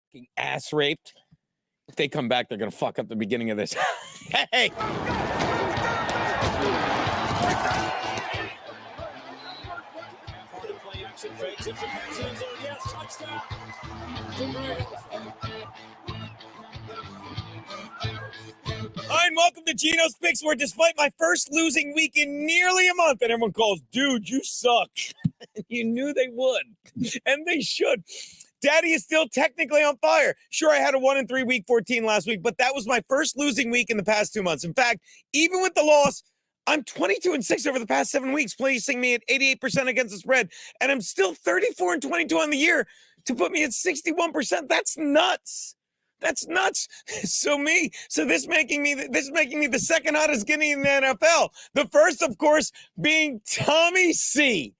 fucking ass raped. If they come back, they're going to fuck up the beginning of this. Hey! Hi, and welcome to Gino's Picks, where despite my first losing week in nearly a month, and everyone calls, dude, you suck. You knew they would, and they should. Daddy is still technically on fire. Sure, I had a 1-3 week 14 last week, but that was my first losing week in the past 2 months. In fact, even with the loss, I'm 22-6 over the past 7 weeks, placing me at 88% against the spread, and I'm still 34-22 on the year to put me at 61%. That's nuts. That's nuts. So this making me the second hottest guinea in the NFL. The first, of course, being Tommy C,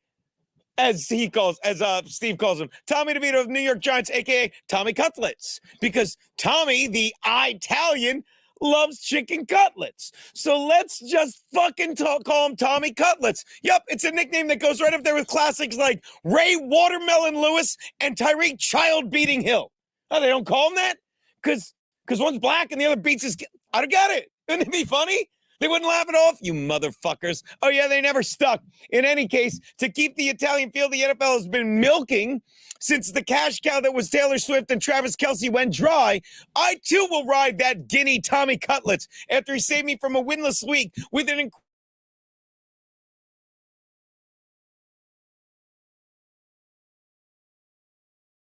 as Steve calls him, Tommy DeVito of New York Giants, aka Tommy Cutlets, because Tommy, the Italian, loves chicken cutlets. So let's just fucking call him Tommy Cutlets. Yep, it's a nickname that goes right up there with classics like Ray Watermelon Lewis and Tyreek Child Beating Hill. Oh, they don't call him that? Because one's black and the other beats his... I don't get it. Wouldn't it be funny? They wouldn't laugh it off, you motherfuckers. Oh, yeah, they never stuck. In any case, to keep the Italian field, the NFL has been milking since the cash cow that was Taylor Swift and Travis Kelce went dry. I, too, will ride that guinea Tommy Cutlets after he saved me from a winless week with an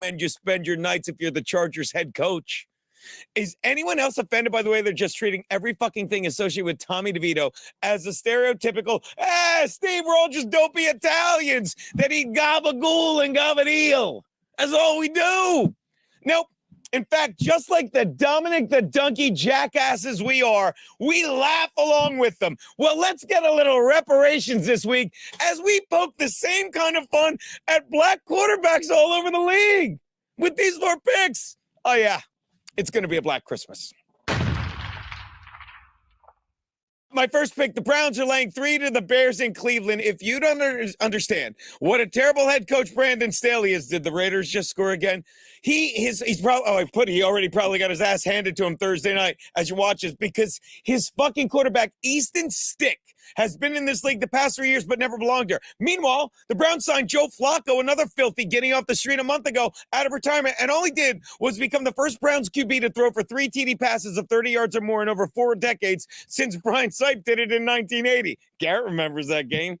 and you spend your nights if you're the Chargers head coach. Is anyone else offended by the way they're just treating every fucking thing associated with Tommy DeVito as a stereotypical, Steve, we're all just dopey Italians that eat gabagool and gabardine. That's all we do. Nope. In fact, just like the Dominic the Donkey jackasses we are, we laugh along with them. Well, let's get a little reparations this week as we poke the same kind of fun at black quarterbacks all over the league with these four picks. Oh, yeah. It's going to be a black Christmas. My first pick, the Browns are laying 3 to the Bears in Cleveland. If you don't understand what a terrible head coach Brandon Staley is, did the Raiders just score again? He already probably got his ass handed to him Thursday night as you watch this, because his fucking quarterback, Easton Stick, has been in this league the past 3 years but never belonged here. Meanwhile, the Browns signed Joe Flacco, another filthy guinea off the street a month ago, out of retirement, and all he did was become the first Browns QB to throw for 3 TD passes of 30 yards or more in over 4 decades since Brian Sipe did it in 1980. Garrett remembers that game.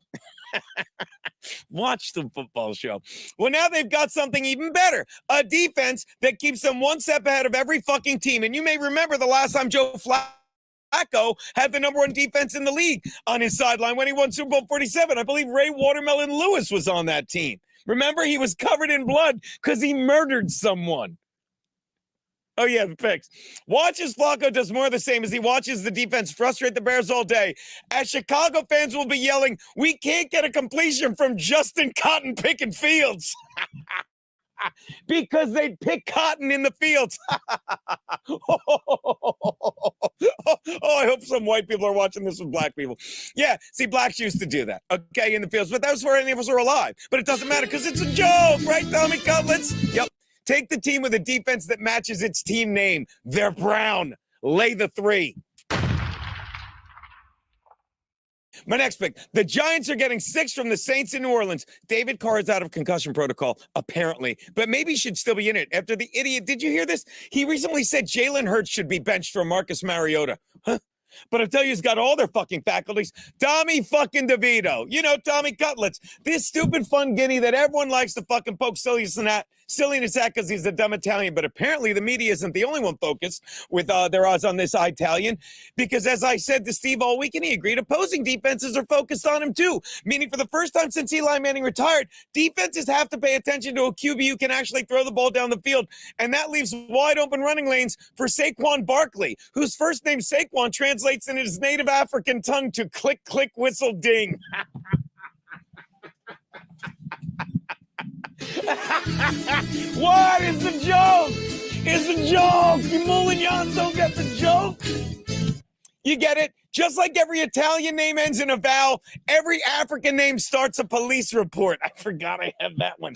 Watch the football show. Well, now they've got something even better, a defense that keeps them one step ahead of every fucking team. And you may remember the last time Joe Flacco had the number 1 defense in the league on his sideline when he won Super Bowl 47. I believe Ray Watermelon Lewis was on that team. Remember, he was covered in blood because he murdered someone. Oh, yeah, the picks. Watch as Flacco does more of the same as he watches the defense frustrate the Bears all day. As Chicago fans will be yelling, we can't get a completion from Justin Cotton picking fields. Because they pick cotton in the fields. I hope some white people are watching this with black people. Yeah, see, blacks used to do that, okay, in the fields. But that was where any of us were alive. But it doesn't matter because it's a joke, right, Tommy Cutlets? Yep. Take the team with a defense that matches its team name. They're brown. Lay the 3. My next pick, the Giants are getting 6 from the Saints in New Orleans. David Carr is out of concussion protocol, apparently, but maybe he should still be in it after the idiot. Did you hear this? He recently said Jalen Hurts should be benched for Marcus Mariota. Huh? But I tell you, he's got all their fucking faculties. Tommy fucking DeVito. You know, Tommy Cutlets. This stupid fun guinea that everyone likes to fucking poke silliness at because he's a dumb Italian. But apparently the media isn't the only one focused with their odds on this Italian. Because as I said to Steve all week, and he agreed, opposing defenses are focused on him too. Meaning for the first time since Eli Manning retired, defenses have to pay attention to a QB who can actually throw the ball down the field. And that leaves wide open running lanes for Saquon Barkley, whose first name Saquon translates in his native African tongue to click, click, whistle, ding. What is the joke? It's a joke. You Moulignons don't get the joke. You get it? Just like every Italian name ends in a vowel, every African name starts a police report. I forgot I have that one.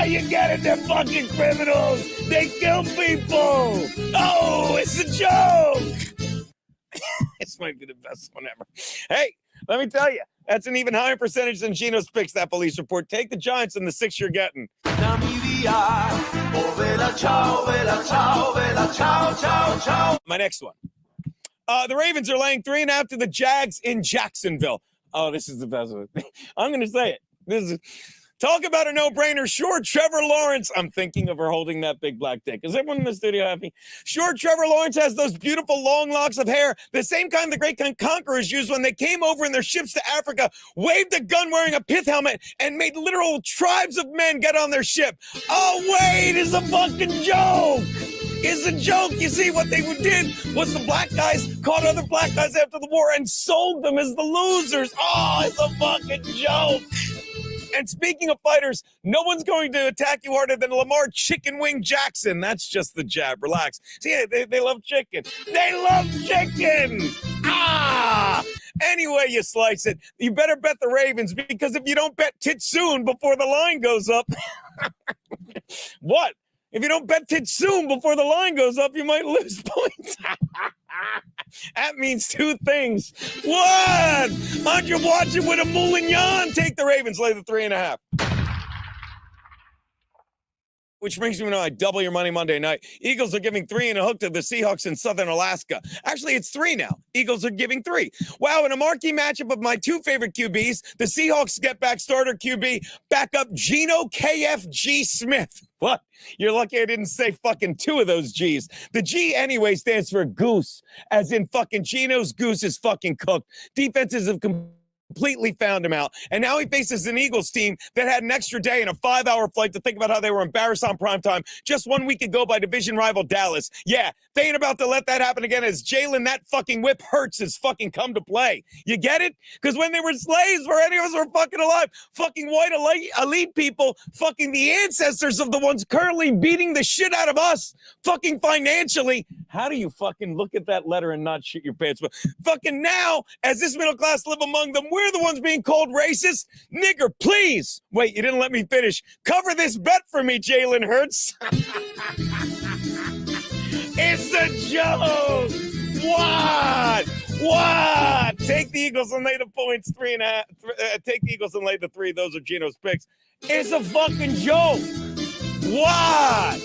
You get it, they're fucking criminals. They kill people. Oh, it's a joke. This might be the best one ever. Hey, let me tell you, that's an even higher percentage than Gino's picks, that police report. Take the Giants in the 6 you're getting. My next one. The Ravens are laying 3.5 to the Jags in Jacksonville. Oh, this is the best one. I'm going to say it. This is talk about a no-brainer. Sure, Trevor Lawrence. I'm thinking of her holding that big black dick. Is everyone in the studio happy? Sure, Trevor Lawrence has those beautiful long locks of hair, the same kind the great conquerors used when they came over in their ships to Africa, waved a gun wearing a pith helmet, and made literal tribes of men get on their ship. Oh, wait, it's a fucking joke. Is a joke. You see, what they did was the black guys caught other black guys after the war and sold them as the losers. Oh, it's a fucking joke. And speaking of fighters, no one's going to attack you harder than Lamar Chicken Wing Jackson. That's just the jab. Relax. See, they love chicken. They love chicken. Anyway you slice it, you better bet the Ravens, because if you don't bet tit soon before the line goes up, what? If you don't bet tit soon before the line goes up, you might lose points. That means two things. One, aren't you watching with a Moulignon? Take the Ravens, lay the 3.5. Which brings me to my double your money Monday night. Eagles are giving 3 and a hook to the Seahawks in Southern Alaska. Actually, it's 3 now. Eagles are giving 3. Wow, in a marquee matchup of my 2 favorite QBs, the Seahawks get back starter QB, backup Geno KFG Smith. What? You're lucky I didn't say fucking 2 of those G's. The G anyway stands for goose, as in fucking Geno's goose is fucking cooked. Defenses have completely found him out. And now he faces an Eagles team that had an extra day and a 5-hour flight to think about how they were embarrassed on primetime just 1 week ago by division rival Dallas. Yeah, they ain't about to let that happen again, as Jalen, that fucking whip hurts, has fucking come to play. You get it? Because when they were slaves, where any of us were fucking alive, fucking white elite people, fucking the ancestors of the ones currently beating the shit out of us, fucking financially. How do you fucking look at that letter and not shit your pants? But fucking now, as this middle class live among them, we're the ones being called racist. Nigger, please. Wait, you didn't let me finish. Cover this bet for me, Jalen Hurts. It's a joke. What? Take the Eagles and lay the points, 3.5. Take the Eagles and lay the 3. Those are Geno's picks. It's a fucking joke. What?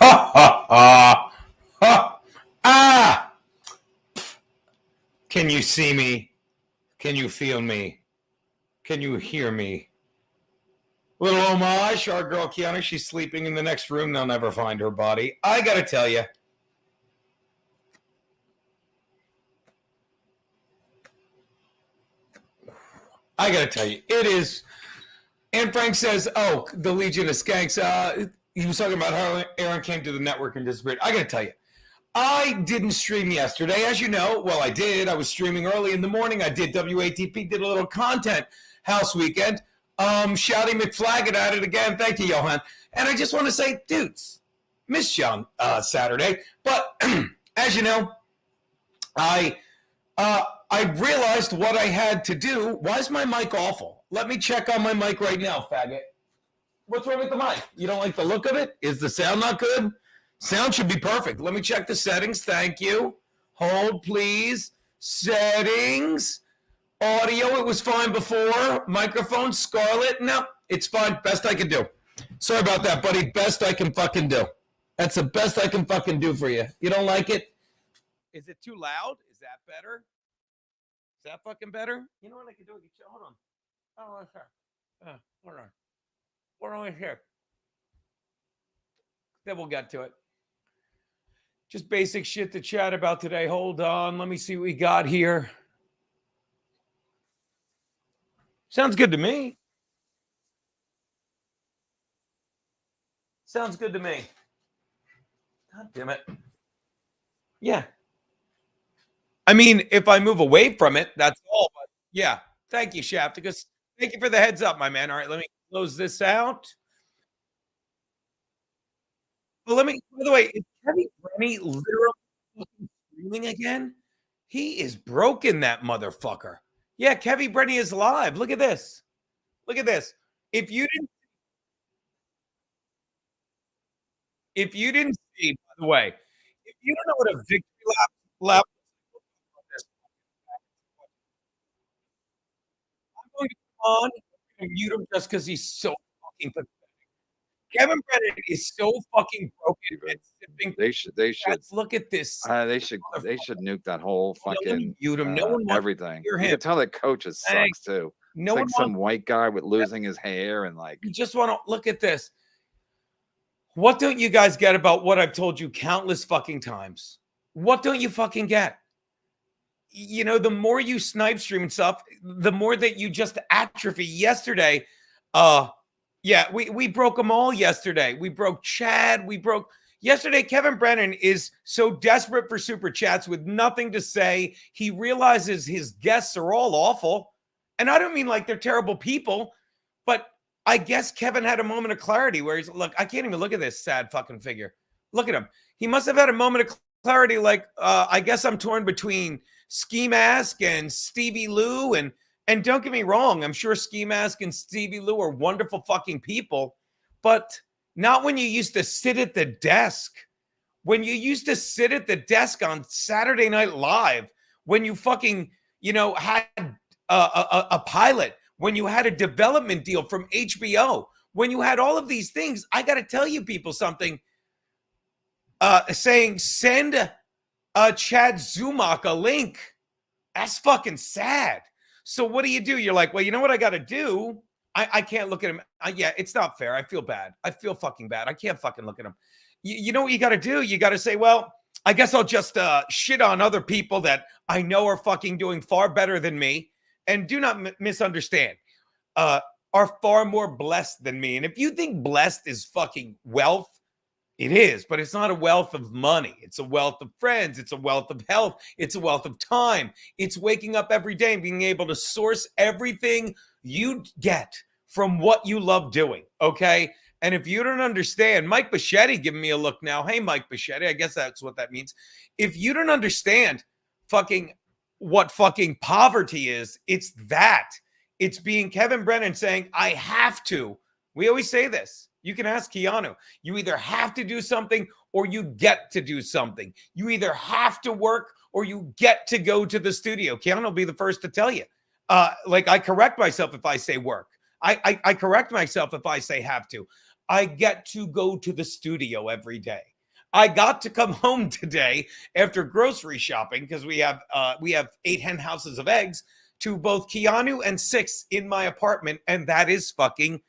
Ha ha ha ha! Ah! Can you see me? Can you feel me? Can you hear me? Little homage, our girl Kiana, she's sleeping in the next room. They'll never find her body. I gotta tell you. It is. And Frank says, oh, the Legion of Skanks. He was talking about how Aaron came to the network and disappeared. I got to tell you, I didn't stream yesterday. As you know, well, I did. I was streaming early in the morning. I did WATP, did a little content house weekend. Shouty McFlaggett at it again. Thank you, Johan. And I just want to say, dudes, missed you on Saturday. But as you know, I realized what I had to do. Why is my mic awful? Let me check on my mic right now, faggot. What's wrong with the mic? You don't like the look of it? Is the sound not good? Sound should be perfect. Let me check the settings. Thank you. Hold, please. Settings. Audio, it was fine before. Microphone, Scarlett. No, it's fine. Best I can do. Sorry about that, buddy. Best I can fucking do. That's the best I can fucking do for you. You don't like it? Is it too loud? Is that better? Is that fucking better? You know what I can do? Hold on. Oh, okay. Hold on. What do I hear? Then we'll get to it. Just basic shit to chat about today. Hold on. Let me see what we got here. Sounds good to me. Sounds good to me. God damn it. Yeah. I mean, if I move away from it, that's all. But yeah. Thank you, Shaft. Because thank you for the heads up, my man. All right, let me close this out. Well, let me, by the way, is Kevin Brennan literally fucking screaming again? He is broken, that motherfucker. Yeah, Kevin Brennan is live. Look at this. Look at this. If you didn't, if you didn't see, by the way, if you don't know what a victory lap is, I'm going to come on and mute him just because he's so fucking pathetic. Kevin Brennan is so fucking broken and sipping. They should Look at this. they should nuke that whole fucking mute him. No one wants everything. hear You him. can tell that coaches Thanks. sucks too. No It's one like some wants, white guy with losing his hair and like you just want to look at this. What don't you guys get about what I've told you countless fucking times? What don't you fucking get? You know, the more you snipe stream and stuff, the more that you just atrophy. Yesterday, yeah, we broke them all yesterday. We broke Chad. We broke yesterday. Kevin Brennan is so desperate for super chats with nothing to say. He realizes his guests are all awful. And I don't mean like they're terrible people, but I guess Kevin had a moment of clarity where he's, look, I can't even look at this sad fucking figure. Look at him. He must have had a moment of clarity. Like, I guess I'm torn between Ski Mask and Stevie Lou. And don't get me wrong, I'm sure Ski Mask and Stevie Lou are wonderful fucking people, but not when you used to sit at the desk. When you used to sit at the desk on Saturday Night Live, when you fucking, you know, had a pilot, when you had a development deal from HBO, when you had all of these things. I got to tell you people something, saying send Chad Zumach a link. That's fucking sad. So what do? You're like, well, you know what I got to do? I can't look at him. Yeah, it's not fair. I feel bad. I feel fucking bad. I can't fucking look at him. You know what you got to do? You got to say, well, I guess I'll just shit on other people that I know are fucking doing far better than me. And do not misunderstand, are far more blessed than me. And if you think blessed is fucking wealth, it is, but it's not a wealth of money. It's a wealth of friends. It's a wealth of health. It's a wealth of time. It's waking up every day and being able to source everything you get from what you love doing. Okay. And if you don't understand, Mike Bichetti giving me a look now. Hey, Mike Bichetti, I guess that's what that means. If you don't understand fucking what fucking poverty is, it's that. It's being Kevin Brennan saying, I have to. We always say this. You can ask Keanu. You either have to do something or you get to do something. You either have to work or you get to go to the studio. Keanu will be the first to tell you. Like, I correct myself if I say work. I correct myself if I say have to. I get to go to the studio every day. I got to come home today after grocery shopping because we have 8 hen houses of eggs to both Keanu and 6 in my apartment, and that is fucking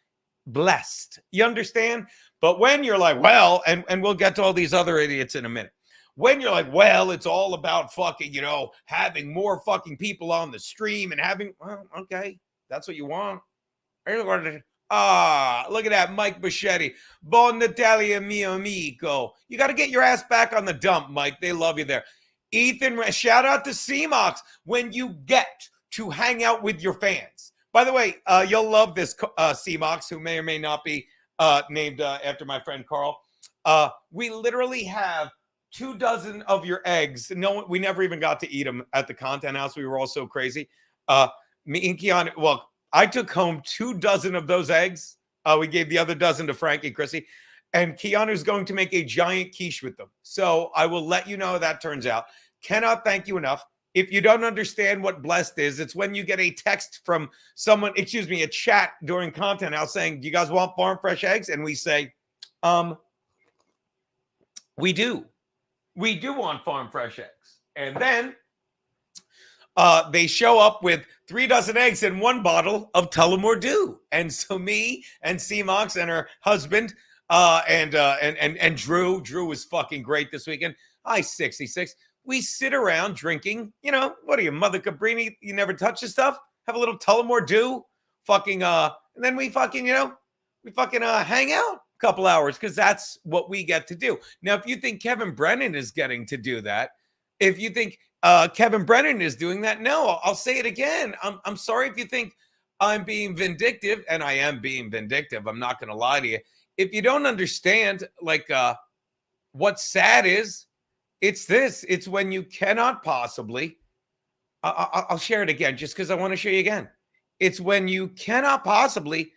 blessed. You understand? But when you're like, well, and we'll get to all these other idiots in a minute. When you're like, well, it's all about fucking, you know, having more fucking people on the stream and having, well, okay, that's what you want. Look at that, Mike Bichetti. Buon Natalia mio amico. You got to get your ass back on the dump, Mike. They love you there. Ethan, shout out to CMOX when you get to hang out with your fans. By the way, you'll love this, CMOX, who may or may not be named after my friend Carl. We literally have 24 of your eggs. No, we never even got to eat them at the content house. We were all so crazy. Me and Keanu, well, I took home 24 of those eggs. We gave the other dozen to Frankie and Chrissy. And Keanu's going to make a giant quiche with them. So I will let you know how that turns out. Cannot thank you enough. If you don't understand what blessed is, it's when you get a text from someone, a chat during content house saying, do you guys want farm fresh eggs? And we say, we do. We do want farm fresh eggs. And then they show up with 36 eggs and 1 bottle of Tullamore Dew. And so me and CMOX and her husband and Drew was fucking great this weekend. 66. We sit around drinking, you know, what are you, Mother Cabrini? You never touch the stuff? Have a little Tullamore Dew, fucking, and then we fucking, hang out a couple hours because that's what we get to do. Now, if you think Kevin Brennan is getting to do that, if you think Kevin Brennan is doing that, no, I'll say it again. I'm sorry if you think I'm being vindictive, and I am being vindictive. I'm not going to lie to you. If you don't understand, like, what's sad is, it's this. It's when you cannot possibly, I'll share it again just because I want to show you again. It's when you cannot possibly,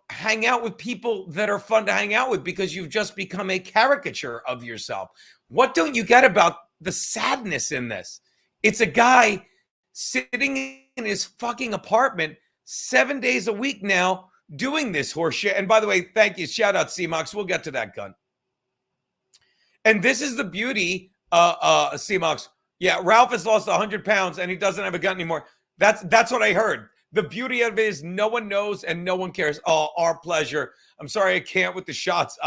hang out with people that are fun to hang out with because you've just become a caricature of yourself. What don't you get about the sadness in this? It's a guy sitting in his fucking apartment 7 days a week now doing this horseshit. And by the way, thank you. Shout out CMOX. We'll get to that gun. And this is the beauty, CMOX. Yeah, Ralph has lost 100 pounds and he doesn't have a gun anymore. That's what I heard. The beauty of it is no one knows and no one cares. Oh, our pleasure. I'm sorry I can't with the shots.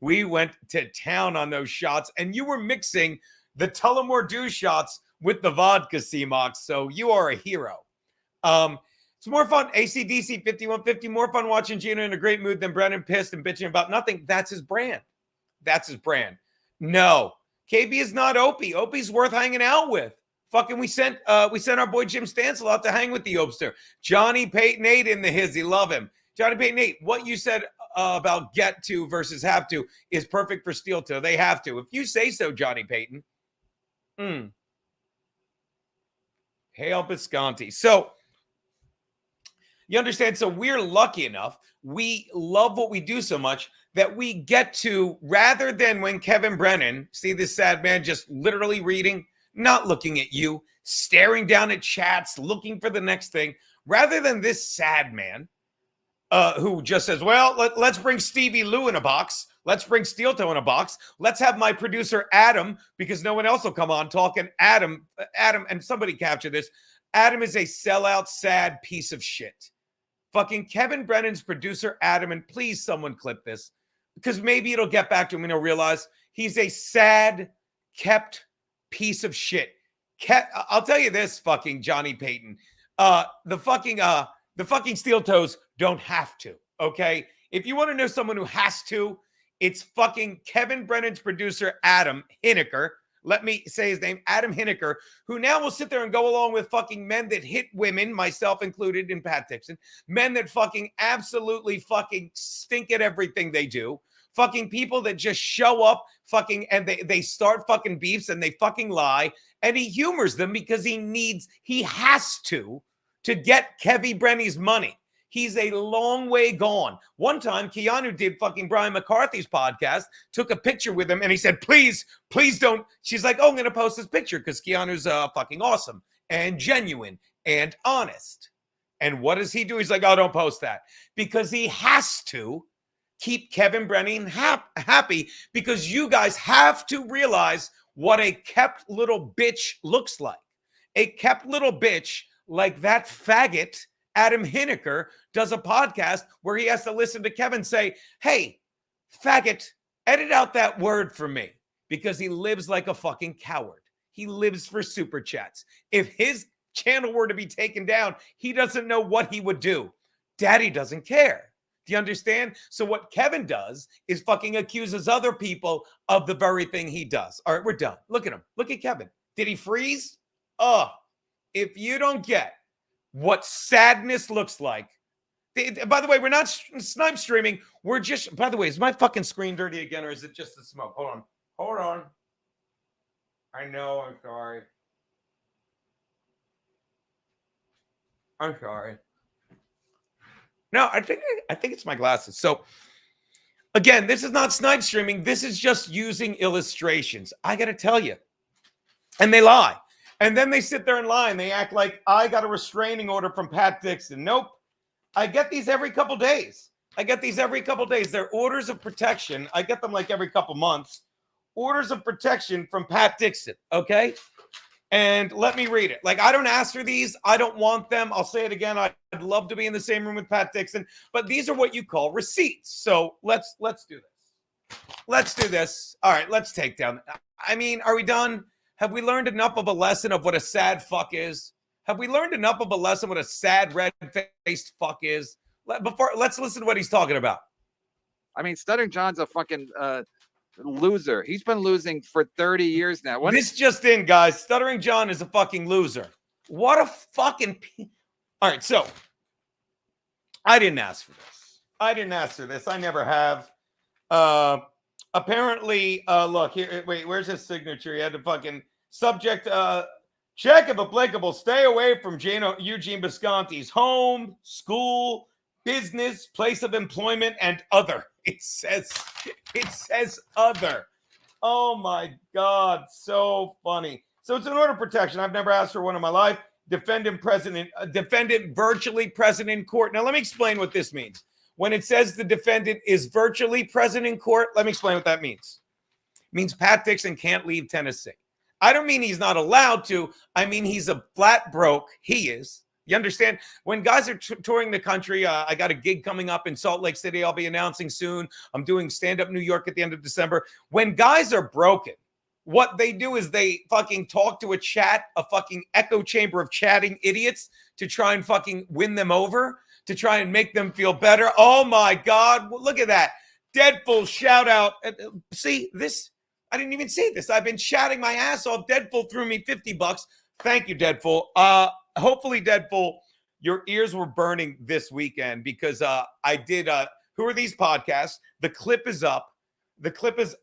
We went to town on those shots, and you were mixing the Tullamore Dew shots with the vodka, CMOX. So you are a hero. It's more fun. ACDC 5150. More fun watching Gino in a great mood than Brennan pissed and bitching about nothing. That's his brand. That's his brand. No, KB is not Opie. Opie's worth hanging out with. Fucking, we sent our boy Jim Stansel out to hang with the Opester. Johnny Payton 8 in the hizzy. Love him. Johnny Payton 8, what you said about get to versus have to is perfect for Steel Toe. They have to. If you say so, Johnny Payton. Hail Bisconti. So, you understand? So we're lucky enough. We love what we do so much that we get to, rather than when Kevin Brennan, see this sad man just literally reading, not looking at you, staring down at chats, looking for the next thing, rather than this sad man who just says, well, let's bring Stevie Lou in a box. Let's bring Steel Toe in a box. Let's have my producer Adam, because no one else will come on talking. Adam, and somebody capture this. Adam is a sellout, sad piece of shit. Fucking Kevin Brennan's producer, Adam, and please someone clip this, because maybe it'll get back to him and he'll realize he's a sad, kept piece of shit. I'll tell you this, fucking Johnny Payton. The fucking Steel Toes don't have to, okay? If you want to know someone who has to, it's fucking Kevin Brennan's producer, Adam Hineker. Let me say his name, Adam Hineker, who now will sit there and go along with fucking men that hit women, myself included in Pat Dixon, men that fucking absolutely fucking stink at everything they do, fucking people that just show up fucking and they start fucking beefs and they fucking lie, and he humors them because he has to get Kevy Brenny's money. He's a long way gone. One time, Keanu did fucking Brian McCarthy's podcast, took a picture with him, and he said, please don't. She's like, oh, I'm going to post this picture because Keanu's fucking awesome and genuine and honest. And what does he do? He's like, oh, don't post that. Because he has to keep Kevin Brennan happy, because you guys have to realize what a kept little bitch looks like. A kept little bitch like that faggot Adam Hineker does a podcast where he has to listen to Kevin say, hey, faggot, edit out that word for me, because he lives like a fucking coward. He lives for super chats. If his channel were to be taken down, he doesn't know what he would do. Daddy doesn't care. Do you understand? So what Kevin does is fucking accuses other people of the very thing he does. All right, we're done. Look at him. Look at Kevin. Did he freeze? If you don't get what sadness looks like. By the way, we're not snipe streaming. We're just, by the way, is my fucking screen dirty again, or is it just the smoke? Hold on. I know, I'm sorry. No, I think it's my glasses. So again, this is not snipe streaming. This is just using illustrations. I got to tell you. And they lie. And then they sit there and lie, and they act like I got a restraining order from Pat Dixon. Nope. I get these every couple days. They're orders of protection. I get them like every couple months. Orders of protection from Pat Dixon, okay? And let me read it. Like, I don't ask for these. I don't want them. I'll say it again. I'd love to be in the same room with Pat Dixon. But these are what you call receipts. So let's do this. Let's do this. All right, let's take down. I mean, are we done? Have we learned enough of a lesson of what a sad fuck is? Have we learned enough of a lesson what a sad red-faced fuck is? Let's listen to what he's talking about. I mean, Stuttering John's a fucking loser. He's been losing for 30 years now. This just in, guys. Stuttering John is a fucking loser. What a fucking... All right, so I didn't ask for this. I never have. Apparently, look here. Wait, where's his signature? He had the fucking subject. Check if applicable. Stay away from Eugene Bisconti's home, school, business, place of employment, and other. It says other. Oh my God, so funny. So it's an order of protection. I've never asked for one in my life. Defendant virtually present in court. Now let me explain what this means. When it says the defendant is virtually present in court, let me explain what that means. It means Pat Dixon can't leave Tennessee. I don't mean he's not allowed to. I mean he's a flat broke. He is. You understand? When guys are touring the country, I got a gig coming up in Salt Lake City I'll be announcing soon. I'm doing stand-up New York at the end of December. When guys are broken, what they do is they fucking talk to a fucking echo chamber of chatting idiots to try and fucking win them over, to try and make them feel better. Oh my God, look at that. Deadpool shout out. See this? I didn't even see this. I've been chatting my ass off. Deadpool threw me $50. Thank you, Deadpool. Hopefully, Deadpool, your ears were burning this weekend because I did Who Are These Podcasts? The clip is up. The clip is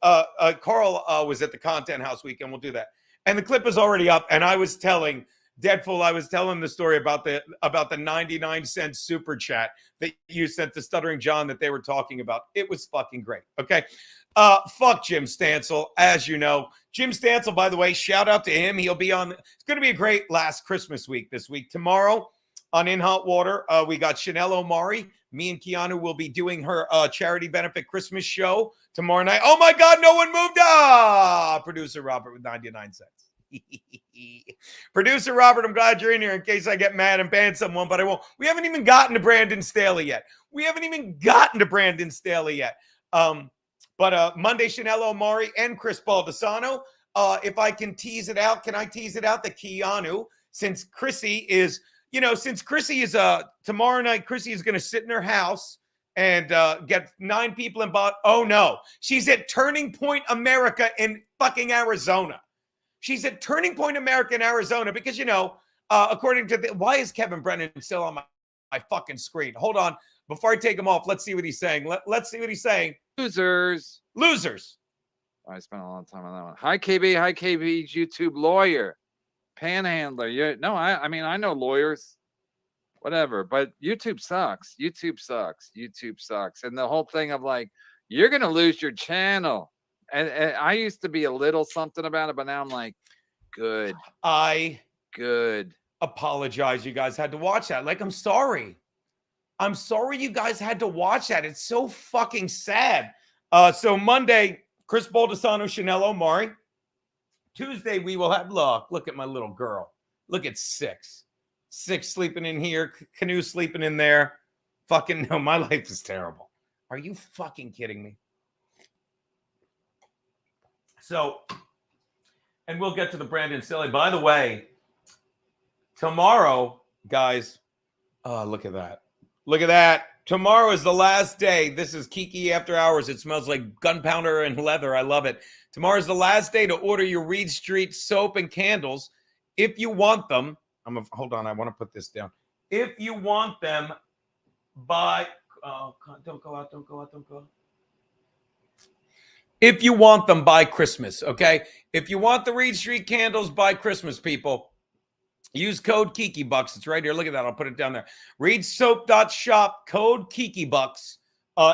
Carl was at the Content House weekend. We'll do that. And the clip is already up. And I was telling Deadpool, I was telling the story about the 99-cent super chat that you sent to Stuttering John that they were talking about. It was fucking great. Okay. Fuck Jim Stansel, as you know. Jim Stansel, by the way, shout out to him. He'll be on. It's going to be a great last Christmas week this week. Tomorrow on In Hot Water, we got Chanel Omari. Me and Keanu will be doing her charity benefit Christmas show tomorrow night. Oh my God, no one moved. Producer Robert with 99 cents. Producer Robert, I'm glad you're in here in case I get mad and ban someone, but I won't. We haven't even gotten to Brandon Staley yet. But Monday, Chanel Omari and Chris Baldessano. If I can tease it out, can I tease it out that Keanu, since Chrissy is tomorrow night, Chrissy is going to sit in her house and get 9 people involved. Oh no, she's at Turning Point America in fucking Arizona. She's at Turning Point America in Arizona because, according to why is Kevin Brennan still on my fucking screen? Hold on. Before I take him off, let's see what he's saying. Let's see what he's saying. Losers. I spent a lot of time on that one. Hi, KB's YouTube lawyer. Panhandler. I know lawyers. Whatever. But YouTube sucks. And the whole thing of like, you're going to lose your channel. And I used to be a little something about it, but now I'm like, good. Good. Apologize. You guys had to watch that. Like, I'm sorry you guys had to watch that. It's so fucking sad. So Monday, Chris Baldessano, Chanel Omari. Tuesday, we will have, look at my little girl. Look at 6 sleeping in here. Canoe sleeping in there. Fucking no, my life is terrible. Are you fucking kidding me? So, and we'll get to the Brandon Staley. By the way, tomorrow, guys, look at that. Tomorrow is the last day. This is Kiki After Hours. It smells like gunpowder and leather. I love it. Tomorrow's the last day to order your Reed Street soap and candles. If you want them, hold on. I want to put this down. If you want them by, don't go out. If you want them by Christmas, okay? If you want the Reed Street candles by Christmas, people, use code KikiBucks. It's right here. Look at that. I'll put it down there. ReedSoap.shop, code KikiBucks,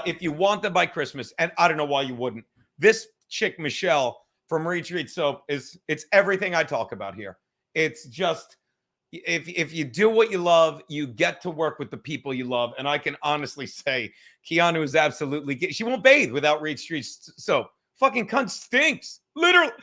if you want them by Christmas. And I don't know why you wouldn't. This chick, Michelle, from Reed Street Soap, it's everything I talk about here. It's just, if you do what you love, you get to work with the people you love. And I can honestly say, Keanu is absolutely, she won't bathe without Reed Street Soap. Fucking cunt stinks. Literally.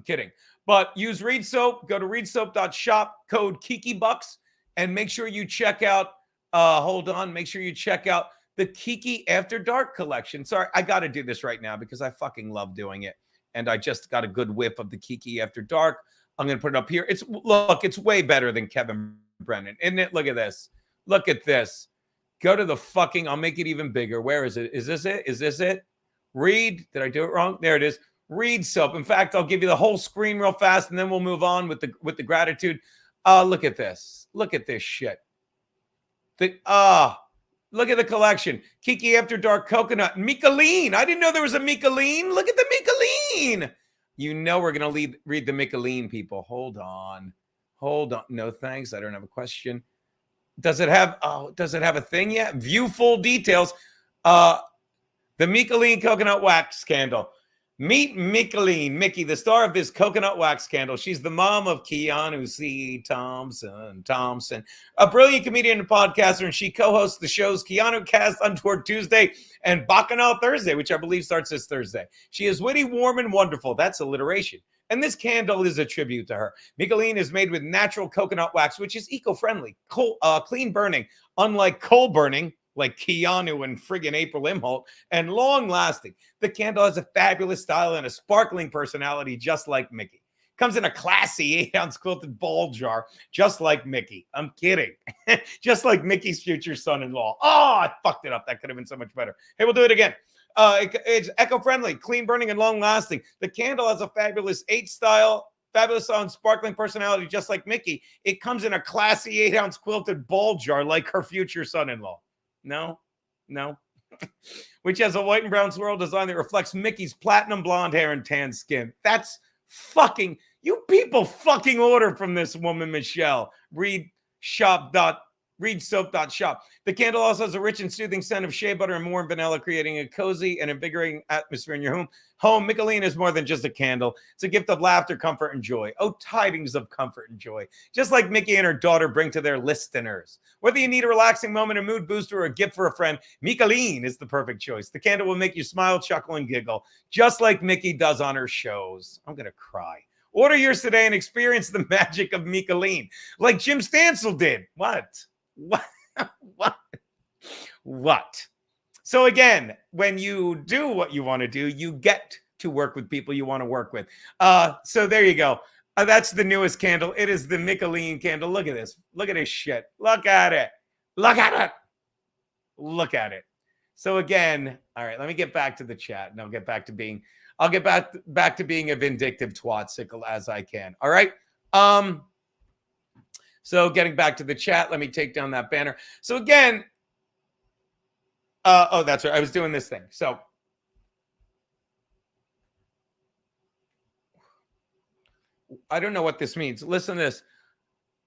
Kidding. But use Reed Soap. Go to reedsoap.shop, code KikiBucks, and make sure you check out, make sure you check out the Kiki After Dark collection. Sorry, I got to do this right now because I fucking love doing it. And I just got a good whiff of the Kiki After Dark. I'm going to put it up here. It's way better than Kevin Brennan, isn't it? Look at this. Look at this. Go to the fucking, I'll make it even bigger. Where is it? Is this it? Reed, did I do it wrong? There it is. Reed Soap. In fact, I'll give you the whole screen real fast, and then we'll move on with the gratitude. Look at this. Look at this shit. Look at the collection. Kiki After Dark Coconut. Mikaline. I didn't know there was a Mikaline. Look at the Mikaline. You know we're going to read the Mikaline, people. Hold on. No, thanks. I don't have a question. Does it have a thing yet? View full details. The Mikaline coconut wax candle. Meet Mikaline, Mickey, the star of this coconut wax candle. She's the mom of Keanu C. Thompson, a brilliant comedian and podcaster, and she co-hosts the shows Keanu Cast Untoward Tuesday and Bacchanal Thursday, which I believe starts this Thursday. She is witty, warm, and wonderful. That's alliteration. And this candle is a tribute to her. Mikaline is made with natural coconut wax, which is eco-friendly, clean burning, unlike coal burning, like Keanu and friggin' April Imholt, and long-lasting. The candle has a fabulous style and a sparkling personality, just like Mickey. Comes in a classy 8-ounce quilted ball jar, just like Mickey. I'm kidding. Just like Mickey's future son-in-law. Oh, I fucked it up. That could have been so much better. Hey, we'll do it again. It's eco-friendly, clean burning, and long-lasting. The candle has a fabulous style and sparkling personality, just like Mickey. It comes in a classy 8-ounce quilted ball jar, like her future son-in-law. No. Which has a white and brown swirl design that reflects Mickey's platinum blonde hair and tan skin. That's fucking, you people fucking order from this woman, Michelle. Read soap.shop. The candle also has a rich and soothing scent of shea butter and warm vanilla, creating a cozy and invigorating atmosphere in your home. Mikaline is more than just a candle. It's a gift of laughter, comfort, and joy. Oh, tidings of comfort and joy. Just like Mickey and her daughter bring to their listeners. Whether you need a relaxing moment, a mood booster, or a gift for a friend, Mikaline is the perfect choice. The candle will make you smile, chuckle, and giggle, just like Mickey does on her shows. I'm going to cry. Order yours today and experience the magic of Mikaline, like Jim Stansel did. What? So again, when you do what you want to do, you get to work with people you want to work with. So there you go. That's the newest candle. It is the Mikaline candle. Look at this. Look at this shit. Look at it. So again, all right, let me get back to the chat and I'll get back to being a vindictive twat sickle as I can. All right. So getting back to the chat, let me take down that banner. So again, that's right. I was doing this thing. So I don't know what this means. Listen to this.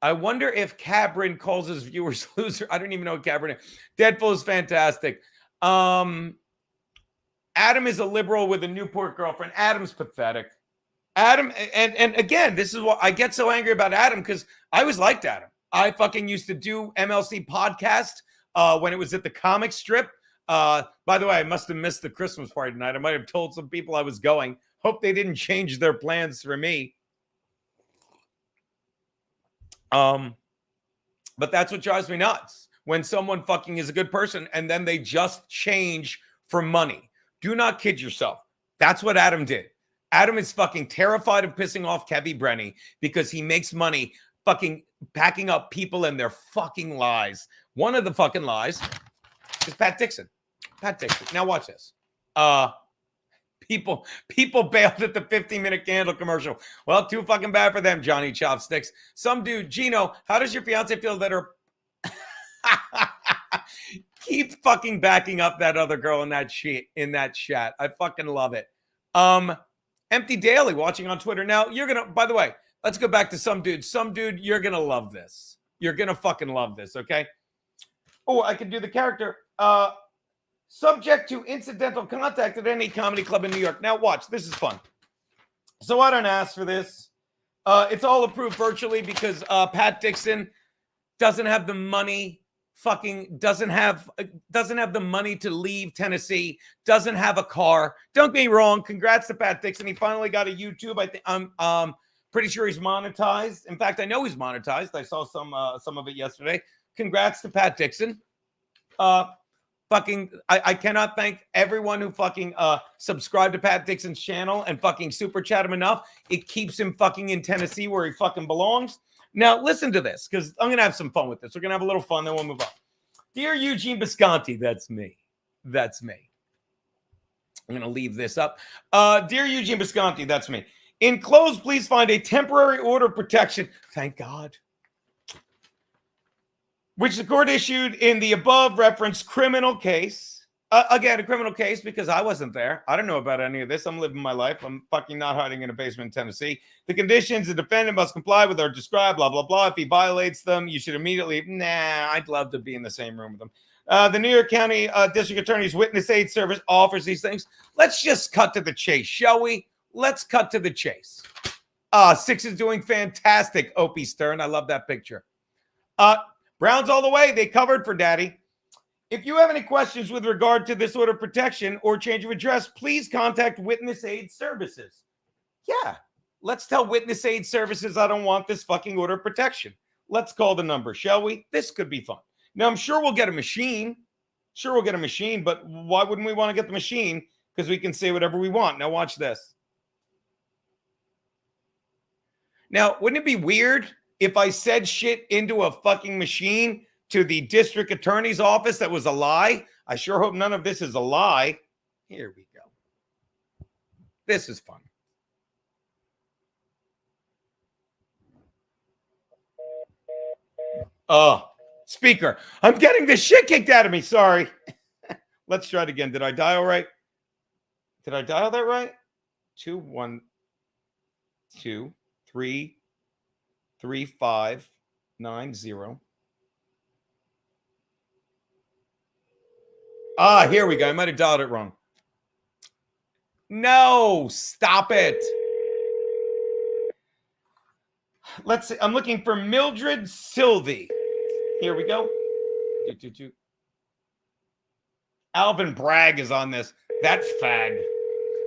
I wonder if Cabrin calls his viewers loser. I don't even know what Cabrin is. Deadpool is fantastic. Adam is a liberal with a Newport girlfriend. Adam's pathetic. Adam, and again, this is what I get so angry about Adam, because I always liked Adam. I fucking used to do MLC podcast when it was at the comic strip. By the way, I must have missed the Christmas party tonight. I might have told some people I was going. Hope they didn't change their plans for me. But that's what drives me nuts. When someone fucking is a good person and then they just change for money. Do not kid yourself. That's what Adam did. Adam is fucking terrified of pissing off Kevy Brennan because he makes money fucking packing up people and their fucking lies. One of the fucking lies is Pat Dixon. Now watch this. People bailed at the 15-minute candle commercial. Well, too fucking bad for them, Johnny Chopsticks. Some dude, Gino, how does your fiance feel that her keep fucking backing up that other girl in that chat? I fucking love it. Empty Daily watching on Twitter. Now, by the way, let's go back to some dude. Some dude, you're going to love this. You're going to fucking love this, okay? Oh, I can do the character. Subject to incidental contact at any comedy club in New York. Now, watch. This is fun. So I don't ask for this. It's all approved virtually because Pat Dixon doesn't have the money. Doesn't have the money to leave Tennessee, doesn't have a car. Don't get me wrong. Congrats to Pat Dixon. He finally got a YouTube. I think I'm pretty sure he's monetized. In fact, I know he's monetized. I saw some of it yesterday. Congrats to Pat Dixon. I cannot thank everyone who fucking subscribed to Pat Dixon's channel and fucking super chat him enough. It keeps him fucking in Tennessee where he fucking belongs. Now, listen to this, because I'm going to have some fun with this. We're going to have a little fun, then we'll move on. Dear Eugene Bisconti, that's me. I'm going to leave this up. Dear Eugene Bisconti, that's me. Enclosed, please find a temporary order of protection. Thank God. which the court issued in the above referenced criminal case. Again, a criminal case because I wasn't there. I don't know about any of this. I'm living my life. I'm fucking not hiding in a basement in Tennessee. The conditions the defendant must comply with are described, blah, blah, blah. If he violates them, you should immediately, I'd love to be in the same room with him. The New York County District Attorney's Witness Aid Service offers these things. Let's just cut to the chase, shall we? Let's cut to the chase. 6 is doing fantastic, Opie Stern. I love that picture. Browns all the way. They covered for Daddy. If you have any questions with regard to this order of protection or change of address, please contact Witness Aid Services. Yeah, let's tell Witness Aid Services I don't want this fucking order of protection. Let's call the number, shall we? This could be fun. Now, I'm sure we'll get a machine. Sure, we'll get a machine, but why wouldn't we want to get the machine? Because we can say whatever we want. Now, watch this. Now, wouldn't it be weird if I said shit into a fucking machine to the district attorney's office that was a lie? I sure hope none of this is a lie. Here we go. This is fun. Oh, speaker. I'm getting the shit kicked out of me. Sorry. Let's try it again. Did I dial right? Did I dial that right? 2 1 2 3 3 5 9 0. Here we go. I might have dialed it wrong. No, stop it. Let's see. I'm looking for Mildred Sylvie. Here we go. Alvin Bragg is on this. That fag.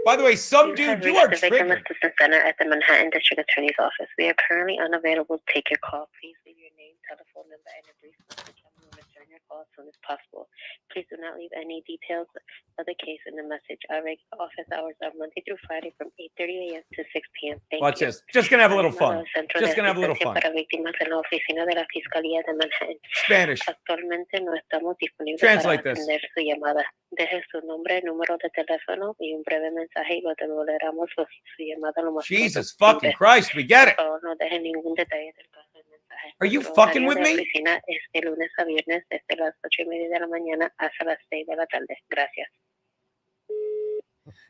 By the way, some dude, you are triggered. Assistant Center at the Manhattan District Attorney's Office. We are currently unavailable to take your call. Please leave your name, telephone number, and a brief message. We will return your call as soon as possible. Please do not leave any details of the case in the message. Our regular office hours are Monday through Friday from 8:30 a.m. to 6 p.m. Thank Watch you. this. Just going to have a little fun. Just going to have a little fun. Para víctimas en la oficina de la Fiscalía de Manhattan. Spanish. Actualmente no estamos disponibles Translate para this. atender su llamada. Deje su nombre, número de teléfono y un breve mensaje y lo devolveremos su llamada lo más Jesus pronto fucking posible. Christ, we get it. Por favor, no deje ningún detalle del caso del mensaje. Are you Nuestro fucking horario with de me? oficina es de lunes a viernes desde las 8:30 de la mañana hasta las 6 de la tarde. Gracias.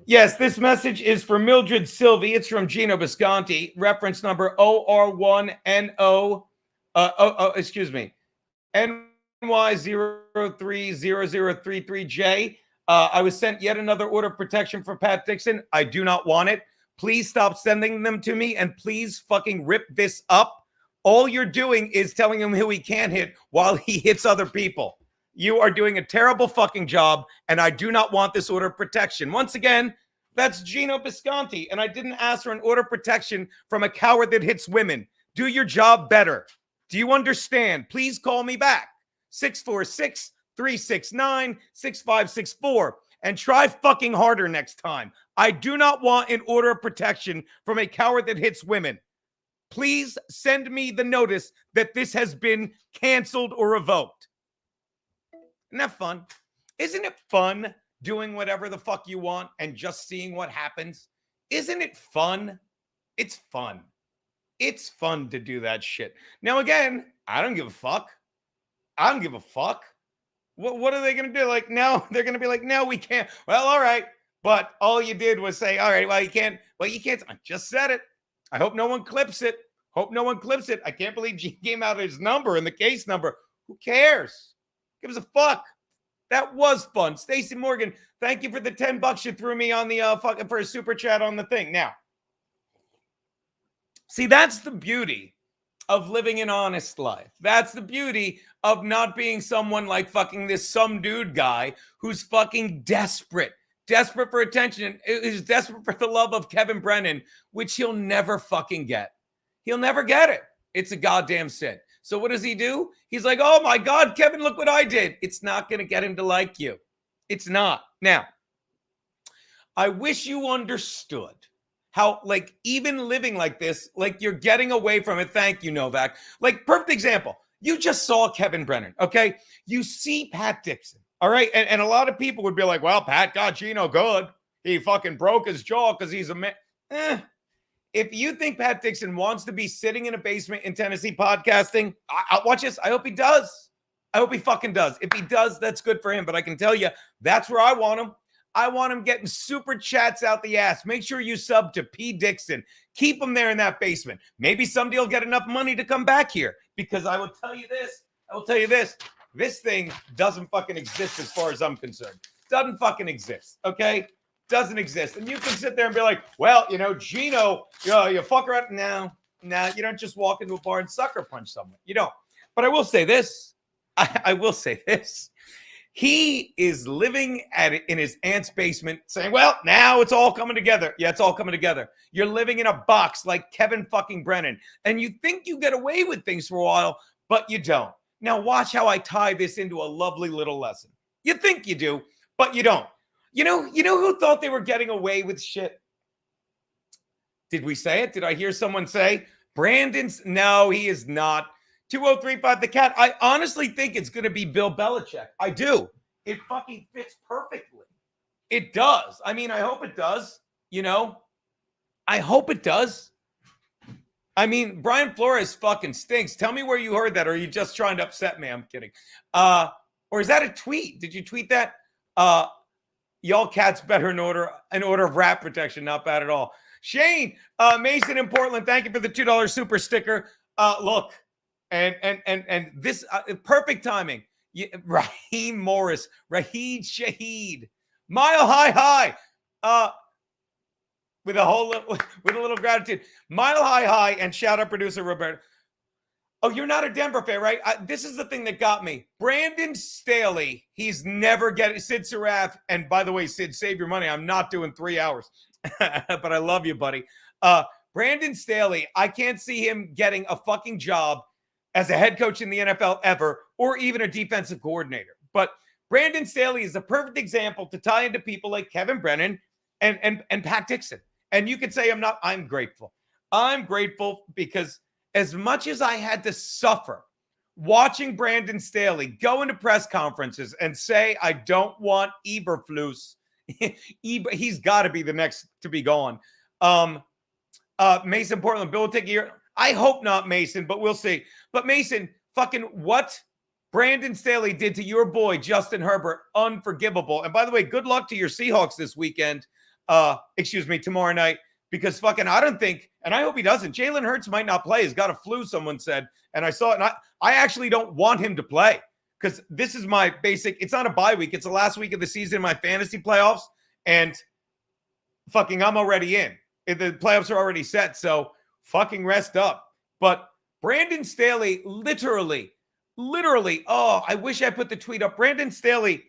Yes, this message is for Mildred Sylvie. It's from Gino Bisconti. Reference number OR1NO. Excuse me. NY030033J. I was sent yet another order of protection for Pat Dixon. I do not want it. Please stop sending them to me and please fucking rip this up. All you're doing is telling him who he can't hit while he hits other people. You are doing a terrible fucking job, and I do not want this order of protection. Once again, that's Gino Bisconti, and I didn't ask for an order of protection from a coward that hits women. Do your job better. Do you understand? Please call me back. 646-369-6564, and try fucking harder next time. I do not want an order of protection from a coward that hits women. Please send me the notice that this has been canceled or revoked. Isn't that fun? Isn't it fun doing whatever the fuck you want and just seeing what happens? Isn't it fun? It's fun. It's fun to do that shit. Now, again, I don't give a fuck. I don't give a fuck. What are they going to do? Like, no, they're going to be like, no, we can't. Well, all right. But all you did was say, all right, well, you can't. Well, you can't. I just said it. I hope no one clips it. Hope no one clips it. I can't believe he came out his number and the case number. Who cares? Gives a fuck. That was fun. Stacey Morgan, thank you for the $10 you threw me on the fucking for a super chat on the thing. Now, see, that's the beauty of living an honest life. That's the beauty of not being someone like fucking this some dude guy who's fucking desperate for attention, is desperate for the love of Kevin Brennan, which he'll never fucking get. He'll never get it. It's a goddamn sin. So what does he do? He's like, oh my God, Kevin, look what I did. It's not going to get him to like you. It's not. Now, I wish you understood how, like, even living like this, like, you're getting away from it. Thank you, Novak. Like, perfect example. You just saw Kevin Brennan, okay? You see Pat Dixon, all right? And a lot of people would be like, well, Pat got Gino good. He fucking broke his jaw because he's a man. If you think Pat Dixon wants to be sitting in a basement in Tennessee podcasting, I'll watch this. I hope he does. I hope he fucking does. If he does, that's good for him. But I can tell you, that's where I want him. I want him getting super chats out the ass. Make sure you sub to P. Dixon. Keep him there in that basement. Maybe someday he'll get enough money to come back here. Because I will tell you this. This thing doesn't fucking exist as far as I'm concerned. Doesn't fucking exist, okay? Doesn't exist. And you can sit there and be like, well, Gino, you fuck around. No, you don't just walk into a bar and sucker punch someone. You don't. But I will say this. I will say this. He is living in his aunt's basement saying, well, now it's all coming together. Yeah, it's all coming together. You're living in a box like Kevin fucking Brennan. And you think you get away with things for a while, but you don't. Now watch how I tie this into a lovely little lesson. You think you do, but you don't. You know who thought they were getting away with shit? Did we say it? Did I hear someone say? Brandon's? No, he is not. 2035 the cat. I honestly think it's going to be Bill Belichick. I do. It fucking fits perfectly. It does. I mean, I hope it does. I hope it does. I mean, Brian Flores fucking stinks. Tell me where you heard that, or are you just trying to upset me? I'm kidding. Or is that a tweet? Did you tweet that? Y'all cats better in order of rat protection. Not bad at all. Shane, Mason in Portland, thank you for the $2 super sticker. Look. And this perfect timing. Raheem Morris, Raheed Shaheed, Mile High, with a little gratitude. Mile High, and shout out producer Roberto. Oh, you're not a Denver fan, right? This is the thing that got me. Brandon Staley, he's never getting Sid Saraf. And by the way, Sid, save your money. I'm not doing 3 hours, but I love you, buddy. Brandon Staley, I can't see him getting a fucking job as a head coach in the NFL ever, or even a defensive coordinator. But Brandon Staley is a perfect example to tie into people like Kevin Brennan and Pat Dixon. And you could say I'm grateful. I'm grateful because as much as I had to suffer watching Brandon Staley go into press conferences and say, I don't want Eberflus, he's got to be the next to be gone. Mason Portland, Bill will take a year. I hope not, Mason, but we'll see. But Mason, fucking what Brandon Staley did to your boy, Justin Herbert, unforgivable. And by the way, good luck to your Seahawks this weekend. Tomorrow night, because fucking, I don't think, and I hope he doesn't. Jalen Hurts might not play. He's got a flu, someone said. And I saw it. And I actually don't want him to play because this is my basic, it's not a bye week. It's the last week of the season in my fantasy playoffs. And fucking, I'm already in. The playoffs are already set. So fucking rest up. But Brandon Staley, literally, oh, I wish I put the tweet up. Brandon Staley,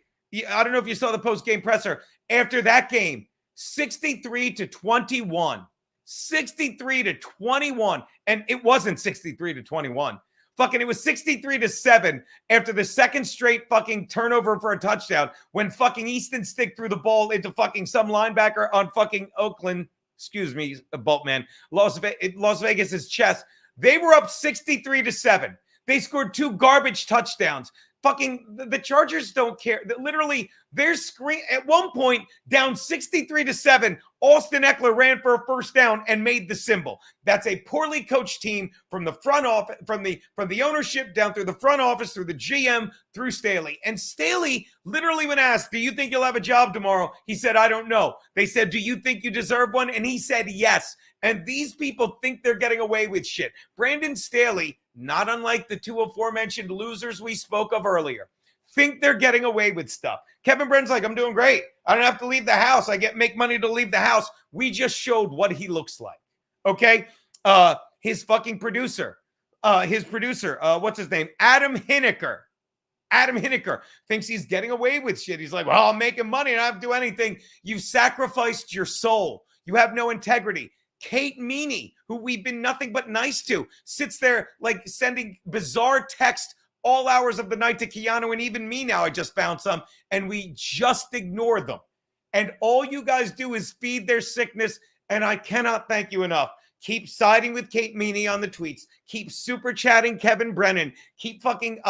I don't know if you saw the post-game presser. After that game, 63-21. 63-21. And it wasn't 63-21. Fucking, it was 63-7 after the second straight fucking turnover for a touchdown when fucking Easton Stick threw the ball into fucking some linebacker on fucking Oakland. Excuse me, Boltman, Las Vegas's chest. They were up 63-7. They scored 2 garbage touchdowns. Fucking the Chargers don't care. Literally, their screen at one point down 63-7. Austin Eckler ran for a first down and made the symbol. That's a poorly coached team from the front office, from the ownership down through the front office, through the GM, through Staley. And Staley literally, when asked, "Do you think you'll have a job tomorrow?" he said, "I don't know." They said, "Do you think you deserve one?" And he said, "Yes." And these people think they're getting away with shit. Brandon Staley, not unlike the 2 aforementioned losers we spoke of earlier, think they're getting away with stuff. Kevin Brennan's like, "I'm doing great. I don't have to leave the house. I make money to leave the house." We just showed what he looks like. Okay? His fucking producer, what's his name? Adam Hineker thinks he's getting away with shit. He's like, "Well, I'm making money and I don't do anything." You've sacrificed your soul. You have no integrity. Kate Meany, who we've been nothing but nice to, sits there like sending bizarre text all hours of the night to Keanu and even me now. I just found some, and we just ignore them. And all you guys do is feed their sickness, and I cannot thank you enough. Keep siding with Kate Meany on the tweets. Keep super chatting Kevin Brennan. Keep fucking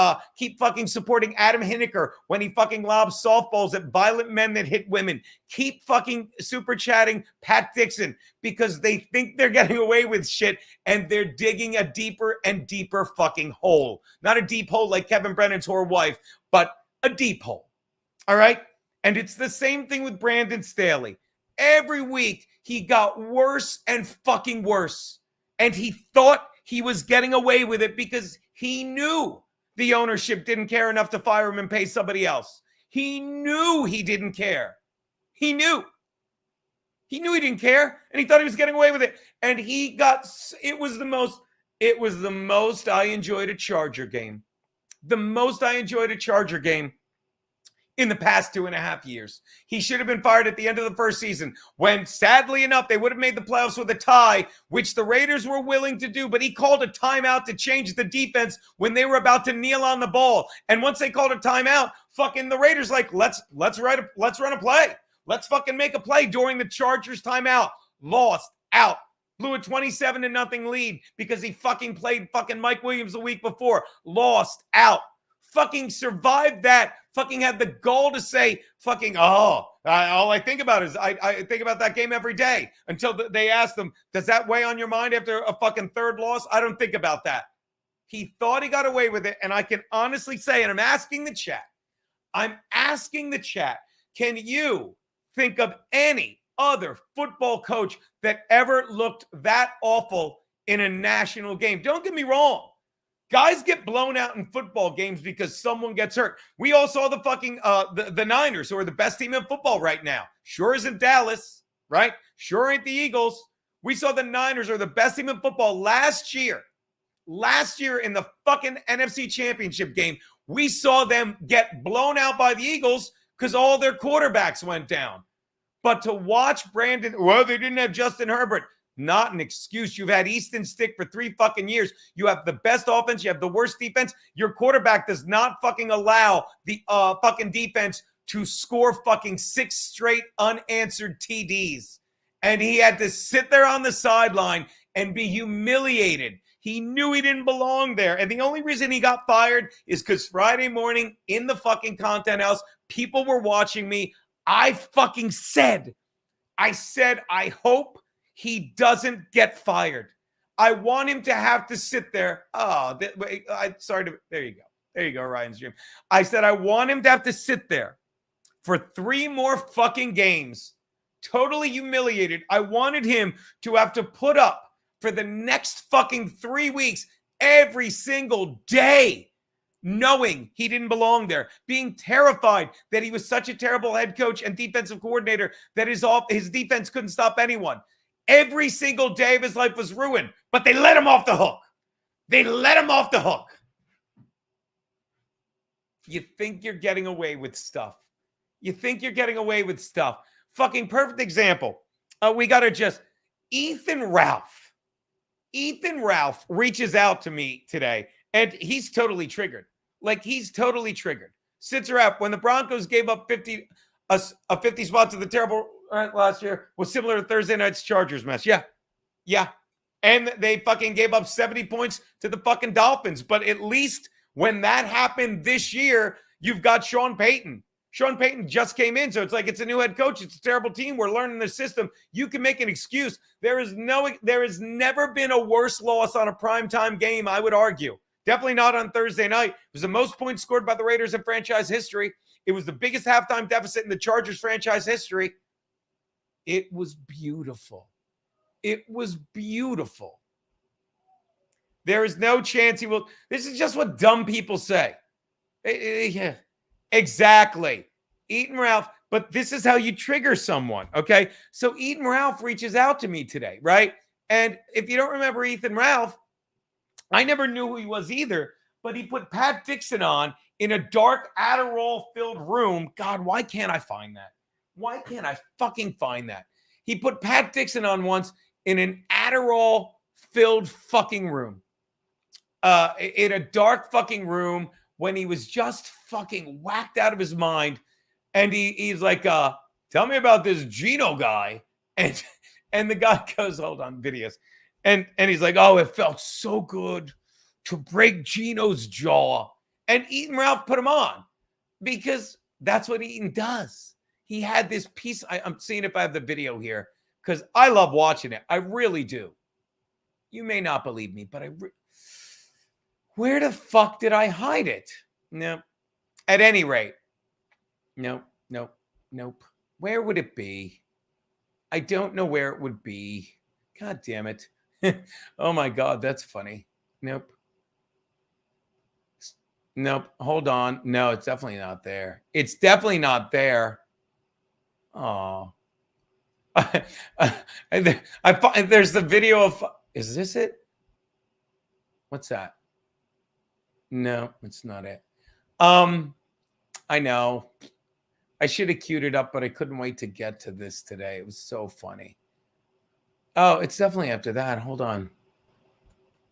supporting Adam Hineker when he fucking lobs softballs at violent men that hit women. Keep fucking super chatting Pat Dixon because they think they're getting away with shit and they're digging a deeper and deeper fucking hole. Not a deep hole like Kevin Brennan's whore wife, but a deep hole. All right? And it's the same thing with Brandon Staley. Every week, he got worse and fucking worse. And he thought he was getting away with it because he knew the ownership didn't care enough to fire him and pay somebody else. He knew he didn't care. He knew. He knew he didn't care, and he thought he was getting away with it. And it was the most I enjoyed a Charger game. The most I enjoyed a Charger game in the past 2.5 years. He should have been fired at the end of the first season when, sadly enough, they would have made the playoffs with a tie, which the Raiders were willing to do, but he called a timeout to change the defense when they were about to kneel on the ball. And once they called a timeout, fucking the Raiders let's run a play. Let's fucking make a play during the Chargers timeout. Lost out. Blew a 27-0 lead because he fucking played fucking Mike Williams the week before. Lost out. Fucking survived that. Fucking had the gall to say, fucking, all I think about is I think about that game every day until they asked him, does that weigh on your mind after a fucking third loss? I don't think about that. He thought he got away with it. And I can honestly say, and I'm asking the chat, can you think of any other football coach that ever looked that awful in a national game? Don't get me wrong. Guys get blown out in football games because someone gets hurt. We all saw the fucking the Niners, who are the best team in football right now. Sure isn't Dallas, right? Sure ain't the Eagles. We saw the Niners are the best team in football last year. Last year in the fucking NFC Championship game, we saw them get blown out by the Eagles because all their quarterbacks went down. But to watch Brandon, well, they didn't have Justin Herbert. Not an excuse. You've had Easton Stick for 3 fucking years. You have the best offense. You have the worst defense. Your quarterback does not fucking allow the fucking defense to score fucking 6 straight unanswered TDs. And he had to sit there on the sideline and be humiliated. He knew he didn't belong there. And the only reason he got fired is because Friday morning in the fucking content house, people were watching me. I said, I hope he doesn't get fired. I want him to have to sit there. There you go. There you go, Ryan's dream. I said, I want him to have to sit there for 3 more fucking games, totally humiliated. I wanted him to have to put up for the next fucking 3 weeks, every single day, knowing he didn't belong there, being terrified that he was such a terrible head coach and defensive coordinator that his defense couldn't stop anyone. Every single day of his life was ruined, but they let him off the hook. They let him off the hook. You think you're getting away with stuff. Fucking perfect example. We got to just, Ethan Ralph reaches out to me today, and he's totally triggered. Sits her up when the Broncos gave up 50 spots to the terrible last year was similar to Thursday night's Chargers mess. Yeah. And they fucking gave up 70 points to the fucking Dolphins. But at least when that happened this year, you've got Sean Payton. Sean Payton just came in, so it's like it's a new head coach. It's a terrible team. We're learning the system. You can make an excuse. There has never been a worse loss on a primetime game, I would argue. Definitely not on Thursday night. It was the most points scored by the Raiders in franchise history. It was the biggest halftime deficit in the Chargers franchise history. It was beautiful. There is no chance he will. This is just what dumb people say. Yeah, exactly. Eaton Ralph, but this is how you trigger someone, okay? So Eaton Ralph reaches out to me today, right? And if you don't remember Ethan Ralph, I never knew who he was either, but he put Pat Dixon on in a dark Adderall-filled room. God, why can't I find that? Why can't I fucking find that? He put Pat Dixon on once in an Adderall-filled fucking room. In a dark fucking room when he was just fucking whacked out of his mind. And he's like, tell me about this Gino guy. And the guy goes, hold on, videos. And he's like, oh, it felt so good to break Gino's jaw. And Eaton Ralph put him on because that's what Eaton does. He had this piece. I'm seeing if I have the video here because I love watching it. I really do. You may not believe me, but where the fuck did I hide it? No. At any rate, nope. Where would it be? I don't know where it would be. God damn it. Oh my God, that's funny. Nope. Hold on. No, it's definitely not there. It's definitely not there. Oh. There's the video of. Is this it? What's that? No, it's not it. I know. I should have queued it up, but I couldn't wait to get to this today. It was so funny. Oh, it's definitely after that. Hold on.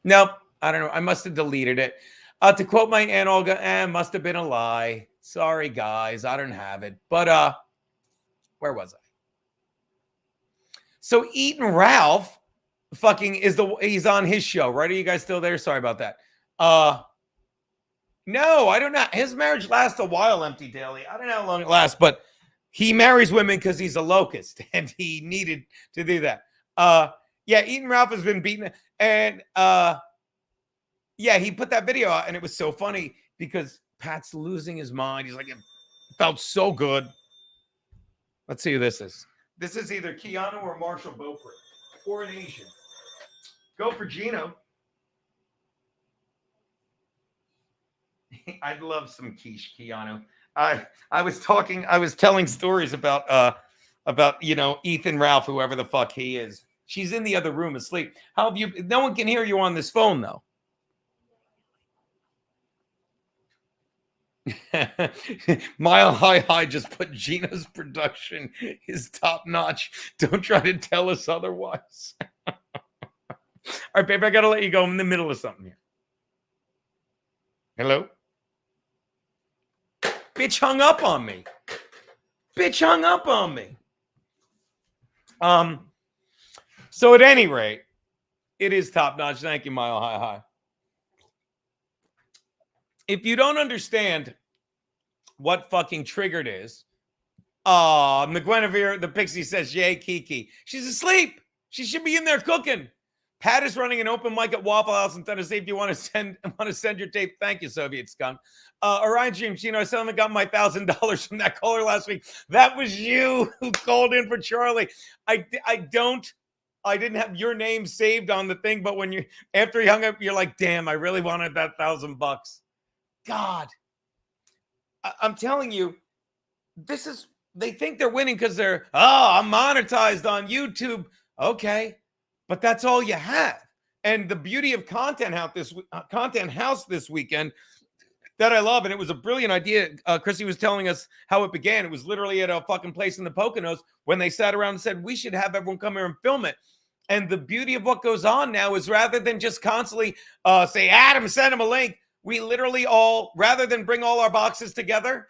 Nope. I don't know. I must have deleted it. To quote my Aunt Olga, must have been a lie. Sorry, guys. I don't have it. But where was I? So Eaton Ralph fucking he's on his show, right? Are you guys still there? Sorry about that. No, I don't know. His marriage lasts a while, Empty Daily. I don't know how long it lasts, but he marries women because he's a locust and he needed to do that. Yeah, Eaton Ralph has been beaten. And yeah, he put that video out and it was so funny because Pat's losing his mind. He's like, it felt so good. Let's see who this is. This is either Keanu or Marshall Beaufort or an Asian. Go for Gino. I'd love some quiche, Keanu. I was telling stories about Ethan Ralph, whoever the fuck he is. She's in the other room asleep. How have you? No one can hear you on this phone though. Mile High just put Gino's production is top notch. Don't try to tell us otherwise. All right, babe, I gotta let you go. I'm in the middle of something here. Hello? Bitch hung up on me. So at any rate, it is top notch. Thank you, Mile High. If you don't understand what fucking triggered is, McGuinevere, the Pixie says, yay, Kiki. She's asleep. She should be in there cooking. Pat is running an open mic at Waffle House in Tennessee. If you want to send your tape, thank you, Soviet scum. Orion James, I still got my $1,000 from that caller last week. That was you who called in for Charlie. I didn't have your name saved on the thing, but after he hung up, you're like, damn, I really wanted that $1,000. God, I'm telling you, they think they're winning because I'm monetized on YouTube. Okay. But that's all you have. And the beauty of Content House this weekend that I love, and it was a brilliant idea. Chrissy was telling us how it began. It was literally at a fucking place in the Poconos when they sat around and said, we should have everyone come here and film it. And the beauty of what goes on now is rather than just constantly say, Adam, send him a link. We literally rather than bring all our boxes together,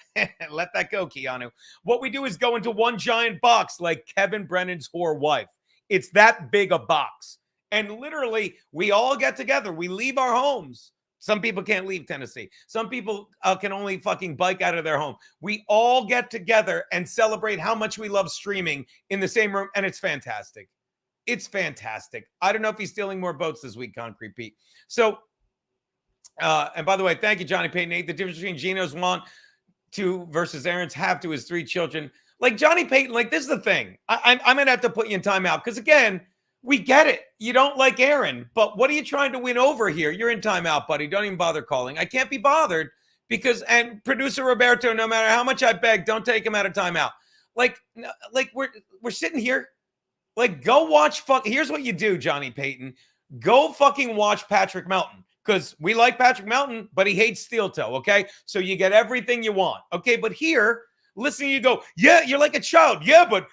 let that go, Keanu. What we do is go into one giant box like Kevin Brennan's whore wife. It's that big a box. And literally, we all get together. We leave our homes. Some people can't leave Tennessee. Some people can only fucking bike out of their home. We all get together and celebrate how much we love streaming in the same room. And it's fantastic. It's fantastic. I don't know if he's stealing more votes this week, Concrete Pete. So, and by the way, thank you, Johnny Payton. The difference between Gino's want to versus Aaron's have to is 3 children. Like Johnny Payton, like this is the thing. I'm going to have to put you in timeout because, again, we get it. You don't like Aaron, but what are you trying to win over here? You're in timeout, buddy. Don't even bother calling. I can't be bothered because, and producer Roberto, no matter how much I beg, don't take him out of timeout. Like we're sitting here. Like, go watch. Here's what you do, Johnny Payton. Go fucking watch Patrick Melton because we like Patrick Melton, but he hates Steel Toe. Okay, so you get everything you want. Okay, but here. Listen, you go, yeah, you're like a child. Yeah, but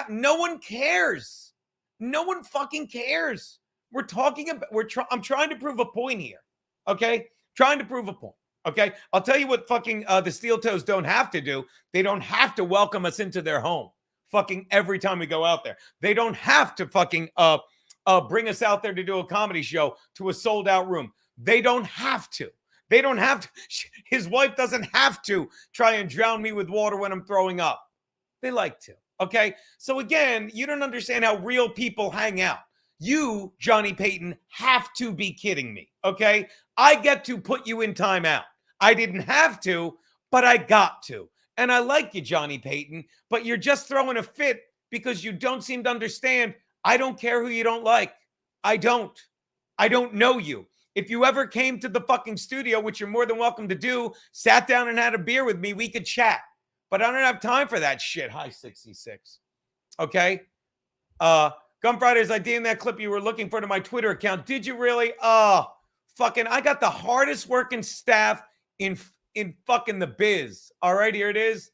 no one cares. No one fucking cares. We're talking about, I'm trying to prove a point here. Okay. Trying to prove a point. Okay. I'll tell you what fucking the Steel Toes don't have to do. They don't have to welcome us into their home fucking every time we go out there. They don't have to fucking bring us out there to do a comedy show to a sold out room. They don't have to. They don't have to. His wife doesn't have to try and drown me with water when I'm throwing up. They like to. Okay. So again, you don't understand how real people hang out. You, Johnny Payton, have to be kidding me. Okay. I get to put you in timeout. I didn't have to, but I got to. And I like you, Johnny Payton, but you're just throwing a fit because you don't seem to understand. I don't care who you don't like. I don't know you. If you ever came to the fucking studio, which you're more than welcome to do, sat down and had a beer with me, we could chat. But I don't have time for that shit. Hi, 66. Okay? Gun Fridays, I DM'd that clip you were looking for to my Twitter account. Did you really? Fucking, I got the hardest working staff in fucking the biz. All right, here it is.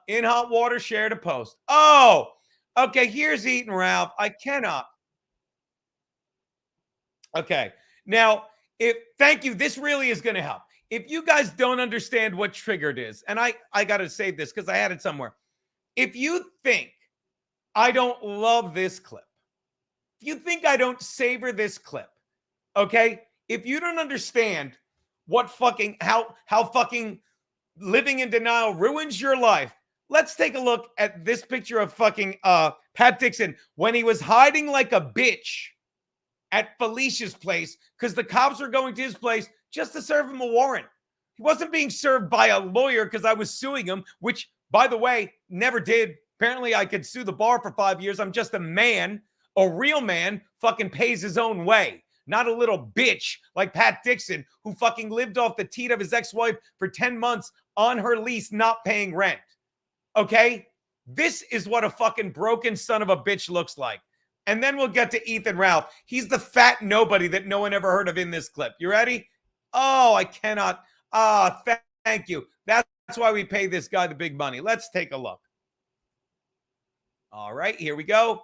In hot water, share to post. Oh, okay, here's Eaton Ralph. I cannot. Okay. Now, thank you. This really is going to help. If you guys don't understand what triggered is, and I got to say this because I had it somewhere. If you think I don't love this clip, if you think I don't savor this clip, okay? If you don't understand what fucking, how fucking living in denial ruins your life, let's take a look at this picture of fucking Pat Dixon when he was hiding like a bitch at Felicia's place because the cops were going to his place just to serve him a warrant. He wasn't being served by a lawyer because I was suing him, which, by the way, never did. Apparently, I could sue the bar for 5 years. I'm just a man, a real man, fucking pays his own way. Not a little bitch like Pat Dixon, who fucking lived off the teat of his ex-wife for 10 months on her lease, not paying rent. Okay? This is what a fucking broken son of a bitch looks like. And then we'll get to Ethan Ralph. He's the fat nobody that no one ever heard of in this clip. You ready? Oh, I cannot. Thank you. That's why we pay this guy the big money. Let's take a look. All right, here we go.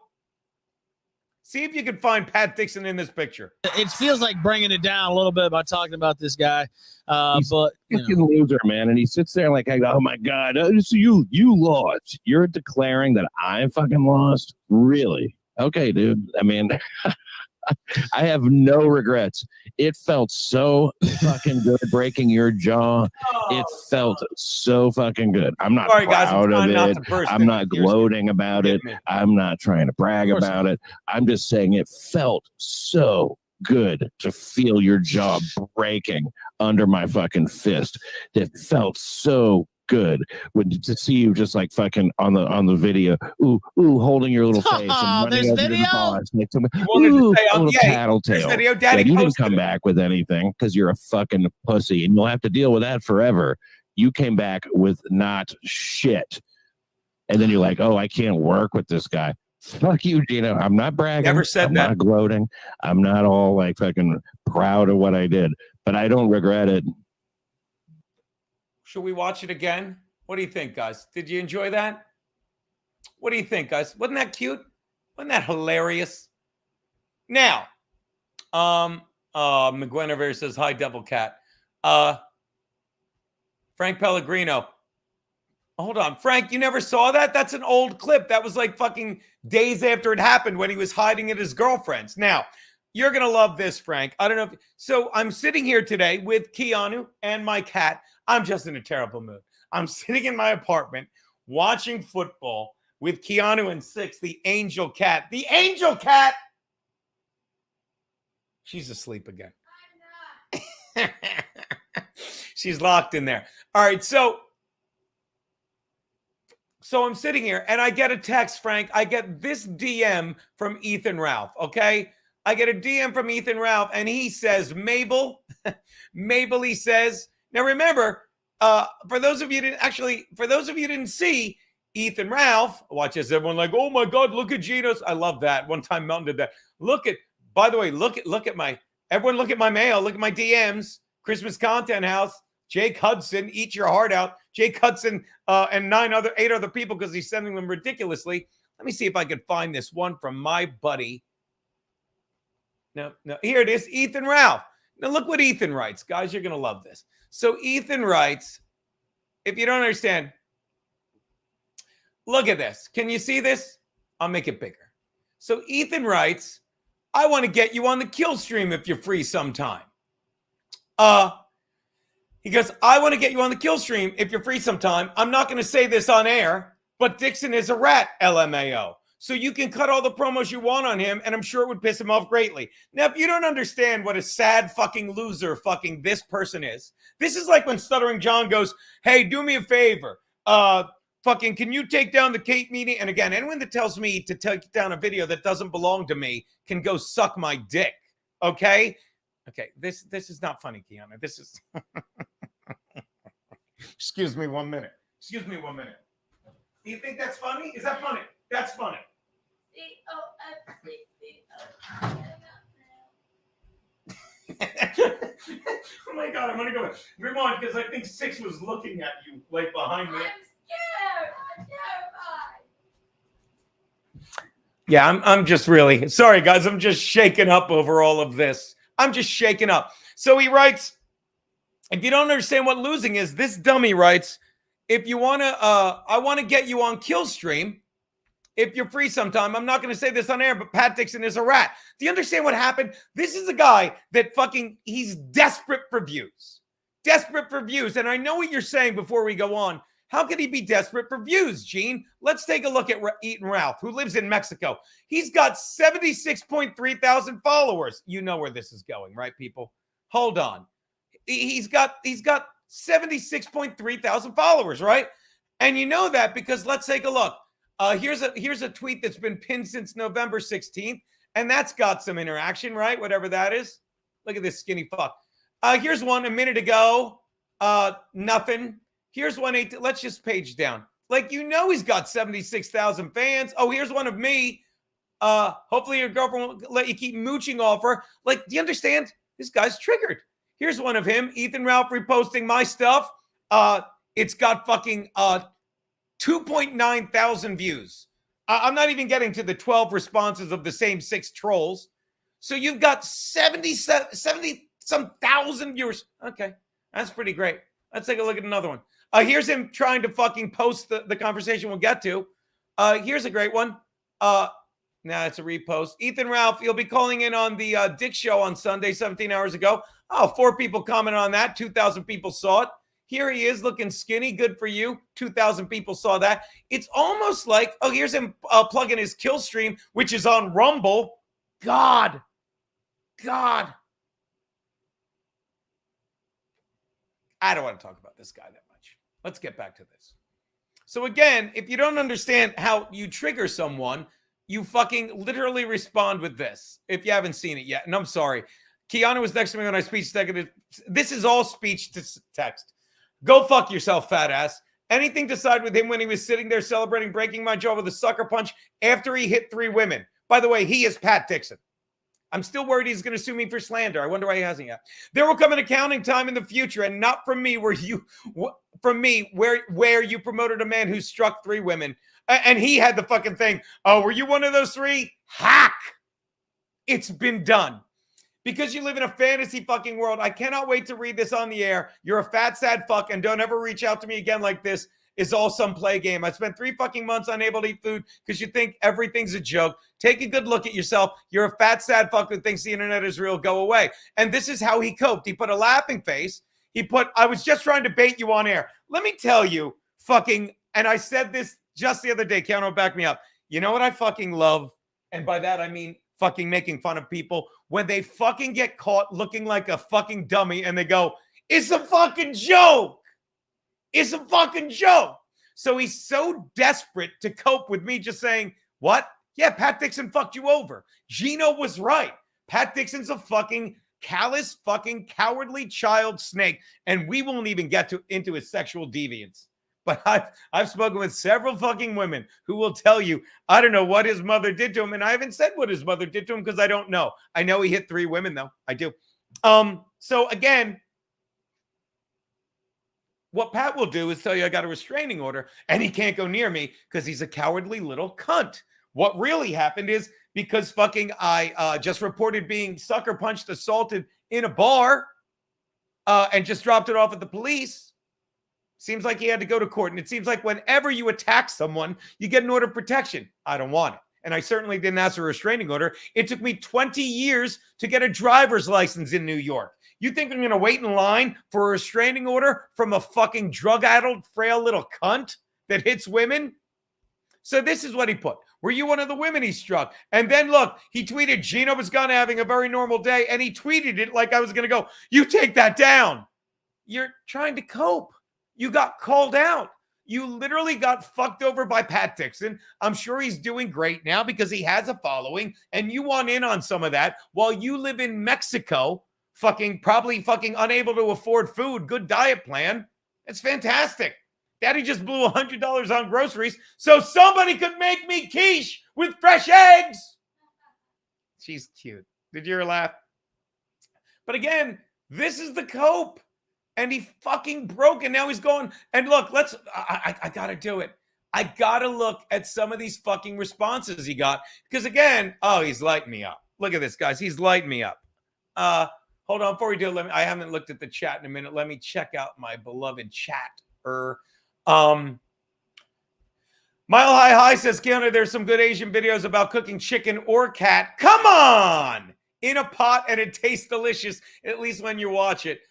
See if you can find Pat Dixon in this picture. It feels like bringing it down a little bit by talking about this guy. But fucking loser, man. And he sits there like, oh my God, so you lost. You're declaring that I fucking lost? Really? Okay, dude. I mean, I have no regrets. It felt so fucking good breaking your jaw. It felt so fucking good. I'm not proud of it. I'm not gloating about it. I'm not trying to brag about it. I'm just saying it felt so good to feel your jaw breaking under my fucking fist. It felt so good to see you just like fucking on the video, ooh, holding your little face and running over to the boss. Like, tattletale. Video, Daddy, you didn't come back with anything because you're a fucking pussy, and you'll have to deal with that forever. You came back with not shit, and then you're like, oh, I can't work with this guy. Fuck you, Gino. I'm not bragging. Never said I'm that. not gloating. I'm not all like fucking proud of what I did, but I don't regret it. Should we watch it again? What do you think, guys? Did you enjoy that? What do you think, guys? Wasn't that cute? Wasn't that hilarious? Now, McGuinevere says, hi, Devil Cat. Frank Pellegrino. Hold on. Frank, you never saw that? That's an old clip. That was like fucking days after it happened when he was hiding at his girlfriend's. Now, you're going to love this, Frank. I don't know. So I'm sitting here today with Keanu and my cat. I'm just in a terrible mood. I'm sitting in my apartment watching football with Keanu and Six, the angel cat. The angel cat! She's asleep again. She's locked in there. All right, so I'm sitting here and I get a text, Frank. I get this DM from Ethan Ralph, okay? I get a DM from Ethan Ralph and he says, Mabel, he says, now remember, for those of you didn't see, Ethan Ralph watches everyone like, oh my God, look at Geno's. I love that. One time Melton did that. By the way, look at my mail. Look at my DMs. Christmas Content House. Jake Hudson, eat your heart out. Jake Hudson and 8 other people because he's sending them ridiculously. Let me see if I can find this one from my buddy. No, here it is. Ethan Ralph. Now look what Ethan writes. Guys, you're going to love this. So Ethan writes, if you don't understand, look at this. Can you see this? I'll make it bigger. So Ethan writes, I want to get you on the kill stream if you're free sometime. He goes, I want to get you on the kill stream if you're free sometime. I'm not going to say this on air, but Dixon is a rat, LMAO. So you can cut all the promos you want on him, and I'm sure it would piss him off greatly. Now, if you don't understand what a sad fucking loser fucking this person is, this is like when Stuttering John goes, hey, do me a favor. Fucking, can you take down the Kate meeting? And again, anyone that tells me to take down a video that doesn't belong to me can go suck my dick. Okay? Okay, this is not funny, Kiana. This is... Excuse me 1 minute. Excuse me 1 minute. Do you think that's funny? Is that funny? That's funny. Oh my God, I'm gonna go rewind because I think Six was looking at you like behind me. I'm scared. I'm terrified. Yeah, I'm just really sorry, guys. I'm just shaken up over all of this. I'm just shaken up. So he writes, if you don't understand what losing is, this dummy writes, if you want to, I want to get you on Killstream. If you're free sometime, I'm not going to say this on air, but Pat Dixon is a rat. Do you understand what happened? This is a guy that fucking, he's desperate for views. Desperate for views. And I know what you're saying before we go on. How could he be desperate for views, Gene? Let's take a look at Eaton Ralph, who lives in Mexico. He's got 76.3 thousand followers. You know where this is going, right, people? Hold on. He's got 76.3 thousand followers, right? And you know that because let's take a look. Here's a tweet that's been pinned since November 16th, and that's got some interaction, right? Whatever that is. Look at this skinny fuck. Here's one a minute ago. Nothing. Here's one. Let's just page down. Like, you know, he's got 76,000 fans. Oh, here's one of me. Hopefully your girlfriend won't let you keep mooching off her. Like, do you understand? This guy's triggered. Here's one of him. Ethan Ralph reposting my stuff. It's got fucking 2.9 thousand views. I'm not even getting to the 12 responses of the same 6 trolls. So you've got 70 some thousand viewers. Okay, that's pretty great. Let's take a look at another one. Here's him trying to fucking post the conversation we'll get to. Here's a great one. Nah, it's a repost. Ethan Ralph, you'll be calling in on the Dick Show on Sunday, 17 hours ago. Oh, 4 people commented on that. 2,000 people saw it. Here he is looking skinny. Good for you. 2,000 people saw that. It's almost like, oh, here's him plugging his kill stream, which is on Rumble. God. I don't want to talk about this guy that much. Let's get back to this. So again, if you don't understand how you trigger someone, you fucking literally respond with this. If you haven't seen it yet, and I'm sorry. Kiana was next to me when I speech texted. This is all speech to text. Go fuck yourself, fat ass. Anything to side with him when he was sitting there celebrating breaking my jaw with a sucker punch after he hit 3 women. By the way, he is Pat Dixon. I'm still worried he's going to sue me for slander. I wonder why he hasn't yet. There will come an accounting time in the future, and not from me where you promoted a man who struck 3 women, and he had the fucking thing. Oh, were you one of those 3? Hack! It's been done. Because you live in a fantasy fucking world, I cannot wait to read this on the air. You're a fat, sad fuck, and don't ever reach out to me again like this. It's all some play game. I spent 3 fucking months unable to eat food because you think everything's a joke. Take a good look at yourself. You're a fat, sad fuck that thinks the internet is real. Go away. And this is how he coped. He put a laughing face. He put, I was just trying to bait you on air. Let me tell you, fucking, and I said this just the other day. Keanu, back me up. You know what I fucking love? And by that, I mean fucking making fun of people when they fucking get caught looking like a fucking dummy and they go, it's a fucking joke. It's a fucking joke. So he's so desperate to cope with me just saying, what? Yeah, Pat Dixon fucked you over. Gino was right. Pat Dixon's a fucking callous, fucking cowardly child snake. And we won't even get into his sexual deviance. But I've spoken with several fucking women who will tell you, I don't know what his mother did to him. And I haven't said what his mother did to him because I don't know. I know he hit 3 women, though. I do. So again, what Pat will do is tell you I got a restraining order and he can't go near me because he's a cowardly little cunt. What really happened is because fucking I just reported being sucker punched, assaulted in a bar and just dropped it off at the police. Seems like he had to go to court. And it seems like whenever you attack someone, you get an order of protection. I don't want it. and I certainly didn't ask for a restraining order. It took me 20 years to get a driver's license in New York. You think I'm going to wait in line for a restraining order from a fucking drug-addled, frail little cunt that hits women? So this is what he put. Were you one of the women he struck? And then look, he tweeted Gino was gone having a very normal day, and he tweeted it like I was going to go, you take that down. You're trying to cope. You got called out. You literally got fucked over by Pat Dixon. I'm sure he's doing great now because he has a following, and you want in on some of that while you live in Mexico, probably unable to afford food, good diet plan. It's fantastic. Daddy just blew $100 on groceries so somebody could make me quiche with fresh eggs. She's cute. Did you hear her laugh? But again, this is the cope. And he fucking broke. And now he's going. And look, I got to do it. I got to look at some of these fucking responses he got. Because again, he's lighting me up. Look at this, guys. He's lighting me up. Hold on. Before we do it, I haven't looked at the chat in a minute. Let me check out my beloved chat. Mile High says, Keanu, there's some good Asian videos about cooking chicken or cat. Come on! In a pot, and it tastes delicious, at least when you watch it.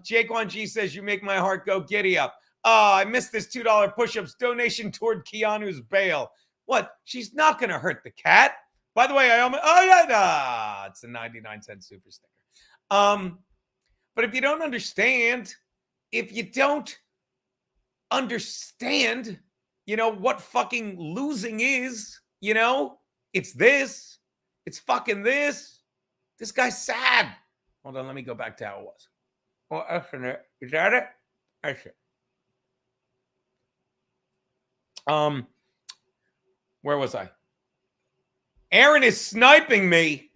Jake 1G says, you make my heart go giddy up. I missed this $2 push-ups donation toward Keanu's bail. What? She's not going to hurt the cat. By the way, it's a 99-cent super sticker. But if you don't understand, what fucking losing is, it's this. It's fucking this. This guy's sad. Hold on, let me go back to how it was. Oh, is that it? That's it. Where was I? Aaron is sniping me.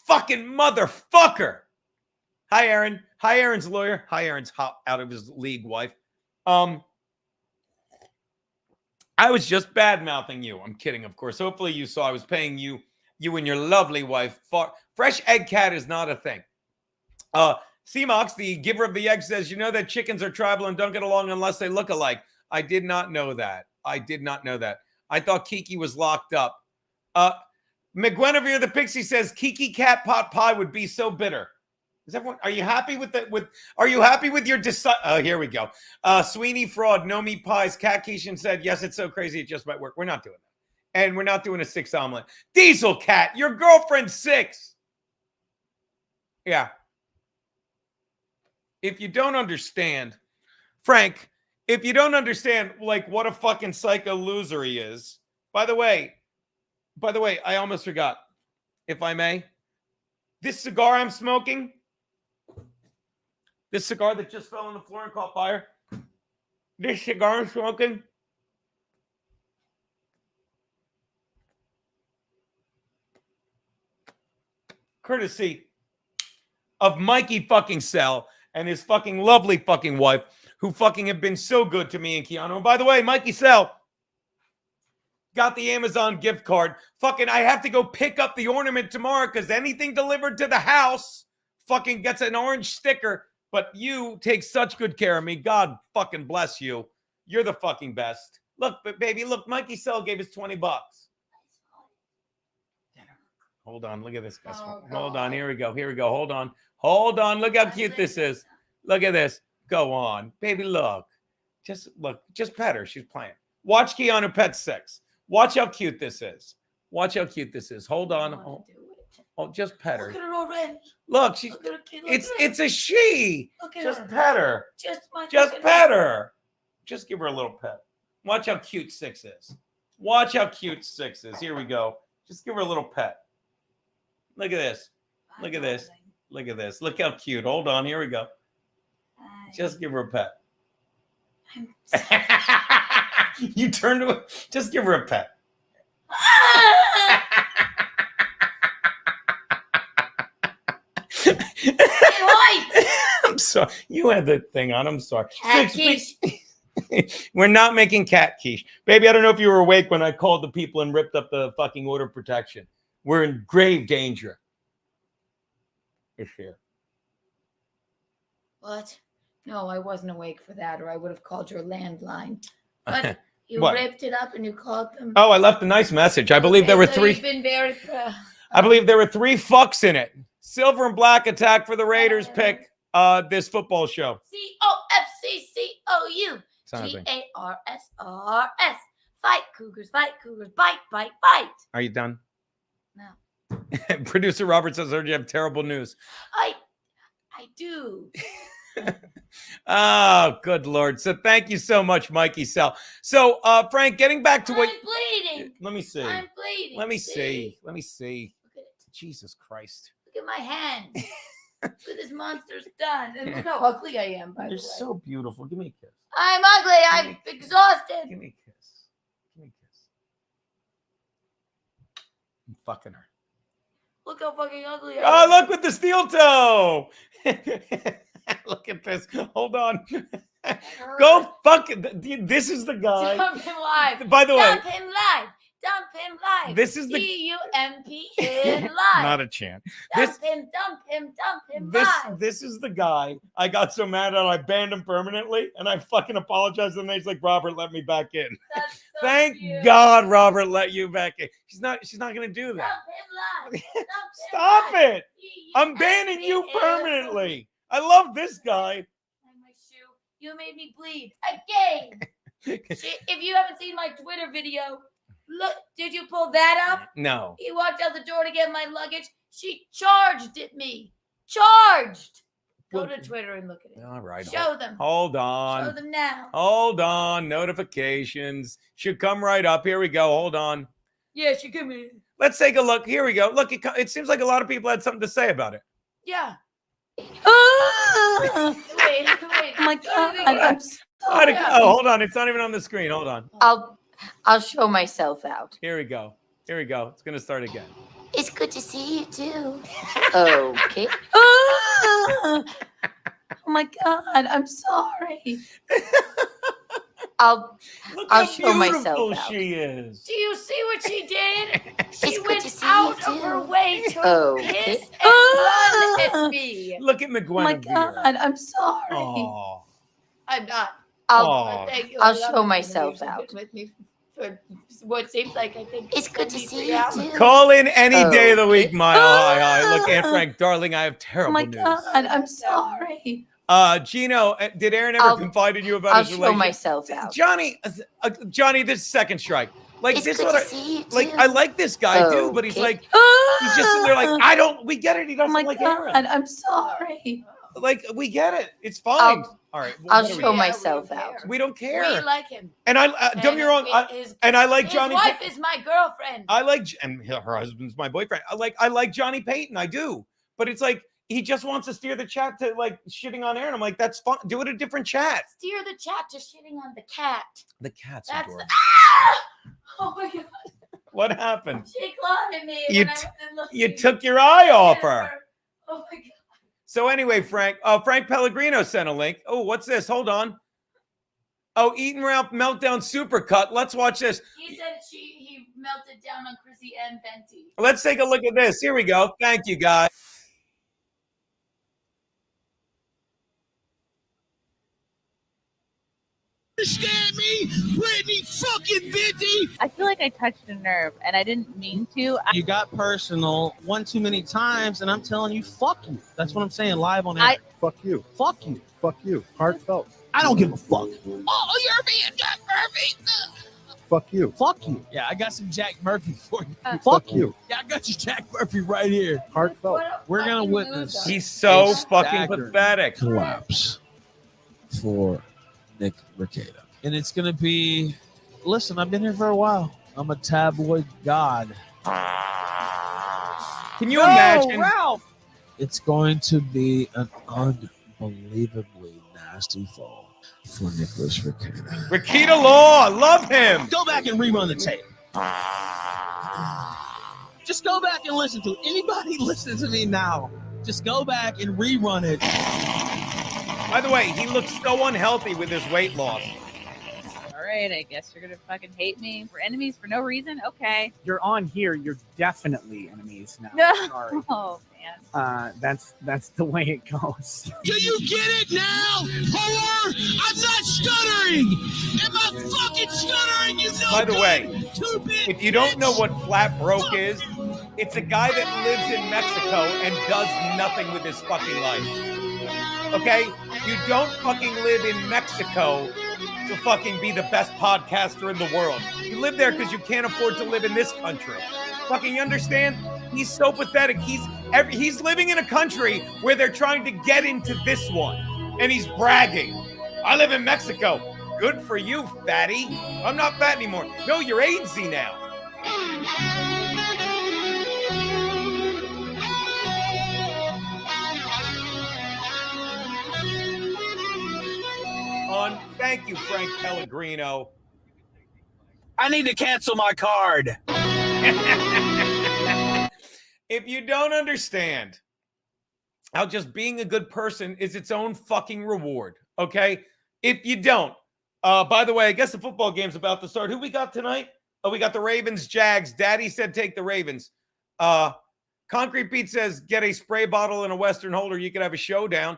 Fucking motherfucker. Hi, Aaron. Hi, Aaron's lawyer. Hi, Aaron's out of his league wife. I was just bad-mouthing you. I'm kidding, of course. Hopefully you saw I was paying you and your lovely wife. Fresh egg cat is not a thing. CMOX, the giver of the egg, says, you know that chickens are tribal and don't get along unless they look alike. I did not know that. I thought Kiki was locked up. McGuinevere the Pixie says, Kiki cat pot pie would be so bitter. Is everyone? Are you happy with that? Are you happy with your here we go. Sweeney Fraud, no meat pies. Cat Keishan said, yes, it's so crazy it just might work. We're not doing that. And we're not doing a 6 omelet. Diesel Cat, your girlfriend's 6. Yeah. If you don't understand, Frank, if you don't understand what a fucking psycho loser he is. By the way, I almost forgot. If I may, this cigar I'm smoking, this cigar that just fell on the floor and caught fire, this cigar I'm smoking, courtesy of Mikey fucking Sell and his fucking lovely fucking wife, who fucking have been so good to me and Keanu. And by the way, Mikey Sell got the Amazon gift card. Fucking, I have to go pick up the ornament tomorrow because anything delivered to the house fucking gets an orange sticker. But you take such good care of me. God fucking bless you. You're the fucking best. Look, baby, look, Mikey Sell gave us $20. Hold on, look at this, guys. Hold on, here we go. Hold on, look how cute this is. Look at this. Go on, baby, look. Just pet her. She's playing. Watch Keanu pet 6. Watch how cute this is. Hold on. Oh, just pet her. Look at her already. Look, she's. It's a she. Look at just her. pet her. Just pet her. Just give her a little pet. Watch how cute 6 is. Here we go. Just give her a little pet. Look at this. Look how cute. Hold on. Here we go. Just give her a pet. You turn to it. Just give her a pet. I'm sorry. You had the thing on. I'm sorry. Cat quiche. We're not making cat quiche. Baby, I don't know if you were awake when I called the people and ripped up the fucking order of protection. We're in grave danger. It's here. What? No, I wasn't awake for that, or I would have called your landline. But You What? ripped it up and you called them. Oh, I left a nice message. I believe there were So three. You've been very proud. I believe there were 3 fucks in it. Silver and black attack for the Raiders pick this football show. COFCCOU. Sounds like- GARSRS. Fight Cougars, bite, bite. Are you done? No. Producer Robert says, heard you have terrible news. I do. Oh, good Lord. So thank you so much, Mikey Sell. So, Frank, getting back to what... I'm bleeding. Let me see. I'm bleeding. Let me see. Let me see. Look at it. Jesus Christ. Look at my hands. Look at this monster's done. And look how ugly I am, by the You're way. so beautiful. Give me a kiss. I'm ugly. I'm exhausted. Give me a kiss. Give me a kiss. I'm fucking her. Look how fucking ugly I Oh, am. look with the steel toe. Look at this. Hold on. Go fuck it. This is the guy. Dump him live. By the way, Dump him live. Dump him live. this is the DUMP live. not a chance. Dump This him this live. this is the guy. I got so mad that I banned him permanently, and I fucking apologized. And he's like, Robert, let me back in. That's so Thank cute. God, Robert let you back in. She's not gonna do Dump that. him live. Dump him Stop live. it. I'm banning you permanently. I love this guy. My shoe. You made me bleed again. If you haven't seen my Twitter video, look. Did you pull that up? No. He walked out the door to get my luggage. She charged at me. Charged. Go to Twitter and look at it. All right. Show them. Hold Show on. them now. Hold on. Notifications should come right up. Here we go. Hold on. Yeah, she give me. Let's take a look. Here we go. Look, it seems like a lot of people had something to say about it. Yeah. Wait. Oh my God. Oh, hold on. It's not even on the screen. Hold on. I'll show myself out. Here we go. Here we go. It's going to start again. It's good to see you too. Okay. Oh my God. I'm sorry. Look I'll how show myself beautiful out. she is. Do you see what she did? She It's good went to see out you of her too. way to Okay. hiss and run at me. Look at Oh my McGuire. God. I'm sorry. Oh. I'm not. Oh. Thank you. I'll I love show you. myself You've been out. with me for what seems like I think It's good to 73 see you hours. too. Call in any day of the week, Okay. Mile High. Look, Aunt Frank, darling, I have Oh terrible my news. God. I'm sorry. Gino, did Aaron ever confide in you about I'll his show relationship? myself out. Johnny, this is second strike. Like It's this, good what to I see you like. too. I like this guy too, but he's Okay. like, he's just sitting there like, I don't. We get it. He Oh doesn't my like God. Aaron. I'm sorry. Like we get it. It's fine. All right. I'll what do we show do? myself we out. care. We don't We care. like him. And I don't get me wrong. And I like His Johnny. wife is my girlfriend. I like, and her husband's my boyfriend. I like Johnny Payton. I do, but it's like he just wants to steer the chat to like shitting on Aaron. I'm like, that's fun. Do it a different chat. Steer the chat to shitting on the cat. The cat's That's adorable. Oh my God. What happened? She clawed at me. You when I t- was looking You took your eye off her. at Oh my God. So anyway, Frank Pellegrino sent a link. Oh, what's this? Hold on. Oh, Eaton Ralph Meltdown Supercut. Let's watch this. He said he melted down on Chrissy and Fenty. Let's take a look at this. Here we go. Thank you, guys. Understand me? Whitney fucking busy. I feel like I touched a nerve and I didn't mean to. You got personal one too many times, and I'm telling you, fuck you. That's what I'm saying live on air. Fuck you. Fuck you. Fuck you. Heartfelt. I don't give a fuck. Oh, you're being Jack Murphy. Fuck you. Fuck you. Yeah, I got some Jack Murphy for you. Fuck you. Yeah, I got you Jack Murphy right here. Heartfelt. We're gonna witness He's so a fucking staggering pathetic. collapse for Nick Rekieta. And it's gonna be, listen, I've been here for a while. I'm a tabloid god. Can you imagine? Ralph! It's going to be an unbelievably nasty fall for Nicholas Rekieta. Rakita Law, love him. Go back and rerun the tape. Just go back and listen to it. Anybody listen to me now? Just go back and rerun it. By the way, he looks so unhealthy with his weight loss. All right, I guess you're gonna fucking hate me. We're enemies for no reason. Okay. You're on here. You're definitely enemies now. No. Sorry. Oh man. That's the way it goes. Do you get it now? Or I'm not stuttering. Am I fucking stuttering? You know. By the way, if you don't know what flat broke is, it's a guy that lives in Mexico and does nothing with his fucking life. Okay? You don't fucking live in Mexico to fucking be the best podcaster in the world. You live there because you can't afford to live in this country. Fucking understand? He's so pathetic. He's living in a country where they're trying to get into this one. And he's bragging. I live in Mexico. Good for you, fatty. I'm not fat anymore. No, you're AIDSy now. Thank you, Frank Pellegrino. I need to cancel my card. If you don't understand how just being a good person is its own fucking reward, okay? If you don't, by the way, I guess the football game's about to start. Who we got tonight? Oh, we got the Ravens, Jags. Daddy said take the Ravens. Concrete Pete says get a spray bottle and a Western holder. You could have a showdown.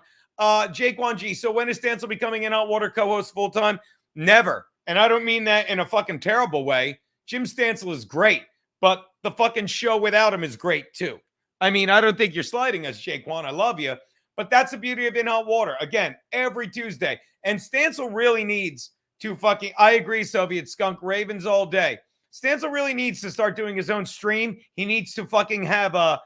Jake 1G. So when is Stancil becoming an Outwater co-host full time? Never. And I don't mean that in a fucking terrible way. Jim Stancil is great, but the fucking show without him is great too. I mean, I don't think you're sliding us, Jake Juan. I love you, but that's the beauty of In Hot Water. Again, every Tuesday. And Stancil really needs to fucking, I agree, Soviet skunk, Ravens all day. Stancil really needs to start doing his own stream. He needs to fucking have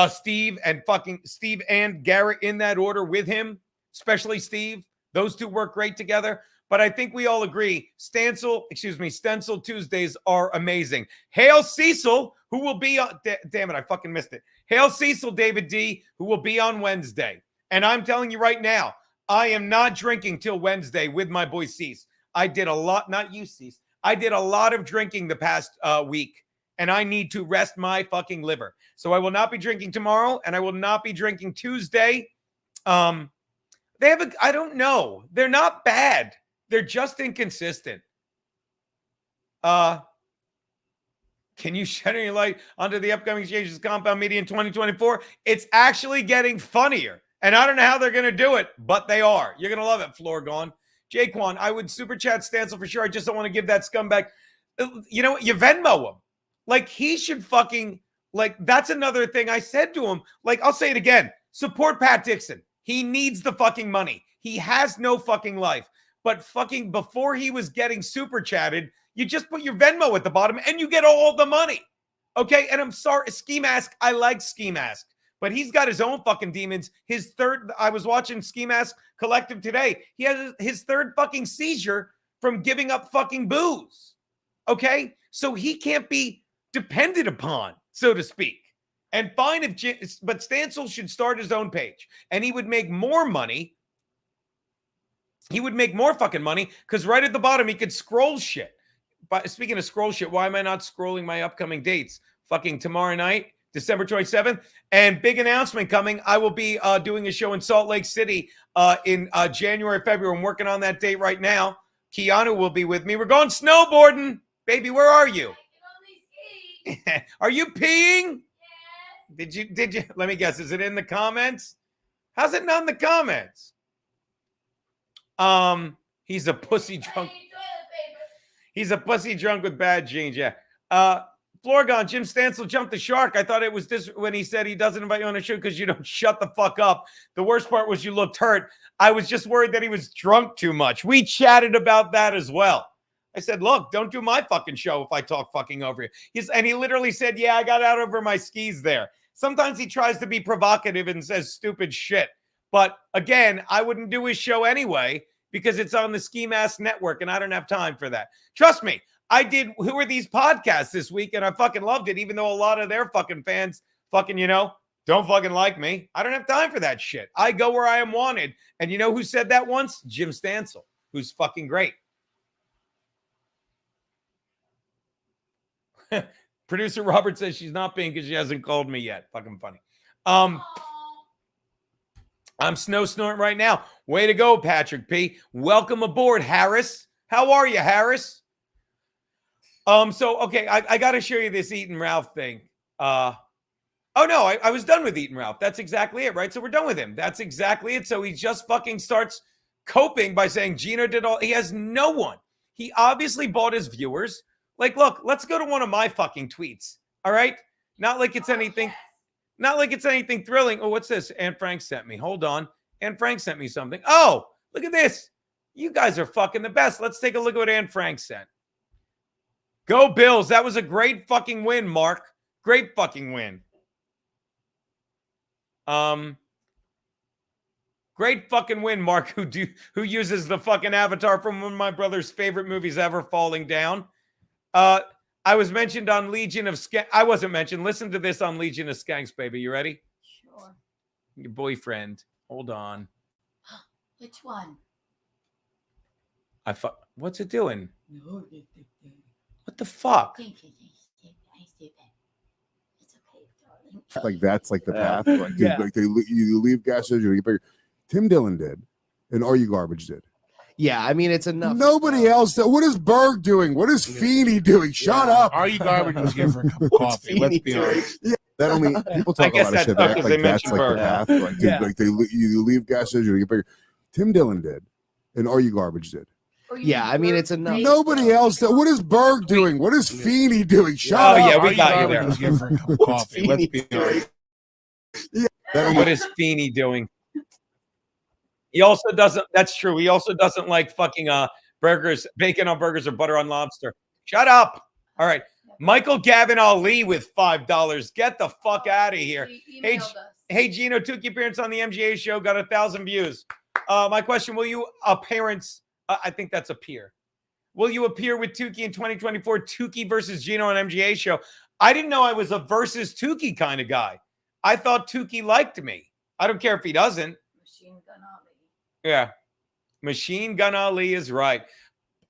Steve and Garrett in that order with him, especially Steve. Those two work great together. But I think we all agree Stencil Tuesdays are amazing. Hail Cecil, who will be on, damn it, I fucking missed it. Hail Cecil, David D, who will be on Wednesday. And I'm telling you right now, I am not drinking till Wednesday with my boy Cease. I did a lot, not you, Cease. I did a lot of drinking the past week, and I need to rest my fucking liver. So I will not be drinking tomorrow, and I will not be drinking Tuesday. I don't know. They're not bad. They're just inconsistent. Can you shed any light onto the upcoming changes to Compound Media in 2024? It's actually getting funnier. And I don't know how they're going to do it, but they are. You're going to love it, Floor Gone. Jaquan, I would super chat Stancil for sure. I just don't want to give that scumbag. You know what? You Venmo him. Like, he should fucking, like, that's another thing I said to him. Like, I'll say it again. Support Pat Dixon. He needs the fucking money. He has no fucking life. But fucking before he was getting super chatted, you just put your Venmo at the bottom and you get all the money. Okay? And I'm sorry, Ski Mask, I like Ski Mask. But he's got his own fucking demons. I was watching Ski Mask Collective today. He has his third fucking seizure from giving up fucking booze. Okay? So he can't be depended upon, so to speak. And fine but Stancil should start his own page. And he would make more money. He would make more fucking money because right at the bottom, he could scroll shit. But speaking of scroll shit, why am I not scrolling my upcoming dates? Fucking tomorrow night, December 27th. And big announcement coming. I will be doing a show in Salt Lake City in January, February. I'm working on that date right now. Keanu will be with me. We're going snowboarding. Baby, where are you? Are you peeing? Did you? Let me guess. Is it in the comments? How's it not in the comments? He's a pussy drunk. He's a pussy drunk with bad genes. Yeah. Florgon, Jim Stancil jumped the shark. I thought it was this when he said he doesn't invite you on a show because you don't shut the fuck up. The worst part was you looked hurt. I was just worried that he was drunk too much. We chatted about that as well. I said, look, don't do my fucking show if I talk fucking over you. And he literally said, yeah, I got out over my skis there. Sometimes he tries to be provocative and says stupid shit. But again, I wouldn't do his show anyway because it's on the Ski Mask Network and I don't have time for that. Trust me, I did Who Are These Podcasts this week and I fucking loved it, even though a lot of their fucking fans fucking, don't fucking like me. I don't have time for that shit. I go where I am wanted. And you know who said that once? Jim Stancil, who's fucking great. Producer Robert says she's not being because she hasn't called me yet. Fucking funny. I'm snow snorting right now. Way to go, Patrick P. Welcome aboard, Harris. How are you, Harris? So okay, I got to show you this Eaton Ralph thing. Oh no, I was done with Eaton Ralph. That's exactly it, right? So we're done with him. That's exactly it. So he just fucking starts coping by saying Gino did all. He has no one. He obviously bought his viewers. Like, look, let's go to one of my fucking tweets. All right, not like it's anything. Not like it's anything thrilling. Oh, what's this? Anne Frank sent me. Hold on. Anne Frank sent me something. Oh, look at this. You guys are fucking the best. Let's take a look at what Anne Frank sent. Go Bills. That was a great fucking win, Mark. Great fucking win. Great fucking win, Mark, who uses the fucking avatar from one of my brother's favorite movies ever, Falling Down. I was mentioned on Legion of Skanks. I wasn't mentioned. Listen to this on Legion of Skanks, baby. You ready? Sure. Your boyfriend. Hold on. Which one? What's it doing? What the fuck? Like that's like the path. Like, you leave gas station. You get Tim Dillon did, and Are You Garbage did. Yeah, I mean it's enough. Nobody else. What is Berg doing? What is Feeney doing? Shut up. Are You Garbage was here for a cup of coffee? Let's be honest. Yeah, that only people talk a lot of shit. That like that's like the path. Like, you leave gas station. You get Tim Dillon did, and Are You Garbage did. Yeah, I mean it's enough. Nobody else. What is Berg doing? What is Feeney doing? Shut up. Yeah, we got you there. Was here for a cup of coffee. Let's be honest. What is Feeney doing? He also doesn't. That's true. He also doesn't like fucking burgers, bacon on burgers or butter on lobster. Shut up. All right. Michael Gavin Ali with $5. Get the fuck out of here. Hey, Gino, Tukey appearance on the MGA show got 1,000 views. My question: will you appearance? I think that's appear. Will you appear with Tukey in 2024? Tukey versus Gino on MGA show. I didn't know I was a versus Tukey kind of guy. I thought Tukey liked me. I don't care if he doesn't. Machine Gun Ali. Yeah. Machine Gun Ali is right.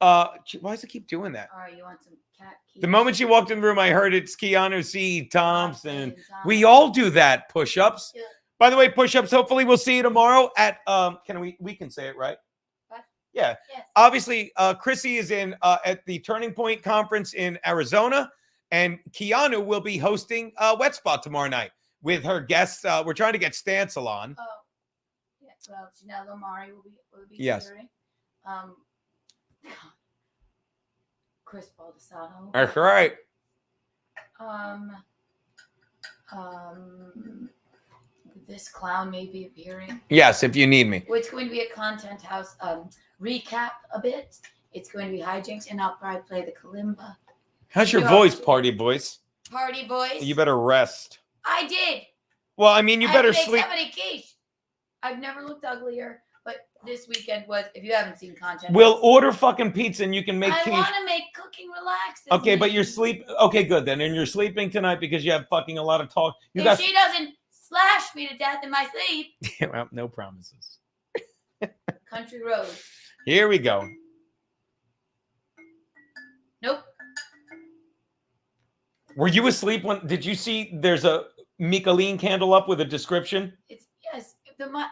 Why does it keep doing that? All right, you want some cat keys? The moment she walked in the room, I heard it's Keanu C. Thompson. We all do that. Push-ups. Yeah. By the way, push-ups. Hopefully we'll see you tomorrow at we can say it, right? What? Yeah. Yes. Obviously, Chrissy is in at the Turning Point Conference in Arizona, and Keanu will be hosting Wet Spot tomorrow night with her guests. We're trying to get Stan Salon. Oh. Yeah, well, Janelle Omari will be yes. catering. Chris Baldessano. That's right. This clown may be appearing. Yes, if you need me. Well, it's going to be a content house recap a bit. It's going to be hijinks, and I'll probably play the kalimba. How's your voice, party voice? Party voice. You better rest. I did. Well, I mean, you better sleep. I've never looked uglier, but this weekend was. If you haven't seen content, we'll order fucking pizza and you can make. I want to make cooking relax. Okay, but you're sleep. Okay, good then, and you're sleeping tonight because you have fucking a lot of talk. She doesn't slash me to death in my sleep. Well, no promises. Country road. Here we go. Nope. Were you asleep when? Did you see? There's a Micheline candle up with a description. Yes.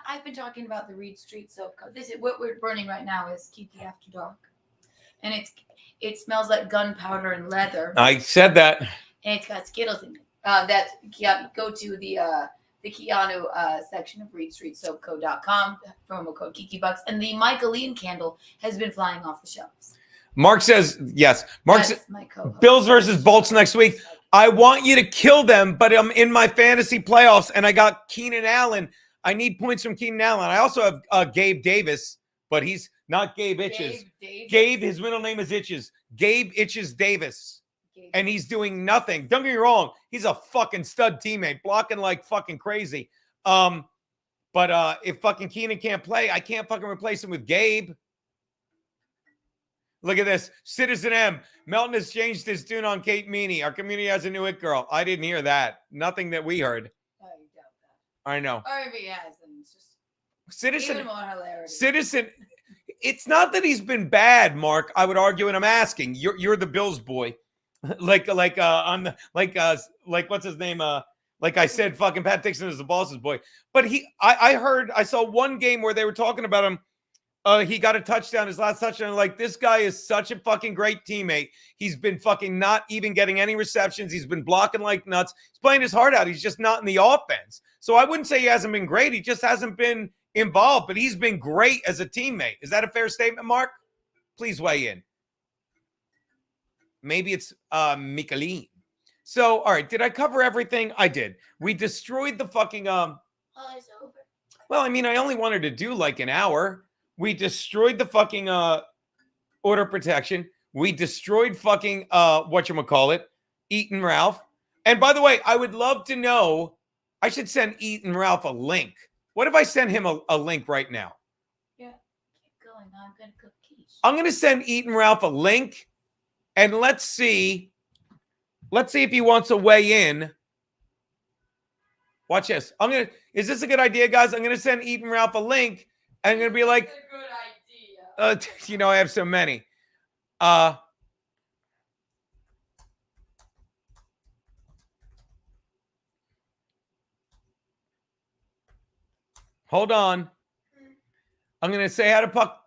I've been talking about the Reed Street soap. This is what we're burning right now is Kiki After Dark, and it smells like gunpowder and leather. I said that. And it's got Skittles in it. Go to the Keanu section of ReedStreetSoapCo.com, promo code KikiBucks, and the Micheline candle has been flying off the shelves. Mark says yes. Mark says my co-host. Bills versus Bolts next week. I want you to kill them, but I'm in my fantasy playoffs, and I got Keenan Allen. I need points from Keenan Allen. I also have Gabe Davis, but he's not Gabe Itches. Gabe, his middle name is Itches. Gabe Itches Davis. And he's doing nothing. Don't get me wrong. He's a fucking stud teammate, blocking like fucking crazy. But if fucking Keenan can't play, I can't fucking replace him with Gabe. Look at this. Citizen M. Melton has changed his tune on Kate Meany. Our community has a new it girl. I didn't hear that. Nothing that we heard. I doubt that. I know. Or if he has, then it's just Citizen. even more hilarious. Citizen. It's not that he's been bad, Mark. I would argue, and I'm asking. You're the Bills boy. like what's his name? Like I said, fucking Pat Dixon is the boss's boy. But I saw one game where they were talking about him. He got a touchdown, his last touchdown. Like, this guy is such a fucking great teammate. He's been fucking not even getting any receptions. He's been blocking like nuts. He's playing his heart out. He's just not in the offense. So I wouldn't say he hasn't been great. He just hasn't been involved, but he's been great as a teammate. Is that a fair statement, Mark? Please weigh in. Maybe it's Mikaline. So, all right, did I cover everything? I did. We destroyed the fucking Oh, it's over. Well, I mean, I only wanted to do like an hour. We destroyed the fucking order protection. We destroyed fucking whatchamacallit, Eaton Ralph. And by the way, I would love to know, I should send Eaton Ralph a link. What if I send him a link right now? Yeah, keep going. I'm gonna cook quiche. I'm gonna send Eaton Ralph a link, and let's see if he wants to weigh in. Watch this. Is this a good idea, guys? I'm gonna send Eaton Ralph a link. I'm gonna be like, It's a good idea. you know, I have so many. Hold on. I'm gonna say how to puck.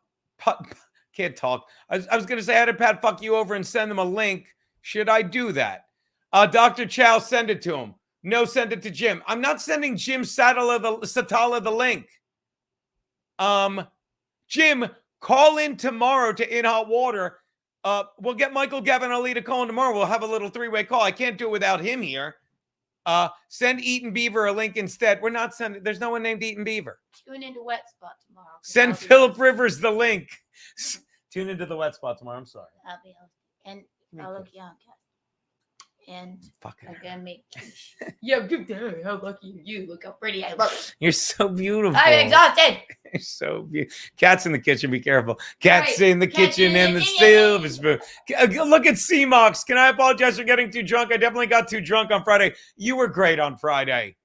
Can't talk. I was gonna say how to Pat fuck you over and send them a link. Should I do that? Dr. Chow, send it to him. No, send it to Jim. I'm not sending Jim Satala the link. Jim, call in tomorrow to In Hot Water. We'll get Michael Gavin Ali to call in tomorrow. We'll have a little three-way call. I can't do it without him here. Send Eaton Beaver a link instead. We're not sending. There's no one named Eaton Beaver. Tune into Wet Spot tomorrow. Send Philip Rivers the link. Tune into the Wet Spot tomorrow. I'm sorry. I'll be hosting. And I'll look young, guys. And Fucking I'm gonna make quiche. Yo, how lucky are you? Look how pretty I look. You're so beautiful. I'm exhausted. You're so beautiful. Cat's in the kitchen. Be careful. Cat's Right. in the kitchen and the silver spoon. Look at C-Mox. Can I apologize for getting too drunk? I definitely got too drunk on Friday. You were great on Friday.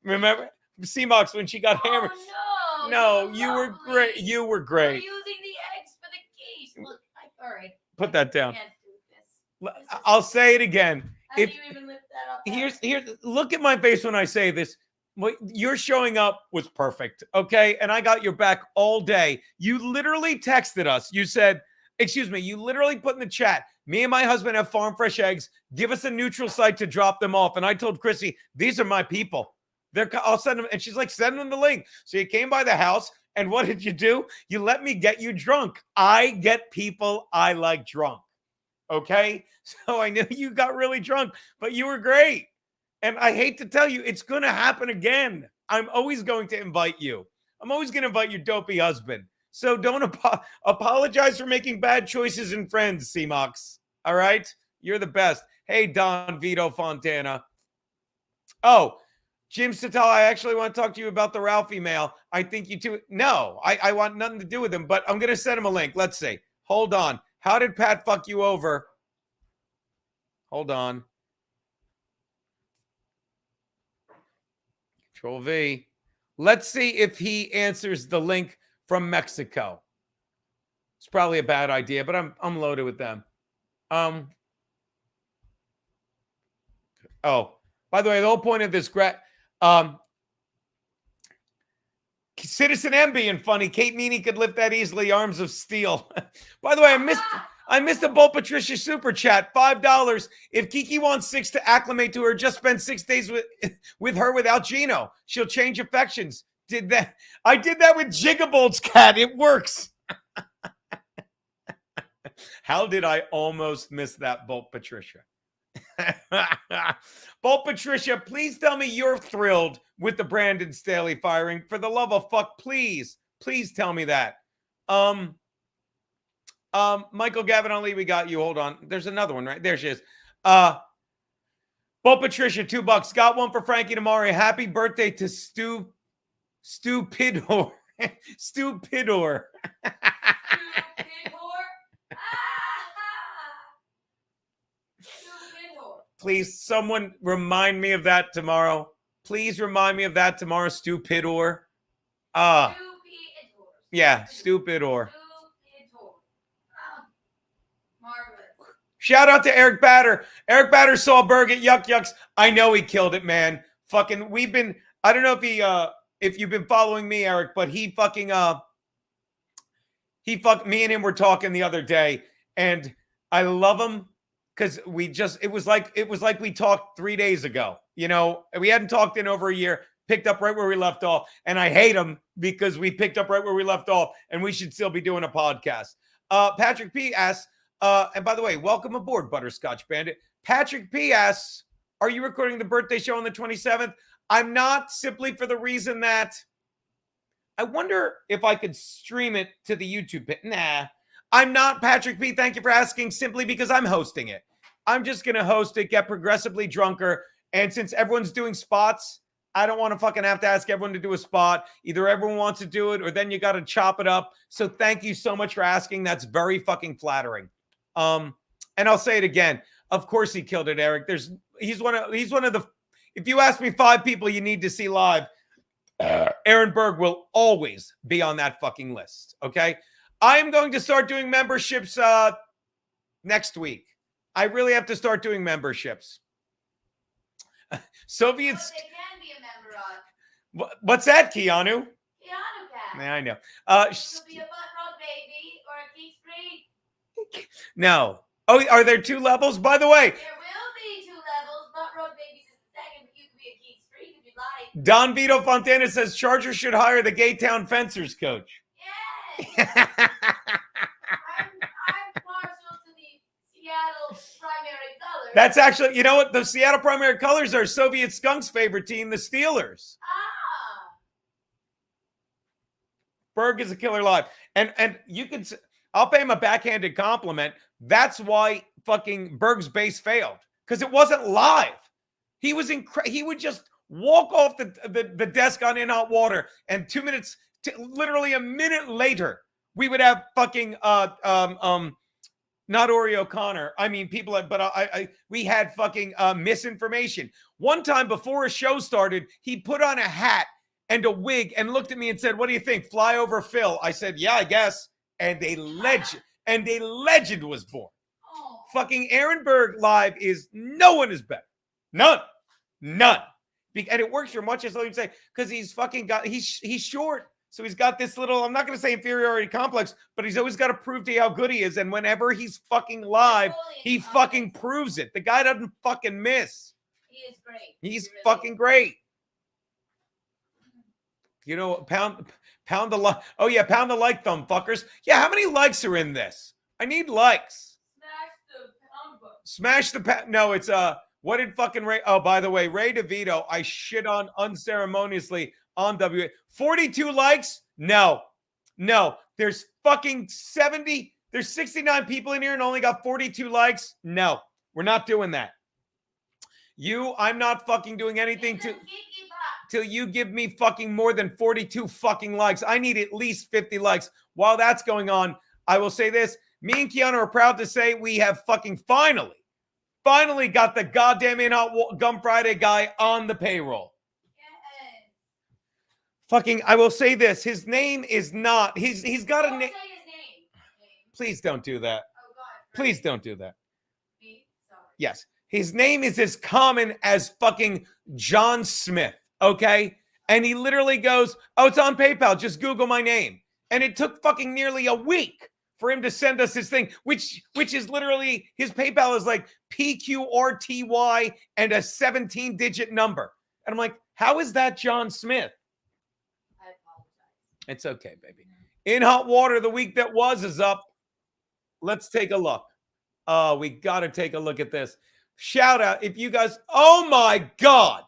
Remember C-Mox when she got hammered? Oh, No, you were great. You were We're great. using the eggs for the quiche. Look, all right. Put that down. I can't do this. I'll say it again. How do you even lift that up? Here's look at my face when I say this. What you're showing up was perfect, okay? And I got your back all day. You literally texted us. You said, excuse me, you literally put in the chat, me and my husband have farm fresh eggs. Give us a neutral site to drop them off. And I told Chrissy, these are my people. I'll send them. And she's like, send them the link. So you came by the house. And what did you do? You let me get you drunk. I get people I like drunk. Okay? So I knew you got really drunk, but you were great. And I hate to tell you, it's going to happen again. I'm always going to invite you. I'm always going to invite your dopey husband. So don't apologize for making bad choices in friends, C-Mox. All right? You're the best. Hey, Don Vito Fontana. Oh, Jim Satala, I actually want to talk to you about the Ralph email. I think you too. No, I want nothing to do with him, but I'm going to send him a link. Let's see. Hold on. How did Pat fuck you over? Hold on. Control V. Let's see if he answers the link from Mexico. It's probably a bad idea, but I'm loaded with them. Oh, by the way, the whole point of this Citizen M being funny. Kate Meany could lift that easily. Arms of steel. By the way, I missed a Bolt Patricia super chat. $5. If Kiki wants 6 to acclimate to her, just spend 6 days with her without Gino. She'll change affections. I did that with Gigabolt's cat. It works. How did I almost miss that, Bolt Patricia? Bolt Patricia, please tell me you're thrilled with the Brandon Staley firing. For the love of fuck, please tell me that. Michael Gavin Ali, we got you. Hold on. There's another one, right? There she is. Bolt Patricia, $2. Got one for Frankie Damari. Happy birthday to Stu Pidor. Stu Pidor. Please, someone remind me of that tomorrow. Please remind me of that tomorrow, Stu Pidor. Yeah, Stu Pidor. Shout out to Eric Batter. Eric Batter saw Berg at Yuck Yucks. I know he killed it, man. Fucking, I don't know if you've been following me, Eric, but he fucking, Me and him were talking the other day, and I love him because it was like we talked 3 days ago. You know, we hadn't talked in over a year, picked up right where we left off. And I hate him because we picked up right where we left off, and we should still be doing a podcast. Patrick P asks, and by the way, welcome aboard, Butterscotch Bandit. Patrick P asks, are you recording the birthday show on the 27th? I'm not, simply for the reason that I wonder if I could stream it to the YouTube pit. Nah, I'm not, Patrick P. Thank you for asking, simply because I'm hosting it. I'm just going to host it, get progressively drunker. And since everyone's doing spots, I don't want to fucking have to ask everyone to do a spot. Either everyone wants to do it or then you got to chop it up. So thank you so much for asking. That's very fucking flattering. And I'll say it again. Of course he killed it, Eric. He's one of the, if you ask me 5 people you need to see live, Aaron Berg will always be on that fucking list. Okay. I am going to start doing memberships next week. I really have to start doing memberships. Soviets. They can be a member on. What's that, Keanu? Keanu Cat. Yeah, I know. It could be a butt rub baby or a Geek Street. No. Oh, are there 2 levels? By the way, There will be 2 levels. Butt rub babies is the second, but you could be a Geek Street if you'd like. Don Vito Fontana says Chargers should hire the Gay Town Fencers coach. Yes. I'm partial to the Seattle primary colors. That's actually, you know what? The Seattle primary colors are Soviet Skunk's favorite team, the Steelers. Berg is a killer live. And you can, I'll pay him a backhanded compliment. That's why fucking Berg's base failed. Because it wasn't live. He was he would just walk off the desk on In Hot Water, and 2 minutes, literally a minute later, we would have fucking not Ori O'Connor. I mean, people, but we had fucking misinformation. One time before a show started, he put on a hat and a wig and looked at me and said, "What do you think? Fly over Phil?" I said, "Yeah, I guess." And a legend was born. Oh. Fucking Aaron Berg live is, no one is better. None. And it works for much as you say, because he's fucking got, he's short. So he's got this little, I'm not going to say inferiority complex, but he's always got to prove to you how good he is. And whenever he's fucking live, he fucking proves it. The guy doesn't fucking miss. He is great. He's fucking great. You know, pound the like. Oh yeah, pound the like thumb, fuckers. Yeah, how many likes are in this? I need likes. Smash the pound. No, it's what did fucking Ray? Oh, by the way, Ray DeVito, I shit on unceremoniously on WA. 42 likes? No. There's fucking 70. There's 69 people in here and only got 42 likes. No, we're not doing that. I'm not fucking doing anything till you give me fucking more than 42 fucking likes. I need at least 50 likes. While that's going on, I will say this. Me and Keanu are proud to say we have fucking finally got the goddamn In Hot Gum Friday guy on the payroll. Yes. Fucking, I will say this. His name is not, he's got a name. Say his name. Please don't do that. Oh, God. Please don't do that. Me? Sorry. Yes. His name is as common as fucking John Smith. Okay. And he literally goes, "Oh, it's on PayPal. Just Google my name." And it took fucking nearly a week for him to send us his thing, which is literally, his PayPal is like PQRTY and a 17-digit number. And I'm like, how is that John Smith? I apologize. It's okay, baby. In Hot Water, the week that was is up. Let's take a look. Oh, we got to take a look at this. Shout out if you guys, oh my God.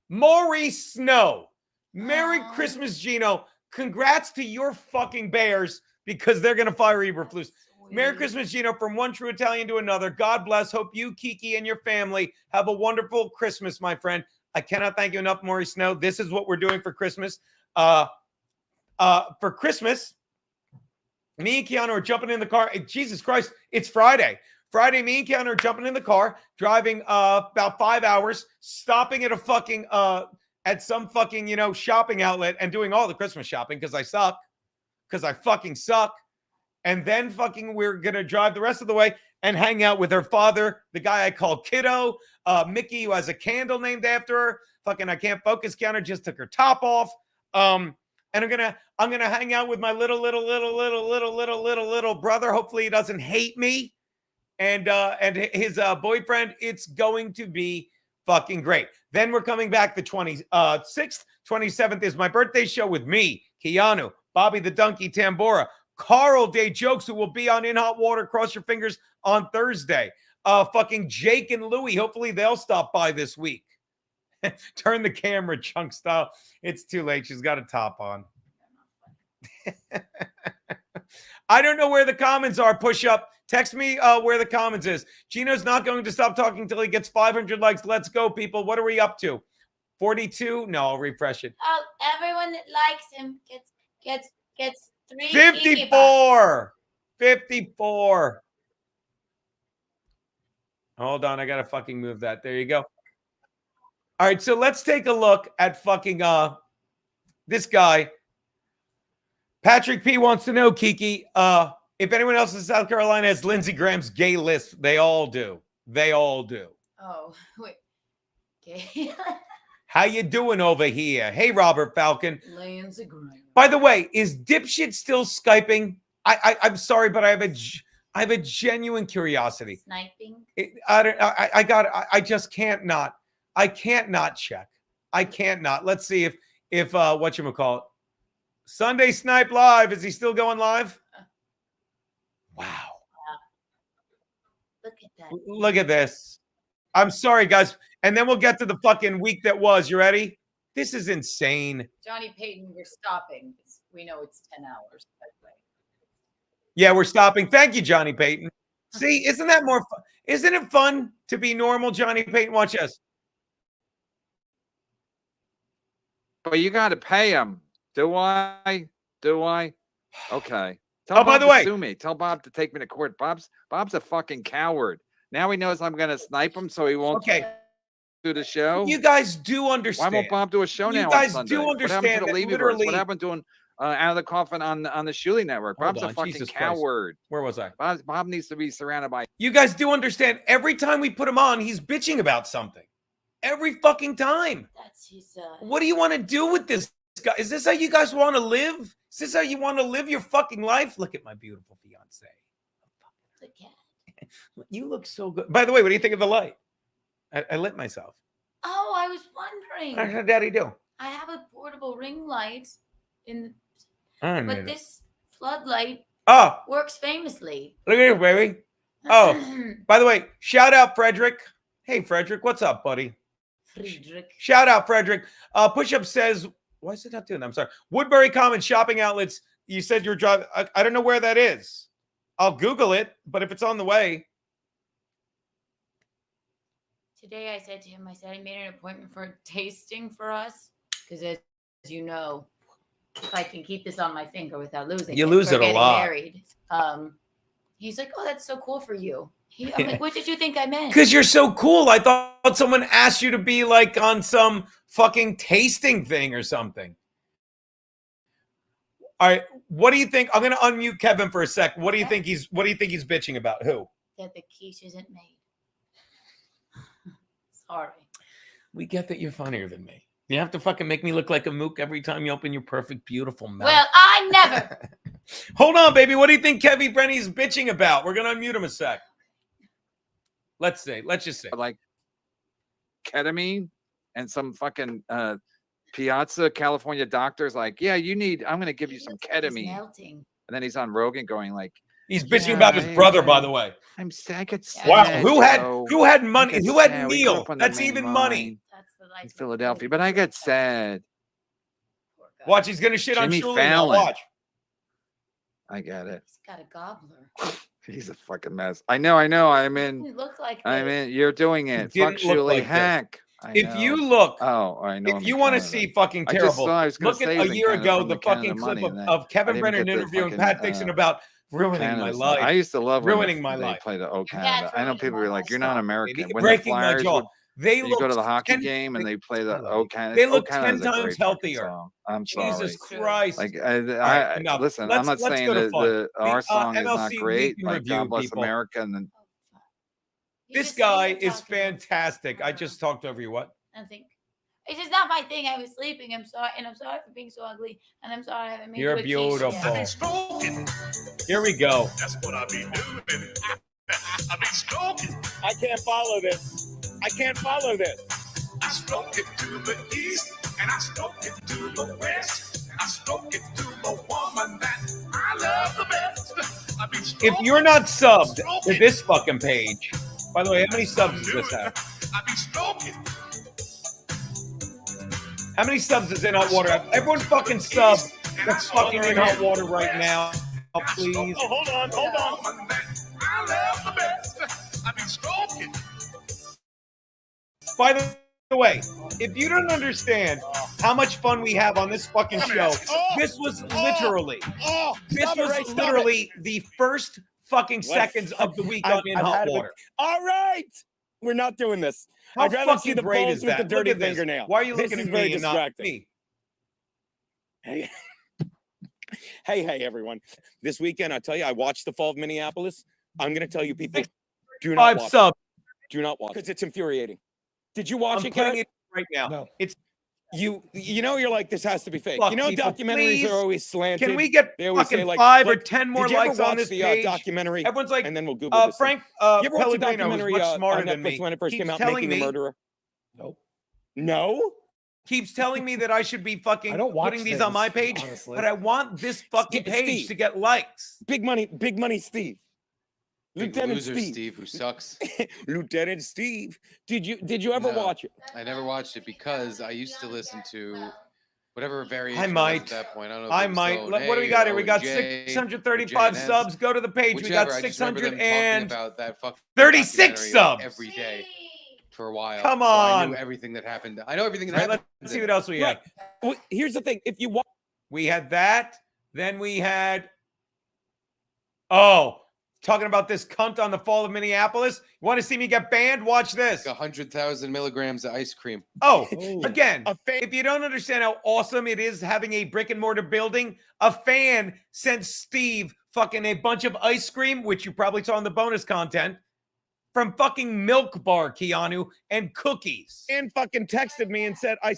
Maurice Snow. Merry Christmas, Gino. Congrats to your fucking Bears because they're going to fire Eberflus. Merry Christmas, Gino, from one true Italian to another. God bless. Hope you, Kiki, and your family have a wonderful Christmas, my friend. I cannot thank you enough, Maurice Snow. This is what we're doing for Christmas. For Christmas, me and Keanu are jumping in the car. Jesus Christ, it's Friday. Me and Keanu are jumping in the car, driving about 5 hours, stopping at a fucking at some fucking, shopping outlet and doing all the Christmas shopping because I suck. Because I fucking suck. And then fucking we're going to drive the rest of the way and hang out with her father, the guy I call Kiddo, Mickey, who has a candle named after her. Fucking I can't focus. Keanu just took her top off. and I'm gonna hang out with my little brother. Hopefully he doesn't hate me, and his boyfriend. It's going to be fucking great. Then we're coming back the 26th, 27th is my birthday show with me, Keanu, Bobby the Donkey Tambora, Carl Day Jokes, who will be on In Hot Water. Cross your fingers on Thursday. Fucking Jake and Louie. Hopefully they'll stop by this week. Turn the camera, Chunk style. It's too late. She's got a top on. I don't know where the comments are. Push up. Text me where the comments is. Gino's not going to stop talking until he gets 500 likes. Let's go, people. What are we up to? 42? No, I'll refresh it. Oh, everyone that likes him gets 3 54. 54. Hold on, I gotta fucking move that. There you go. All right, so let's take a look at fucking this guy. Patrick P wants to know, Kiki, if anyone else in South Carolina has Lindsey Graham's gay list. They all do. They all do. Oh, wait. Okay. How you doing over here? Hey, Robert Falcon. Lindsey Graham. By the way, is Dipshit still Skyping? I'm sorry, but I have a genuine curiosity. Sniping. I just can't not. I can't not check. I can't not. Let's see if whatchamacallit. Sunday Snipe Live. Is he still going live? Wow. Look at that. Look at this. I'm sorry, guys. And then we'll get to the fucking week that was. You ready? This is insane. Johnny Payton, we're stopping. We know it's 10 hours. By the way. Yeah, we're stopping. Thank you, Johnny Payton. See, isn't that more fun? Isn't it fun to be normal, Johnny Payton? Watch us. But you got to pay him. Do I? Okay. Tell Oh, by Bob the to way, sue me. Tell Bob to take me to court. Bob's a fucking coward. Now he knows I'm going to snipe him, so he won't do the show. You guys do understand. Why won't Bob do a show now? You guys on Sunday? do understand What happened to that Levy literally. What happened to doing out of the coffin on the Shuley Network? Hold Bob's on, a fucking Jesus Christ. coward. Where was I? Bob needs to be surrounded by. You guys do understand. Every time we put him on, he's bitching about something. Every fucking time. That's his. What do you want to do with this guy? Is this how you guys want to live? Is this how you want to live your fucking life? Look at my beautiful fiance. The cat. You look so good. By the way, what do you think of the light? I lit myself. Oh, I was wondering. How did Daddy do? I have a portable ring light But but this floodlight Oh, works famously. look at you, baby. Oh, by the way, shout out Frederick. Hey, Frederick, what's up, buddy? Friedrich. Shout out Frederick. Push-up says, why is it not doing that? I'm sorry. Woodbury Commons shopping outlets. You said you're driving. I don't know where that is. I'll Google it, but if it's on the way. Today I said to him, I made an appointment for a tasting for us. Because as you know, if I can keep this on my finger without losing You lose we're it a getting lot. Married. He's like, oh, that's so cool for you. I'm like, what did you think I meant? Because you're so cool. I thought someone asked you to be like on some fucking tasting thing or something. All right. What do you think? I'm going to unmute Kevin for a sec. What do you think he's bitching about? Who? That the quiche isn't made. Sorry. We get that you're funnier than me. You have to fucking make me look like a mook every time you open your perfect, beautiful mouth. Well, I never. Hold on, baby. What do you think Kevin Brenny's bitching about? We're going to unmute him a sec. Let's just say. Like ketamine and some fucking Piazza, California doctor's like, yeah, I'm going to give you some ketamine. Melting. And then he's on Rogan going like, he's bitching about his brother, by the way. I'm sick. Wow, who had money? Who had Neil? That's even money. That's the life In Philadelphia, but I get sad. Watch, he's gonna shit Jimmy on Shuley. Fallon. Watch. I get it. He's got a gobbler. He's a fucking mess. I know. I'm in. Didn't look like I'm this. in. You're doing it. Didn't Fuck look Shuley like this. hack. If you look, I know. if you want to see fucking terrible, look at a year ago the fucking clip of Kevin Brennan interviewing Pat Dixon about ruining my life. I used to love ruining my they life. Play the O Canada. I know people were like, "You're not American." When Breaking the my Flyers jaw. would, They you look go to the hockey game and they play the O Canada. They look 10 times healthier. I'm sorry. Jesus Christ! Like enough. listen, Let's I'm not saying go to that fun. our song is not MLC great. weekend Like review, God bless people. America. And then This guy is fantastic. I just talked over you. What? I think It's just not my thing. I was sleeping. I'm sorry, and I'm sorry for being so ugly, and I'm sorry I haven't made You're you a t-shirt. beautiful. Here we go. That's what I be doing. I be stroking. I can't follow this. I can't follow this. I stroke it to the east, and I stroke it to the west. I stroke it to the woman that I love the best. I be If stroking. you're not subbed to this fucking page, by the way, how many subs does this have? I be stroking. How many subs is in hot water? Everyone fucking sub that's fucking in hot water right now, please. Oh, hold on. I love the best. I be stroking. By the way, if you don't understand how much fun we have on this fucking show, this was literally, the first fucking seconds of the week on In Hot Water. All right, we're not doing this. How I'd rather see fucking the great balls is with that? the Look dirty at this. fingernail. Why are you This looking is at very me and not distracting. me? Hey, everyone! This weekend, I tell you, I watched the Fall of Minneapolis. I'm going to tell you, people, do not watch. subs. Do not watch because it's infuriating. Did you watch I'm it? putting Kat? it right now. No. It's you know you're like, this has to be fake. Fuck You know, people, documentaries please. are always slanted. Can we get They always fucking say, like, 5 or look, 10 more did you ever likes on watch this the page? documentary? Everyone's like, and then we'll Google this. Frank you ever watch the Pellegrino, who's documentary much smarter on than Netflix me, when it first keeps came out, telling Making a me- Murderer? Nope. No? Keeps telling me that I should be fucking I don't watch putting these on my things, page, honestly. but I want this fucking page Steve. to get likes. Big money Steve. Big Lieutenant loser Steve. Steve, who sucks. Lieutenant Steve. Did you ever No, watch it? I never watched it because I used to listen to whatever variation I it was might. at that point. I don't know. If I it was might. still What do we A got or here? We got OJ or 635 JNS. subs. Go to the page. We got Whichever. I just remember them 600 talking and about that fucking 36 documentary subs. every day for a while. Come So I knew on. everything that happened. I know everything that Right, happened. let's see what else we had. Well, here's the thing. If you watch, We had that. Then we had talking about this cunt on the Fall of Minneapolis. You want to see me get banned? Watch this. 100,000 milligrams of ice cream. Oh, again, if you don't understand how awesome it is having a brick and mortar building, a fan sent Steve fucking a bunch of ice cream, which you probably saw in the bonus content, from fucking Milk Bar, Keanu, and cookies. and fucking texted me and said, I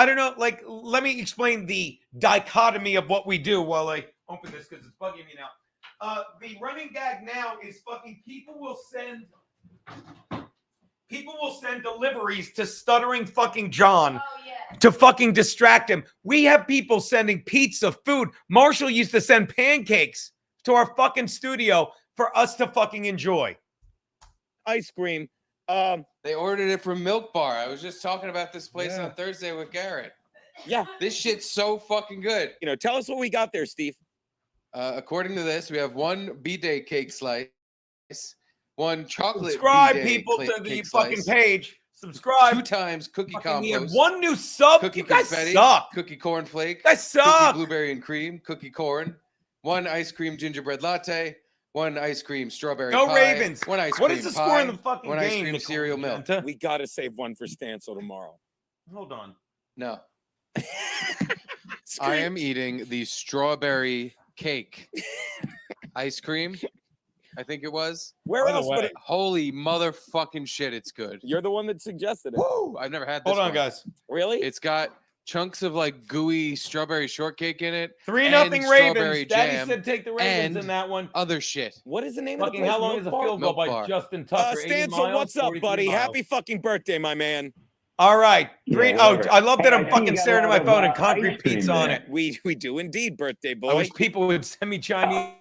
don't know, like, let me explain the dichotomy of what we do while I open this because it's bugging me now. The running gag now is fucking people will send deliveries to stuttering fucking John to fucking distract him. We have people sending pizza, food. Marshall used to send pancakes to our fucking studio for us to fucking enjoy. ice cream. They ordered it from Milk Bar. I was just talking about this place on Thursday with Garrett. Yeah. This shit's so fucking good. You know, tell us what we got there, Steve. According to this, we have one B-Day cake slice, one chocolate Subscribe, B-Day people, to the cake fucking slice, page. Subscribe. 2 times cookie Fucking, we have compost, one new sub. cookie You guys confetti, suck. cookie cornflake, You guys suck. cookie blueberry and cream, cookie corn, one ice cream gingerbread latte, one ice cream strawberry No pie, Ravens. one ice What cream is the pie, score in the fucking one ice game, cream Nicole cereal milk. Magenta? We got to save one for Stancil tomorrow. Hold on. No. I am eating the strawberry cake ice cream. I think it was. Where else? But Holy motherfucking shit, it's good. you're the one that suggested it. Woo! I've never had this Hold on, one. guys. Really? It's got chunks of like gooey strawberry shortcake in it. 3-0 and Ravens. strawberry Daddy jam said take the Ravens and in that one. other shit. What is the name of the Fucking place? how long Milk is a Bar? field goal Milk by Bar. Justin Tucker? 80 Stancil, miles, what's up, 43 buddy? miles. Happy fucking birthday, my man. All right. I love that Hey, I I'm see fucking you got staring a at my lot of, phone and ice concrete cream pizza on there. it. We do indeed, birthday I boy. wish people would send me Chinese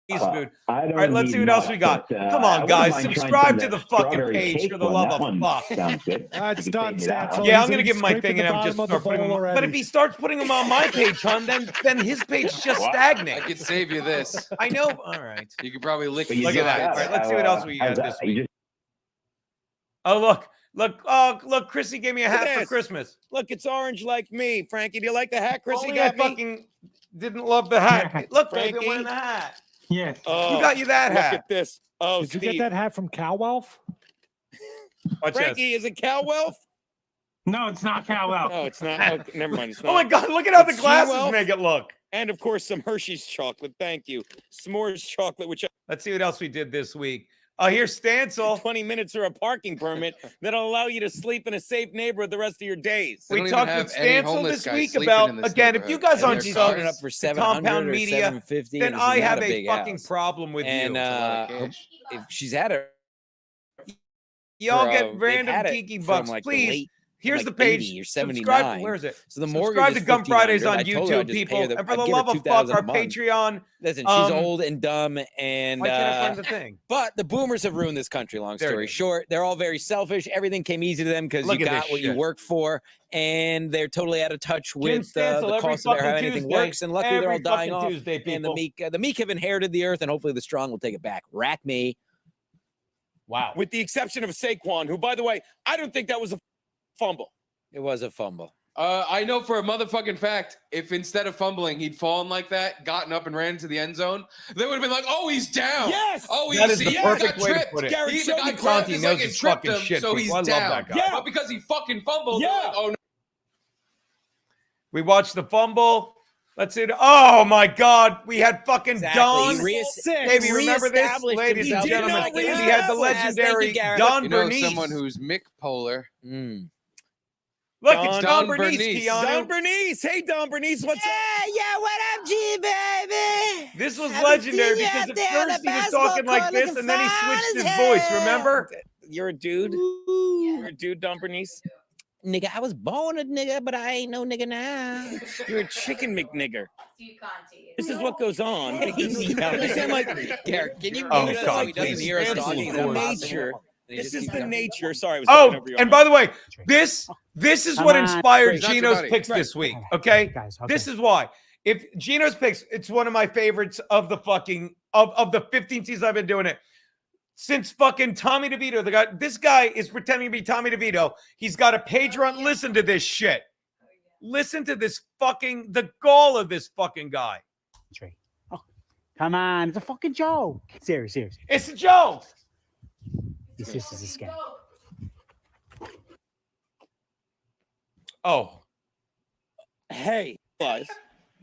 food. I don't All right, let's need see what else much, we got. but, Come I on, wouldn't guys. mind trying Subscribe some to of the that fucking strawberry page cake for the one. love That of one fuck. sounds good. It's You done, figured it out. Stancil. Yeah, I'm He's gonna give him my scraping thing, the and I'm bottom just of the start putting bowl them. But already. if he starts putting them on my page, hon, then his page just I stagnates. could save you this. I know. All right. You could probably lick But you Look the at that. just All sides. right, let's see what else we had how's this that? You week. just- Oh, look. Oh, look. Chrissy gave me a Look hat at for this. Christmas. Look, it's orange like me. Frankie, do you like the hat Chrissy Only I got me? fucking didn't love the hat. Look, baby, I'm Frankie. wearing the hat. Yes. Oh, Who got you that look hat? at this. Oh, Did you Steve. get that hat from Cowelf? Watch this. Frankie, is it Cowelf? No, it's not Cowell. Oh, it's not. Okay, never mind. It's Oh my not. God! Look at how the It's glasses Hewelf. make it look. And of course, some Hershey's chocolate. Thank you. S'mores chocolate, which Let's see what else we did this week. Here's Stancil. 20 minutes or a parking permit that'll allow you to sleep in a safe neighborhood the rest of your days. We talked with Stancil this week about, again, if you guys aren't starting up for to 700 Compound or Media, 750, then and this is I not have a a big fucking house. problem with And you. if she's had it, Y'all get they've random had it geeky from, bucks, like, the please. late- Here's like the page. 80 or Subscribe. 79. Where is it? So the mortgage Subscribe is to Gum Fridays on $1,500. I told her I'd YouTube, just pay people. her And for I'd the give her love of fuck, $2,000 our a month. Patreon. Listen, she's old and dumb, and Why can't I find the thing? But the boomers have ruined this country. Long There it story is. short, they're all very selfish. Everything came easy to them because Look you at got this what you shit. worked for, and they're totally out of touch Jim with Stancil the every cost of their how fucking anything Tuesday. works. And luckily, they're all Every dying fucking off. Tuesday, And the people. meek have inherited the earth, and hopefully, the strong will take it back. Rat me. Wow. With the exception of Saquon, who, by the way, I don't think that was a fumble. It was a fumble. I know for a motherfucking fact, if instead of fumbling, he'd fallen like that, gotten up and ran into the end zone, they would have been like, "Oh, he's down." Yes. Oh, That he's is the he perfect got way to tripped. put it. Garrett, He show got me grabbed Conti his knows leg and his tripped fucking him, shit, so people. he's I love down. that guy. Yeah. But because he fucking fumbled, they're Yeah. like, "Oh no." We watched the fumble. Let's see. Oh my God, we had fucking Don. Baby, remember this, ladies and gentlemen? We had the legendary Don You know Bernice. someone who's Mick Polar. Look, it's Don Bernice, Bernice. Keanu. Don Bernice. Hey, Don Bernice, what's up? Yeah, what up, G baby? This was Haven't legendary seen you because out at there on first the he was basketball talking like court this, looking and then he fine switched as his voice. hell. Remember? You're a dude. You're a dude, Don Bernice. Nigga, I was born a nigga, but I ain't no nigga now. You're a chicken McNigger. This is what goes on. He's yelling. You sound like Garrett, can you Oh, mute us God, so he doesn't please. hear us Cancel talking? the Is that board. possible? This is the nature. Sorry, I was Oh, talking over your and mic. by the way, this is what inspired He's not your Gino's buddy. picks Right. this week. Okay, Guys, okay. this is why. If Gino's picks, it's one of my favorites of the fucking of the 15 seasons I've been doing it. Since fucking Tommy DeVito, this guy is pretending to be Tommy DeVito. He's got a page run. Listen to this shit. Listen to this fucking the gall of this fucking guy. Oh, come on, it's a fucking joke. Serious. It's a joke. This is a scam. Oh, Hey, guys,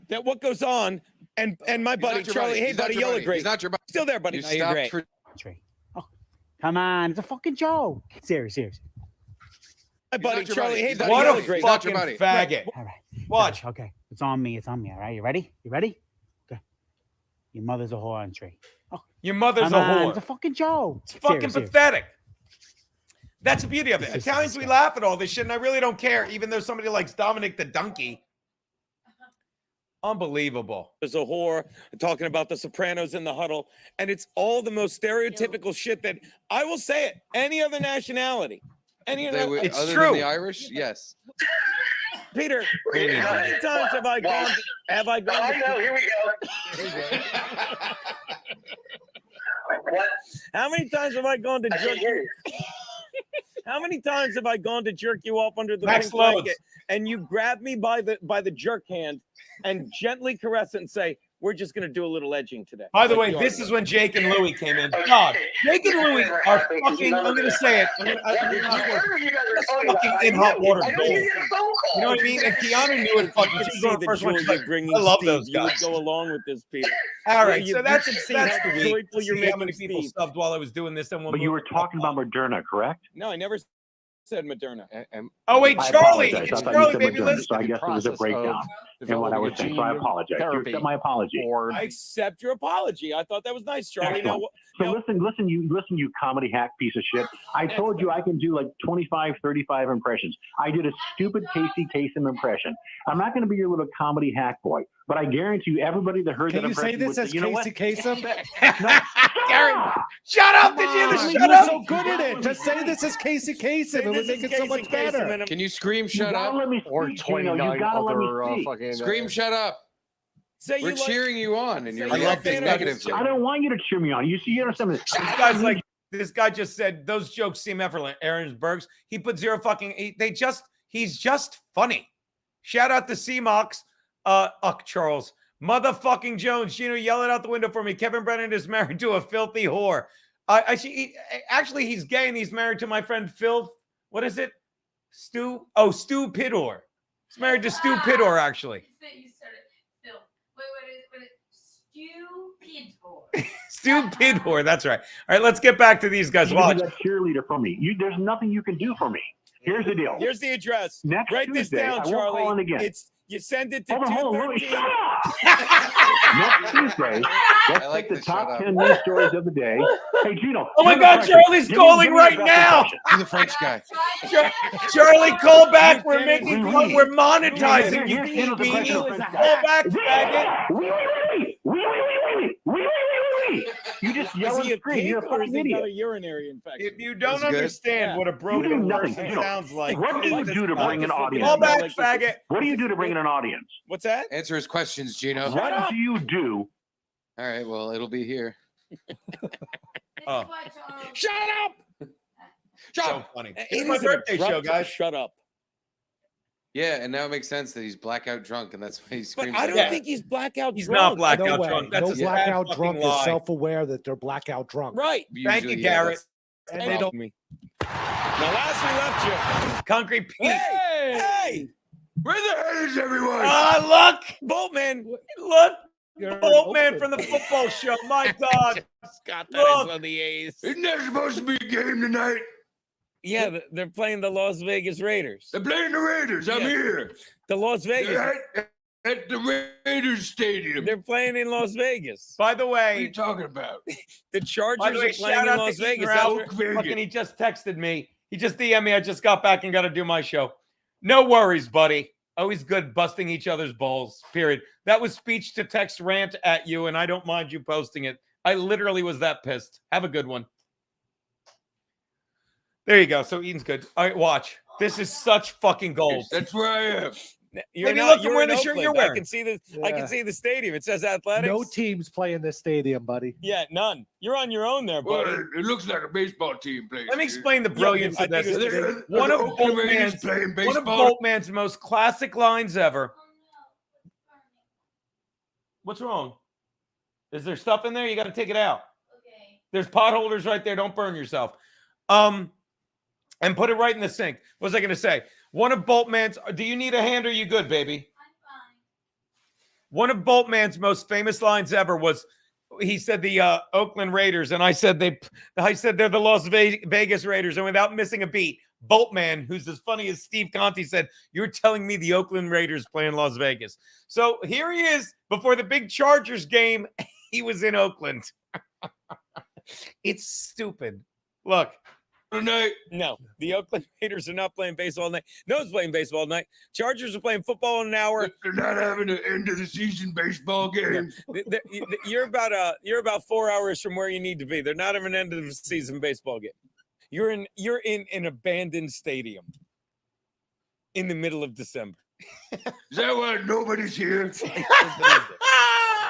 that what goes on, and my buddy not your Charlie. buddy. Hey, He's not buddy, your you look buddy. great. He's not your buddy. Still there, buddy. You No, you're stopped great. for Oh, come on, it's a fucking joke. Serious. My buddy not your Charlie. buddy. Hey, He's buddy, not what you a look great. not your fucking buddy. faggot. All right. Watch. Gosh, okay. It's on me. All right. You ready? Okay. Your mother's a whore on tree. Oh, Your mother's come a on, whore. it's a fucking joke. It's fucking Serious. pathetic. That's the beauty of it. This is Italians, we disgusting. laugh at all this shit, and I really don't care, even though somebody likes Dominic the Donkey. Unbelievable. There's a whore talking about the Sopranos in the huddle, and it's all the most stereotypical shit that I will say it. Any other nationality, any They other. would, It's other true. than the Irish, yes. Peter, how many times have I gone? Have I gone? I know. Here we go. What? How many times have I gone to I jerk can't hear you? you. How many times have I gone to jerk you off under the Max pink blanket, Loads. and you grab me by the jerk hand and gently caress it and say, "We're just gonna do a little edging today." By the Like way, you this are. is when Jake and Louie came in. God, Jake and Louie are fucking, I'm going to say it. Whatever you guys are talking Fucking about, in hot water. I know you get a phone call. You know what I mean? And Keanu knew it fucking. You She could was see on the first one. joy She's you're like, bringing. I love Steve. those You would guys. go along with this, Peter. All right, You so that's can see that's how the week. joyful you're See how making many people Steve. subbed while I was doing this. And But you were talking about Moderna, correct? No, I never said Moderna. Oh wait, I Charlie, apologize. it's I thought you Charlie, said baby, Moderna, listen. so I guess it was a breakdown in what I was saying. So I apologize. You accept my apology. I accept your apology. I thought that was nice, Charlie. Now, Excellent. So listen, you comedy hack piece of shit. I told you I can do like 25, 35 impressions. I did a stupid Casey Kasem impression. I'm not going to be your little comedy hack boy, but I guarantee you, everybody that heard Can that you say impression this would as you know what? Casey Kasem? Gary, shut up, did you? You're Shut up. so good at it. Just say this as Casey Kasem. It would make it so much better. Can you scream You shut gotta up? let me Or speak, Gino. You 29 gotta let me other speak. fucking. Scream shut up. say We're you like- cheering you on, and you're say you like reacting the negatively. I don't want you to cheer me on. You see, you understand this. This guy's like, this guy just said those jokes seem effortless. Aaronsburg's. He put zero fucking. He's just funny. Shout out to C-Mox. Charles. Motherfucking Jones. Gino, yell it out the window for me. Kevin Brennan is married to a filthy whore. Actually, he's gay and he's married to my friend Phil. What is it? Stu Pidor. He's married to Stu Pidor, actually. You started, Phil. Wait, what is Stupid boy. Stupid whore. That's right. All right, let's get back to these guys. You can Watch. be that cheerleader for me. There's nothing you can do for me. Here's the deal. Here's the address. Next Write this Tuesday, down, I won't call in Charlie. again. You send it to Hold on, Louis, 213. Next Tuesday, let's take the top 10 news stories of the day. Hey, Gino. Oh my do the God, impression. Charlie's Give me calling your right best now. impression. He's a French guy. Charlie, call back. We're did it. making Oui, fun. oui. We're monetizing. Here's You Gino's impression of a French guy. call back, faggot. Oui, oui, oui, oui, oui, oui, oui, oui, oui, oui, oui. You just yell and scream. You're a fucking idiot. urinary infection? If you don't That's good. understand what a You broken do nothing. person Gino, sounds like, what do you do to bring an audience? Call back, faggot. What do you do to bring in an audience? What's that? Answer his questions, Gino. What do you do? All right, well, it'll be here. Oh. Shut up! Shut So up. funny. It It's my is an birthday show, abrupt guys. Shut up. Yeah, and now it makes sense that he's blackout drunk, and that's why he But screams. I like don't that. think he's blackout He's drunk. not blackout No way. drunk. That's No a sad blackout fucking drunk lie. is self-aware that they're blackout drunk. Right. Thank you, Usually, yeah, Garrett. that's And the they don't. problem. Me. Now, last we left you. Concrete Pete. Hey! Where the hell is everyone? Ah, look, Boltman. look, You're Boltman open. from the football show. My God, Scott, that Look. is on the A's. Isn't there supposed to be a game tonight? Yeah, they're playing the Las Vegas Raiders. They're playing the Raiders. I'm Yeah. here. The Las Vegas. They're at the Raiders Stadium. They're playing in Las Vegas. by the What are you way, talking about? The Chargers by the way, are playing shout in out Las to Ethan Vegas. Ralph. That's where- Fucking, he just texted me. He just DM'd me. I just got back and got to do my show. No worries, buddy. Always good busting each other's balls. Period. That was speech to text rant at you, and I don't mind you posting it. I literally was that pissed. Have a good one. There you go. So Eaton's good. All right, watch. This is such fucking gold. That's where I am. You're Maybe not. look, I'm You're wearing in the shirt Oakland. you're I wearing. can see the. I Yeah. can see the stadium. It says athletics. No teams play in this stadium, buddy. Yeah, none. You're on your own there, Well, buddy. it looks like a baseball team plays. Let me here. explain the brilliance I of think this. it's One of Oakland Raiders Boltman's playing one of baseball. Boltman's most classic lines ever. What's wrong? Is there stuff in there? You got to take it out. Okay. There's potholders right there. Don't burn yourself. And put it right in the sink. What was I going to say? One of Boltman's. Do you need a hand or are you good, baby? One of Boltman's most famous lines ever was, he said the Oakland Raiders, and I said they're the Las Vegas Raiders, and without missing a beat, Boltman, who's as funny as Steve Conte, said, "You're telling me the Oakland Raiders play in Las Vegas." So here he is before the big Chargers game. He was in Oakland. It's stupid. Look. Tonight. No, the Oakland Raiders are not playing baseball tonight. No one's playing baseball tonight. Chargers are playing football in an hour. They're not having an end of the season baseball game. You're about 4 hours from where you need to be. They're not having an end of the season baseball game. You're in an abandoned stadium in the middle of December. Is that why nobody's here?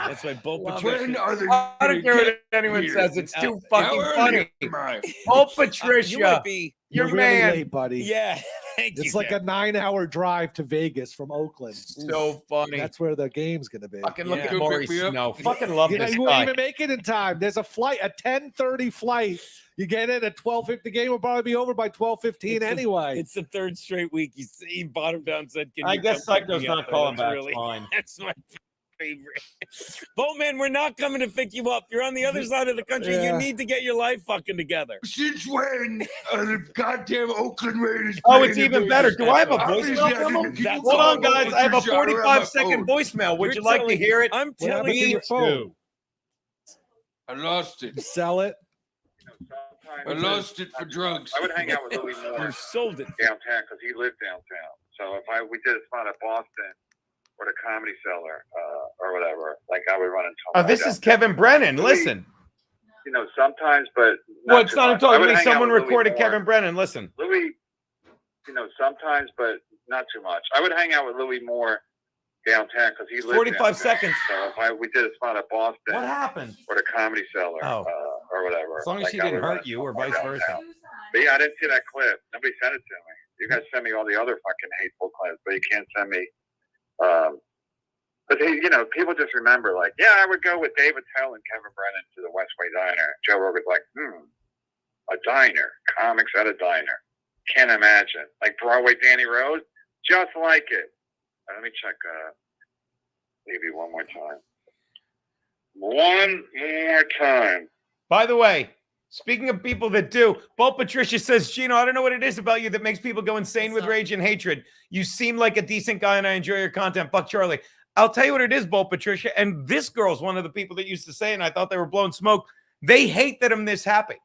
That's why both When are they I don't care what anyone here? says. It's too How fucking early funny. am I? Oh, Patricia. You might be. Your You're man. really late, buddy. Yeah. Thank It's you. like a 9-hour drive to Vegas from Oakland. So funny. That's where the game's gonna be. Fucking look Yeah. at Go Maury pick me up. Snow. Fucking love You know, this you won't guy. even make it in time. There's a flight, a 10:30 flight. You get in at 12:50. The game will probably be over by 12:15 anyway. It's the third straight week. He bottomed down and said, "Can I you guess come pick Psycho's me not up?" calling That's back. really- Fine. That's my favorite. Boltman, we're not coming to pick you up. You're on the other side of the country. Yeah. You need to get your life fucking together. Since when are the goddamn Oakland Raiders? Oh, playing it's in even Vegas? better. Do I have a Obviously, voicemail I from didn't him? keep Hold on, calling guys. I have a Patricia. I don't have my 45-second phone. voicemail. Would You're you like to telling- hear it? I'm What telling happened to you. your phone? I lost it. Sell it. I lost it for drugs. I would hang out with Louis Moore You sold it. downtown because he lived downtown. So if we did a spot at Boston or the Comedy Cellar or whatever, like I would run into him. Oh, this is Kevin Brennan. Listen. You know, sometimes, but Well, it's too not him much. I talking to would me. hang out Someone with Louis recorded Moore. Kevin Brennan. Listen. Louis, you know, sometimes, but not too much. I would hang out with Louis Moore downtown because he lived 45 downtown. seconds. So if we did a spot at Boston What happened? or the Comedy Cellar Oh. Or whatever. As long as like she I didn't would run hurt you into or him vice downtown. versa. But yeah, I didn't see that clip. Nobody sent it to me. You guys send me all the other fucking hateful clips, but you can't send me. But you know, people just remember, like, yeah, I would go with David Tell and Kevin Brennan to the Westway Diner. Joe Rogan's like, a diner, comics at a diner. Can't imagine. Like Broadway Danny Rose, just like it. Let me check. Maybe one more time. one more time. By the way, speaking of people that do, Bolt Patricia says, Gino, I don't know what it is about you that makes people go insane with rage and hatred. You seem like a decent guy and I enjoy your content. Fuck Charlie. I'll tell you what it is, Bolt Patricia. And this girl's one of the people that used to say, and I thought they were blowing smoke. They hate that I'm this happy.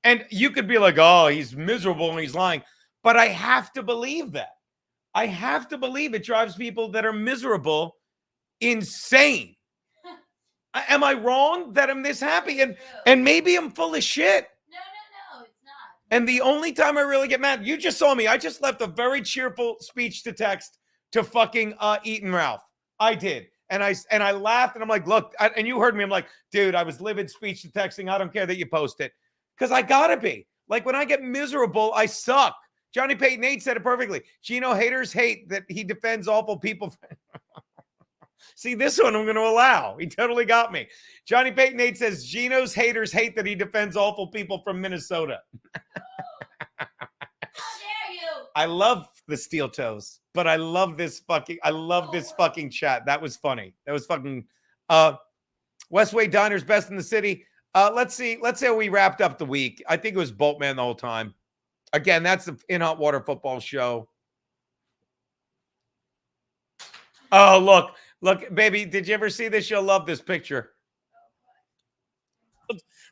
And you could be like, oh, he's miserable and he's lying. But I have to believe that. I have to believe it drives people that are miserable insane. Am I wrong that I'm this happy? And maybe I'm full of shit. No, it's not. And the only time I really get mad, you just saw me. I just left a very cheerful speech to text to fucking Eaton Ralph. I did. And I laughed and I'm like, look, and you heard me. I'm like, dude, I was livid speech to texting. I don't care that you post it. Because I gotta be. Like when I get miserable, I suck. Johnny Payton 8 said it perfectly. Gino, haters hate that he defends awful people. See, this one I'm going to allow. He totally got me. Johnny Payton 8 says, Gino's haters hate that he defends awful people from Minnesota. How dare you? I love the steel toes, but I love this fucking chat. That was funny. That was fucking Westway Diner's best in the city. Let's see how we wrapped up the week. I think it was Boltman the whole time. Again, that's the In Hot Water football show. Oh, look, baby, did you ever see this? You'll love this picture.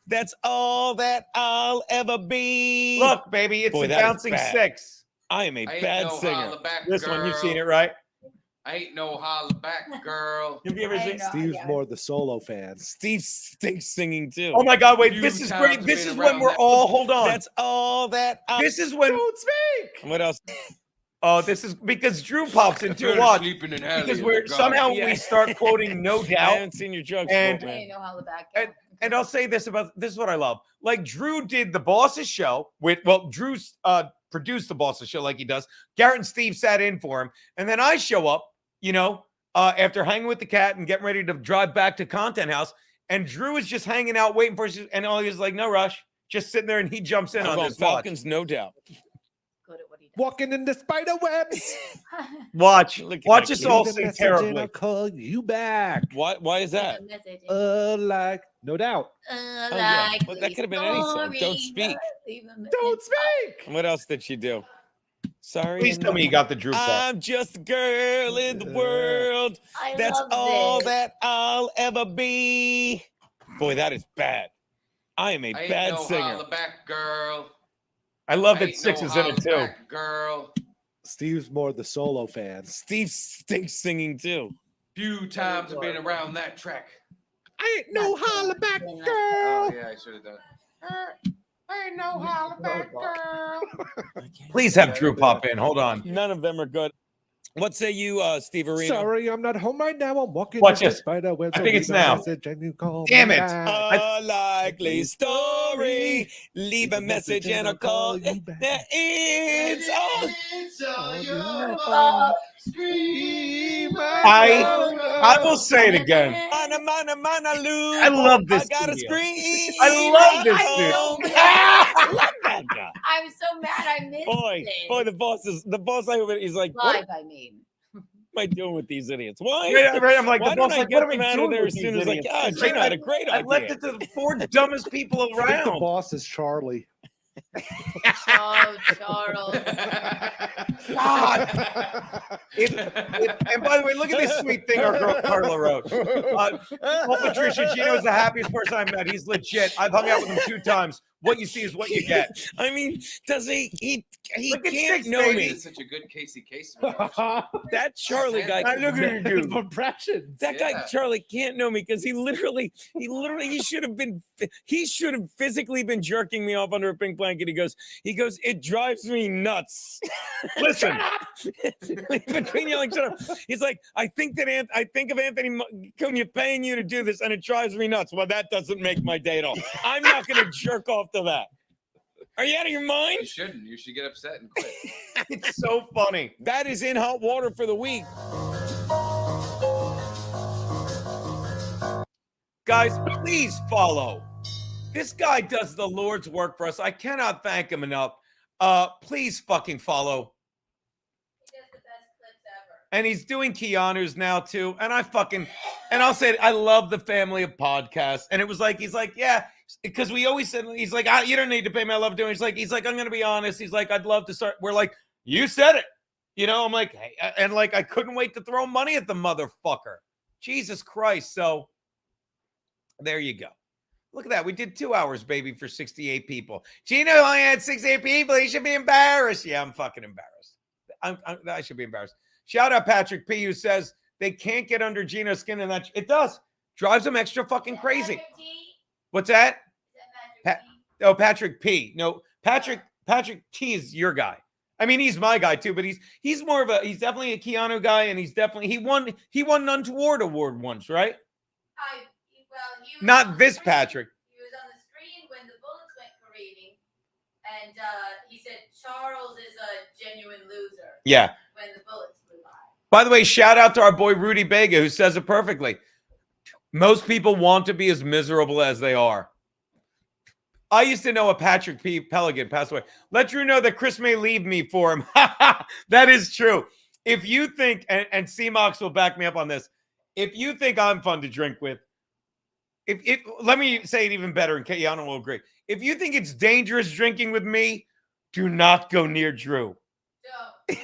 That's all that I'll ever be. Look, baby, it's Boy, the that is bouncing bad. six. I am a I ain't bad no singer. holla back, This one, you've seen it, girl. right? I ain't no holla back, girl. Have you ever seen Steve's more the solo fan. Steve stinks singing too. Oh my God, wait, Few this is times great. This been is when around we're that- all, hold on. That's all that I This is when, don't speak. What else? oh, this is because Drew pops in too. Prefer to Watch. sleeping in alley Because in we're the somehow garden. we start quoting No I Doubt. haven't seen your jokes, And- man. Hey, no holla back. And I'll say this is what I love. Like Drew did the Boss's show Drew's produced the Boss's show like he does. Garrett and Steve sat in for him. And then I show up, after hanging with the cat and getting ready to drive back to Content House. And Drew is just hanging out waiting for us. And all he's like, no rush, just sitting there. And he jumps in I'm on going this watch. Falcons, no doubt. Good at what he does. Walking in the spider webs. Watch Look at watch that us kid. all Leave a sing message and terribly. I'll call you back. Why is that? Like, no doubt. Oh, yeah. Well, that could have been any song. Don't speak. Don't speak. And what else did she do? Sorry. Please tell me you got the Drew part. I'm just a girl in the world. I That's love all this. that I'll ever be. Boy, that is bad. I am a I ain't bad no singer. holla back, girl. I love I that ain't Six no is in holla it too. back, girl. Steve's more the solo fan. Steve stinks singing too. Few times I've been around that track. I ain't no holla back, girl. Oh yeah, I should have done it. I ain't no holla back, girl. Please have Drew pop in. Hold on. None of them are good. What say you, Steve Arena? Sorry, I'm not home right now. I'm walking. Watch in the this. spider webs. I think Leave it's a now. message and you call Damn me it. back. A likely story. Leave a message and I'll call you back. It's all your fault. I will say it again. I love this I gotta studio. scream. I love this Oh, dude. I love that guy. I'm so mad I missed Boy, it. the boss. He's like, Live, what I mean. am I doing with these idiots? Why? Right, I'm like, Why the don't boss, I like, get what am them I out of doing there with as these soon as idiots? God, Gino had a great I idea. left it to the four dumbest people I think the around. boss is Charlie. Oh, Charles. God. And by the way, look at this sweet thing our girl Carla wrote. Well, Patricia, Gino's the happiest person I met. He's legit. I've hung out with him 2 times. What you see is what you get. I mean, does he Look at can't Six, know baby. me. It's such a good Casey Kasem. That Charlie guy. Now look at you do. Impressions. That guy Yeah. Charlie can't know me because he should have physically been jerking me off under a pink blanket. He goes, it drives me nuts. Listen. Between you, like, shut up. He's like, I think of Anthony Cunha paying you to do this, and it drives me nuts. Well, that doesn't make my day at all. I'm not going to jerk off to that. Are you out of your mind? You shouldn't. You should get upset and quit. It's so funny. That is In Hot Water for the week. Guys, please follow. This guy does the Lord's work for us. I cannot thank him enough. Please fucking follow. And he's doing Keanu's now too. And I'll say it, I love the family of podcasts. And it was like, he's like, yeah, because we always said, he's like, you don't need to pay me. I love doing it. He's like, I'm going to be honest. He's like, I'd love to start. We're like, you said it. You know, I'm like, hey, and like, I couldn't wait to throw money at the motherfucker. Jesus Christ. So there you go. Look at that. We did 2 hours, baby, for 68 people. Gino only had 68 people. He should be embarrassed. Yeah, I'm fucking embarrassed. I should be embarrassed. Shout out Patrick P, who says they can't get under Gino's skin, and that it does. Drives him extra fucking crazy. What's that? Patrick P. No, Patrick T is your guy. I mean, he's my guy too, but he's more of he's definitely a Keanu guy, and he won an Untoward award once, right? Not this Patrick. He was on the screen when the bullets went careening, and he said Charles is a genuine loser. Yeah. When the bullets flew by. By the way, shout out to our boy Rudy Bega, who says it perfectly. Most people want to be as miserable as they are. I used to know a Patrick P. Pelican passed away. Let Drew know that Chris may leave me for him. That is true. If you think, and C-Mox will back me up on this, if you think I'm fun to drink with, let me say it even better, and Keanu will agree. If you think it's dangerous drinking with me, do not go near Drew. No.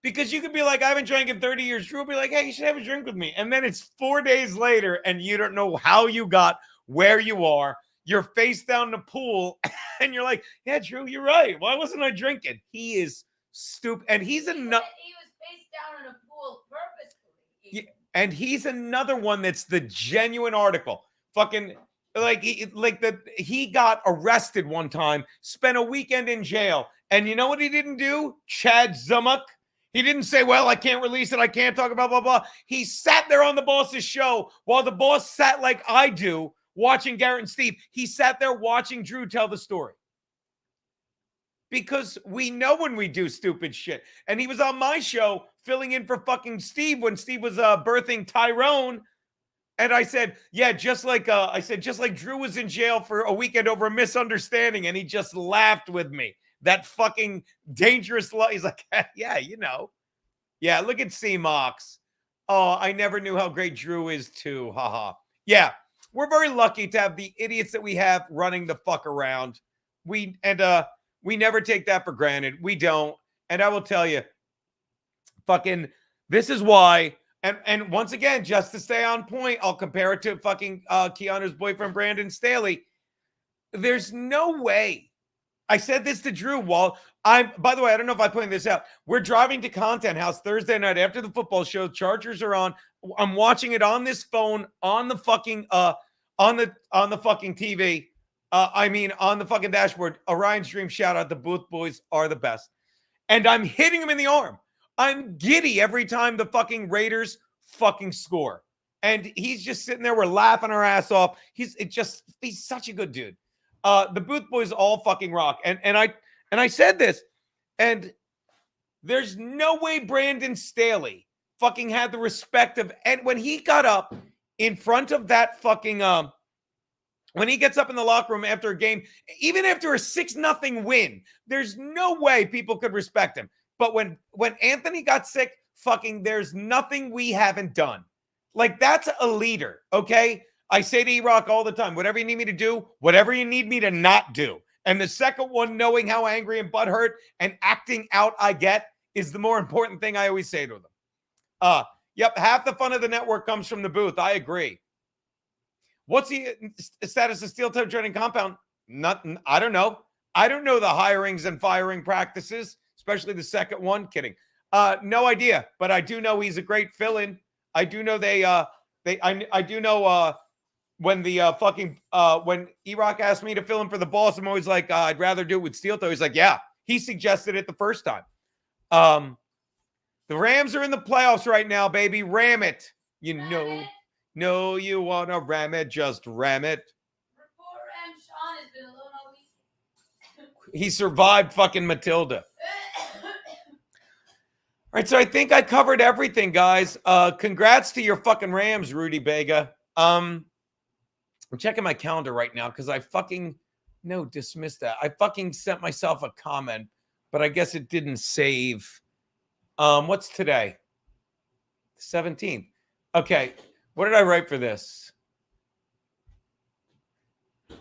because you could be like, I haven't drank in 30 years. Drew will be like, hey, you should have a drink with me. And then it's 4 days later, and you don't know how you got where you are. You're face down the pool, and you're like, yeah, Drew, you're right. Why wasn't I drinking? He is stupid. And he's He was face down in a pool purposefully. Yeah, and he's another one that's the genuine article. Fucking he got arrested one time, spent a weekend in jail, and you know what he didn't do? Chad Zummuck. He didn't say, well, I can't release it. I can't talk about blah, blah. He sat there on the boss's show while the boss sat like I do, watching Garrett and Steve. He sat there watching Drew tell the story. Because we know when we do stupid shit. And he was on my show filling in for fucking Steve when Steve was birthing Tyrone. And I said, yeah, just like Drew was in jail for a weekend over a misunderstanding. And he just laughed with me. That fucking dangerous love. He's like, yeah, you know. Yeah, look at C-Mox. Oh, I never knew how great Drew is too. Haha. Yeah, we're very lucky to have the idiots that we have running the fuck around. We never take that for granted. We don't. And I will tell you, fucking, this is why. And once again, just to stay on point, I'll compare it to fucking Keanu's boyfriend, Brandon Staley. There's no way. I said this to Drew while by the way, I don't know if I pointed this out. We're driving to Content House Thursday night after the football show. Chargers are on. I'm watching it on this phone, on the fucking, on the fucking TV. On the fucking dashboard. Orion's Dream shout out. The Booth Boys are the best. And I'm hitting him in the arm. I'm giddy every time the fucking Raiders fucking score. And he's just sitting there. We're laughing our ass off. He's such a good dude. The Booth Boys all fucking rock. And I said this, and there's no way Brandon Staley fucking had the respect of, and when he got up in front of that fucking when he gets up in the locker room after a game, even after a 6-0 win, there's no way people could respect him. But when Anthony got sick, fucking there's nothing we haven't done. Like, that's a leader, okay? I say to E-Rock all the time, whatever you need me to do, whatever you need me to not do. And the second one, knowing how angry and butthurt and acting out I get, is the more important thing I always say to them. Yep, half the fun of the network comes from the booth. I agree. What's the status of Steel Toe Trading Compound? Nothing. I don't know. I don't know the hirings and firing practices, especially the second one. Kidding. No idea. But I do know he's a great fill-in. I do know I do know when when E-Rock asked me to fill in for the boss, I'm always like, I'd rather do it with Steel Toe. He's like, yeah, he suggested it the first time. The Rams are in the playoffs right now, baby. Ram it. You know you want to ram it, just ram it. Poor Ram Sean has been alone all week. He survived fucking Matilda. All right, so I think I covered everything, guys. Congrats to your fucking Rams, Rudy Bega. I'm checking my calendar right now because I fucking dismissed that. I fucking sent myself a comment, but I guess it didn't save. What's today? 17th. Okay. What did I write for this?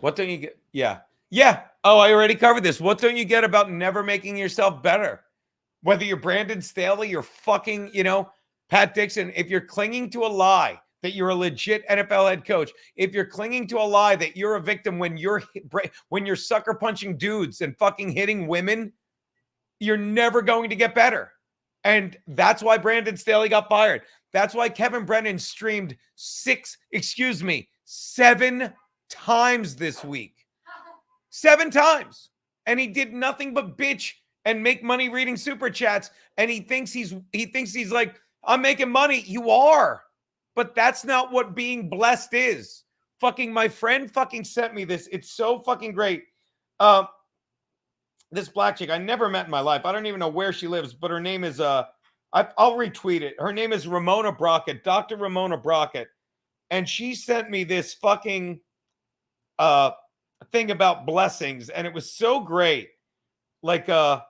What don't you get? Yeah. Yeah. Oh, I already covered this. What don't you get about never making yourself better? Whether you're Brandon Staley, you're fucking, Pat Dixon, if you're clinging to a lie that you're a legit NFL head coach, if you're clinging to a lie that you're a victim when you're sucker punching dudes and fucking hitting women, you're never going to get better. And that's why Brandon Staley got fired. That's why Kevin Brennan streamed 7 times this week. 7 times. And he did nothing but bitch and make money reading super chats. And he thinks he's like, I'm making money. You are. But that's not what being blessed is. Fucking my friend fucking sent me this. It's so fucking great. This black chick I never met in my life. I don't even know where she lives, but her name is I'll retweet it. Her name is Ramona Brockett, Dr. Ramona Brockett. And she sent me this fucking thing about blessings, and it was so great. Like God,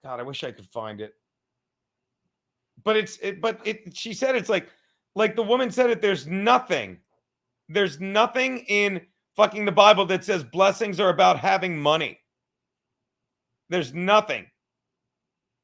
I wish I could find it. But she said it's like the woman said it, there's nothing in fucking the Bible that says blessings are about having money. There's nothing.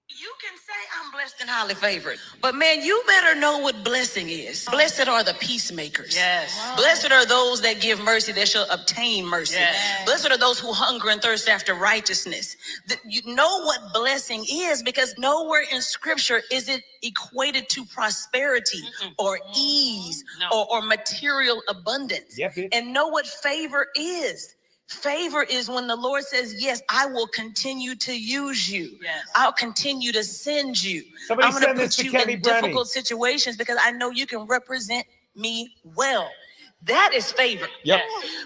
You can say I'm blessed and highly favored, but man, you better know what blessing is. Blessed are the peacemakers. Yes. Wow. Blessed are those that give mercy, they shall obtain mercy. Yes. Blessed are those who hunger and thirst after righteousness. You know what blessing is, because nowhere in scripture is it equated to prosperity or ease or material abundance. Yep. And know what favor is. Favor is when the Lord says, yes, I will continue to use you. Yes. I'll continue to send you. Somebody I'm going to send this put to you Kenny in Brennan. difficult situations because I know you can represent me well. That is favor. Yep.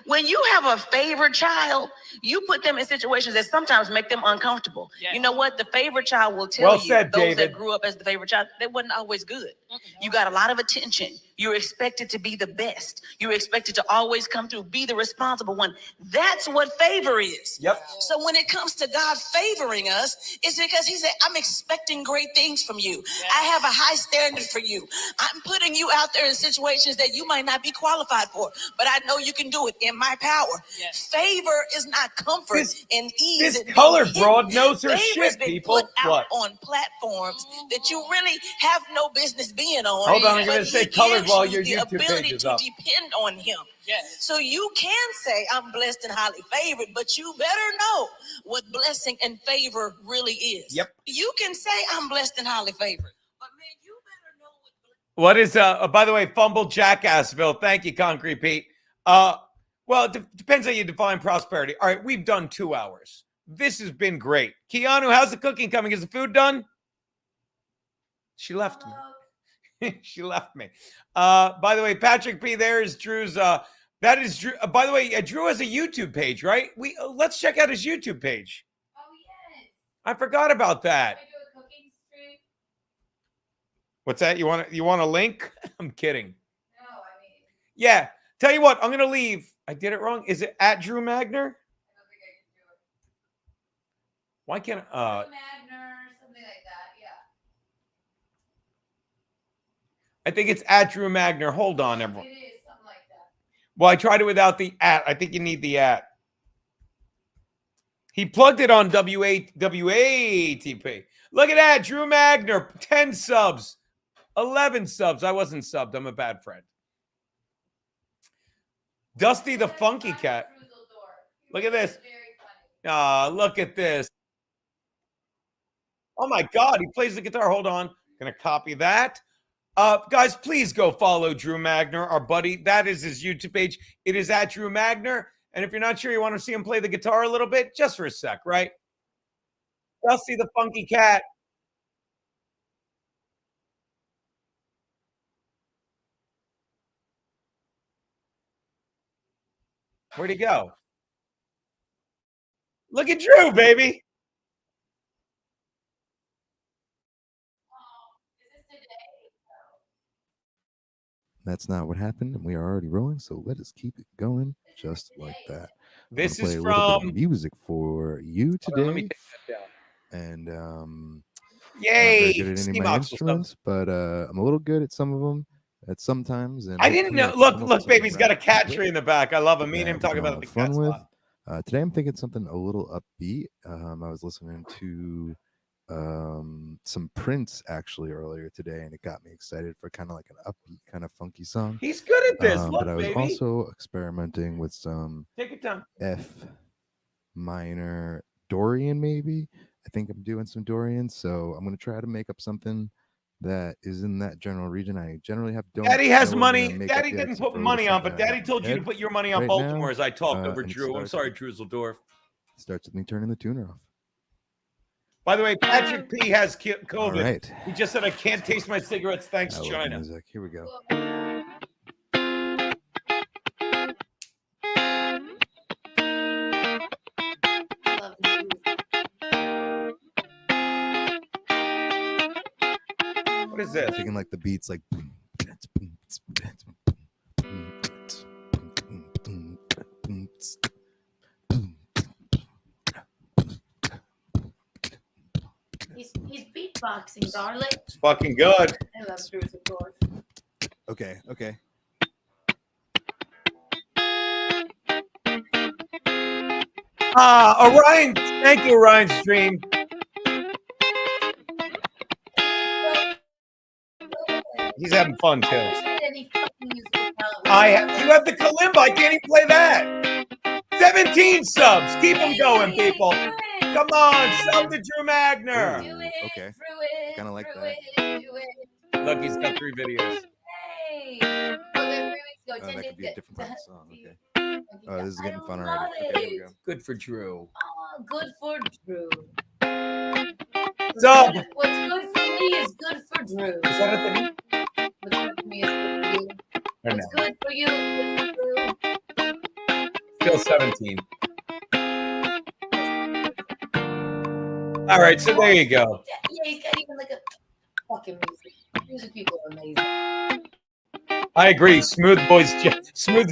When you have a favored child, you put them in situations that sometimes make them uncomfortable. Yes. You know what? The favored child will tell Well said, those David. that grew up as the favorite child, they wasn't always good. You got a lot of attention. You're expected to be the best. You're expected to always come through, be the responsible one. That's what favor is. Yep. So when it comes to God favoring us, it's because he said, I'm expecting great things from you. Yes. I have a high standard for you. I'm putting you out there in situations that you might not be qualified for, but I know you can do it in my power. Yes. Favor is not comfort and ease. This colored broad knows her Favor's shit, been people. put out What? on platforms that you really have no business being on. Hold on, I'm but going to say he colored gives while you your the YouTube ability page is to up. depend on him. Yes. So you can say I'm blessed and highly favored, but you better know what blessing and favor really is. Yep. You can say I'm blessed and highly favored, but man, you better know What is by the way, fumble jackassville. Thank you, Concrete Pete. Well, it depends how you define prosperity. All right, we've done 2 hours. This has been great. Keanu, how's the cooking coming? Is the food done? She left me. She left me. By the way, Patrick P, there is Drew's. That is Drew. By the way, Drew has a YouTube page, right? Let's check out his YouTube page. Oh yes. I forgot about that. Can I do a cooking stream? What's that? You want a link? I'm kidding. No, I mean. Yeah. Tell you what, I'm gonna leave. I did it wrong. Is it at Drew Magner? I don't think I can do it. Why can't Magner, something like that. Yeah. I think it's at Drew Magner. Hold on, everyone. It is something like that. Well, I tried it without the at. I think you need the at. He plugged it on WATP. Look at that, Drew Magner, 10 subs, 11 subs. I wasn't subbed. I'm a bad friend. Dusty the Funky Cat. Look at this. Look at this. Oh my God, he plays the guitar. Hold on. Gonna copy that. Guys, please go follow Drew Magner, our buddy. That is his YouTube page. It is at Drew Magner. And if you're not sure you want to see him play the guitar a little bit, just for a sec, right? Dusty the Funky Cat. Where'd he go? Look at Drew, baby. That's not what happened, and we are already rolling, so let us keep it going just like that. This I'm gonna is play a little bit from of music for you Hold on, let me today. take that down. And Yay! Good at any of Ski my Mox will sub. instruments, but I'm a little good at some of them. At sometimes, and I didn't hopefully know. I can come up with Look, something baby's got a rather cat quick tree in the back. I love him. Me and that him we talk can about all the have fun cats a with. lot. Today I'm thinking something a little upbeat. I was listening to some Prince actually earlier today, and it got me excited for kind of like an upbeat, kind of funky song. He's good at this. Look, But I was baby. also experimenting with some Take your time. F minor Dorian, maybe. I think I'm doing some Dorian, so I'm gonna try to make up something that is in that general region. I generally don't. Daddy has know what I'm gonna money. make up Daddy yet, didn't except put for a little money on, something but I have Daddy in my told you to head put your money on right Baltimore now, as I talked over and it Drew. I'm starts sorry, with- Drusseldorf. Starts with me turning the tuner off. By the way, Patrick P has COVID. All right. He just said, I can't taste my cigarettes. Thanks, I love China. music. Here we go. What is this? I'm thinking like the beats like. He's beatboxing, darling. It's fucking good. I love Bruce, of course. Okay. Orion. Thank you, Orion's stream. He's having fun too. Any fucking musical talent. You have the kalimba. I can't even play that. 17 subs. Keep them going, people. Come on, sub to Drew Magner. Okay. Kind of like that. Look, he's got 3 videos. Hey. Oh, they're 3 weeks ago. 10 That days could be a ago. different type of song. Okay. Oh, this is getting fun already. Okay, here we go. Good for Drew. Oh, good for Drew. Sub. What's good for me is good for Drew. Is that a thing? What's good for me is good for you. Or What's no? good for you is good for Drew. Still 17. All right, so there you go. Yeah, he's got even like a fucking music. Music people are amazing. I agree. Smooth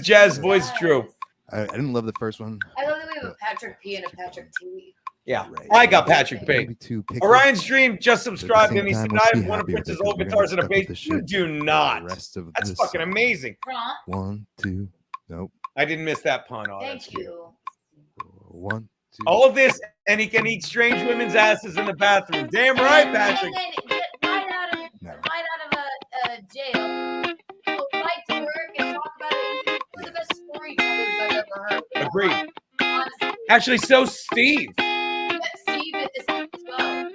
jazz voice, Drew. I didn't love the first one. I love that we have a Patrick P and a Patrick T. Yeah, I got Patrick P. Orion's Dream just subscribed and he said, I have one of Prince's old guitars and a bass. You do not. That's fucking amazing. 1, 2, nope. I didn't miss that pun. Oh, Thank you. 1, 2. All of this, and he can eat strange women's asses in the bathroom. Damn right, Patrick. And then get right out of jail. Go right to work and talk about it. One of the best storytellers I've ever heard. Agreed. Honestly. Actually, so Steve. Steve is as well.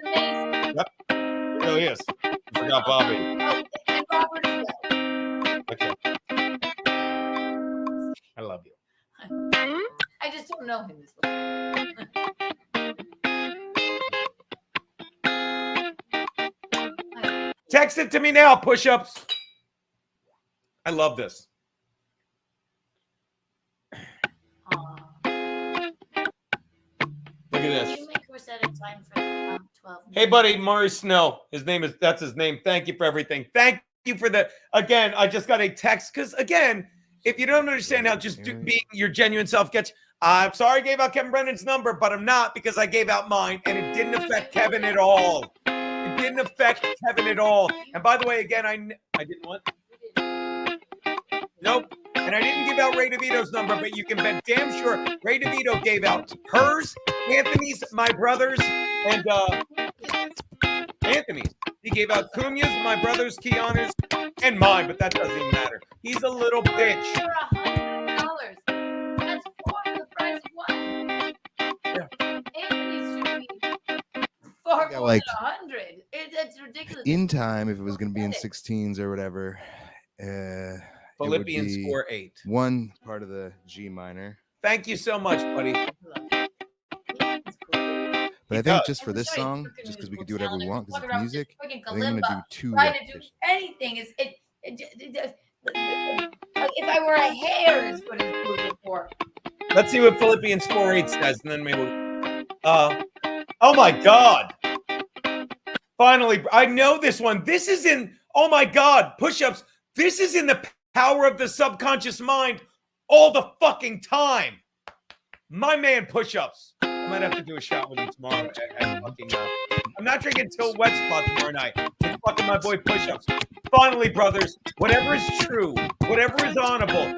Amazing. Yep. It really is. I forgot Bobby. Oh, and Robert as well. Okay. I love you. I just don't know him this well. Text it to me now, push-ups. I love this. Look at this. Can you make Rosetta time for 12 Hey, buddy, Maury Snow. That's his name. Thank you for everything. Thank you for the, again, I just got a text because, again, if you don't understand how just being your genuine self gets, I'm sorry I gave out Kevin Brennan's number, but I'm not because I gave out mine and it didn't affect Kevin at all. It didn't affect Kevin at all. And by the way, again, I didn't want. Nope. And I didn't give out Ray DeVito's number, but you can bet damn sure Ray DeVito gave out hers, Anthony's, my brother's, and Anthony's. He gave out Cunha's, my brother's, Keanu's, and mine, but that doesn't even matter. He's a little bitch. For $100. That's quarter the price of one. Anthony's should be far got more like than 100. It's ridiculous. In time, if it was going to be in 16s or whatever, Philippians 4:8. One part of the G minor. Thank you so much, buddy. But I think just for this song, just because we could do whatever we want because it's music, I think I'm going to do 2 Try to do repetitions. anything. If I were a hair is what it's moving for. Let's see what Philippians 4:8 says, and then maybe we'll. Oh my God. Finally, I know this one. This is in, oh my God, push-ups. This is in the power of the subconscious mind all the fucking time. My man, push-ups. I might have to do a shot with him tomorrow. At fucking, I'm not drinking till wet spot tomorrow night. It's fucking my boy push-ups. Finally, brothers, whatever is true, whatever is honorable,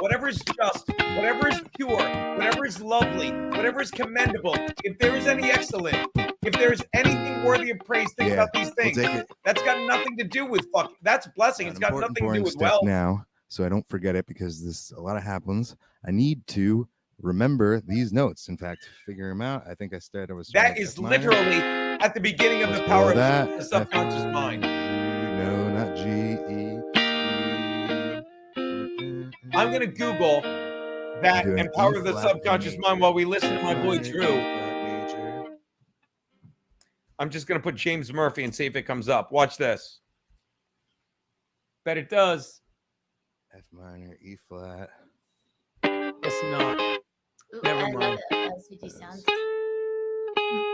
whatever is just, whatever is pure, whatever is lovely, whatever is commendable, if there is any excellent, if there's anything worthy of praise, think about these things. That's got nothing to do with fucking. That's blessing. It's got nothing to do Important with step wealth. now, so I don't forget it because this a lot of happens. I need to remember these notes. In fact, figure them out. I think I started. That is literally at the beginning of the power of the subconscious mind. No, not G E. I'm gonna Google that Doing and power E of the flat subconscious major. mind while we listen to my boy Drew. I'm just gonna put James Murphy and see if it comes up. Watch this. Bet it does. F minor, E flat. It's not. Ooh, Never I love mind. the LCD sounds.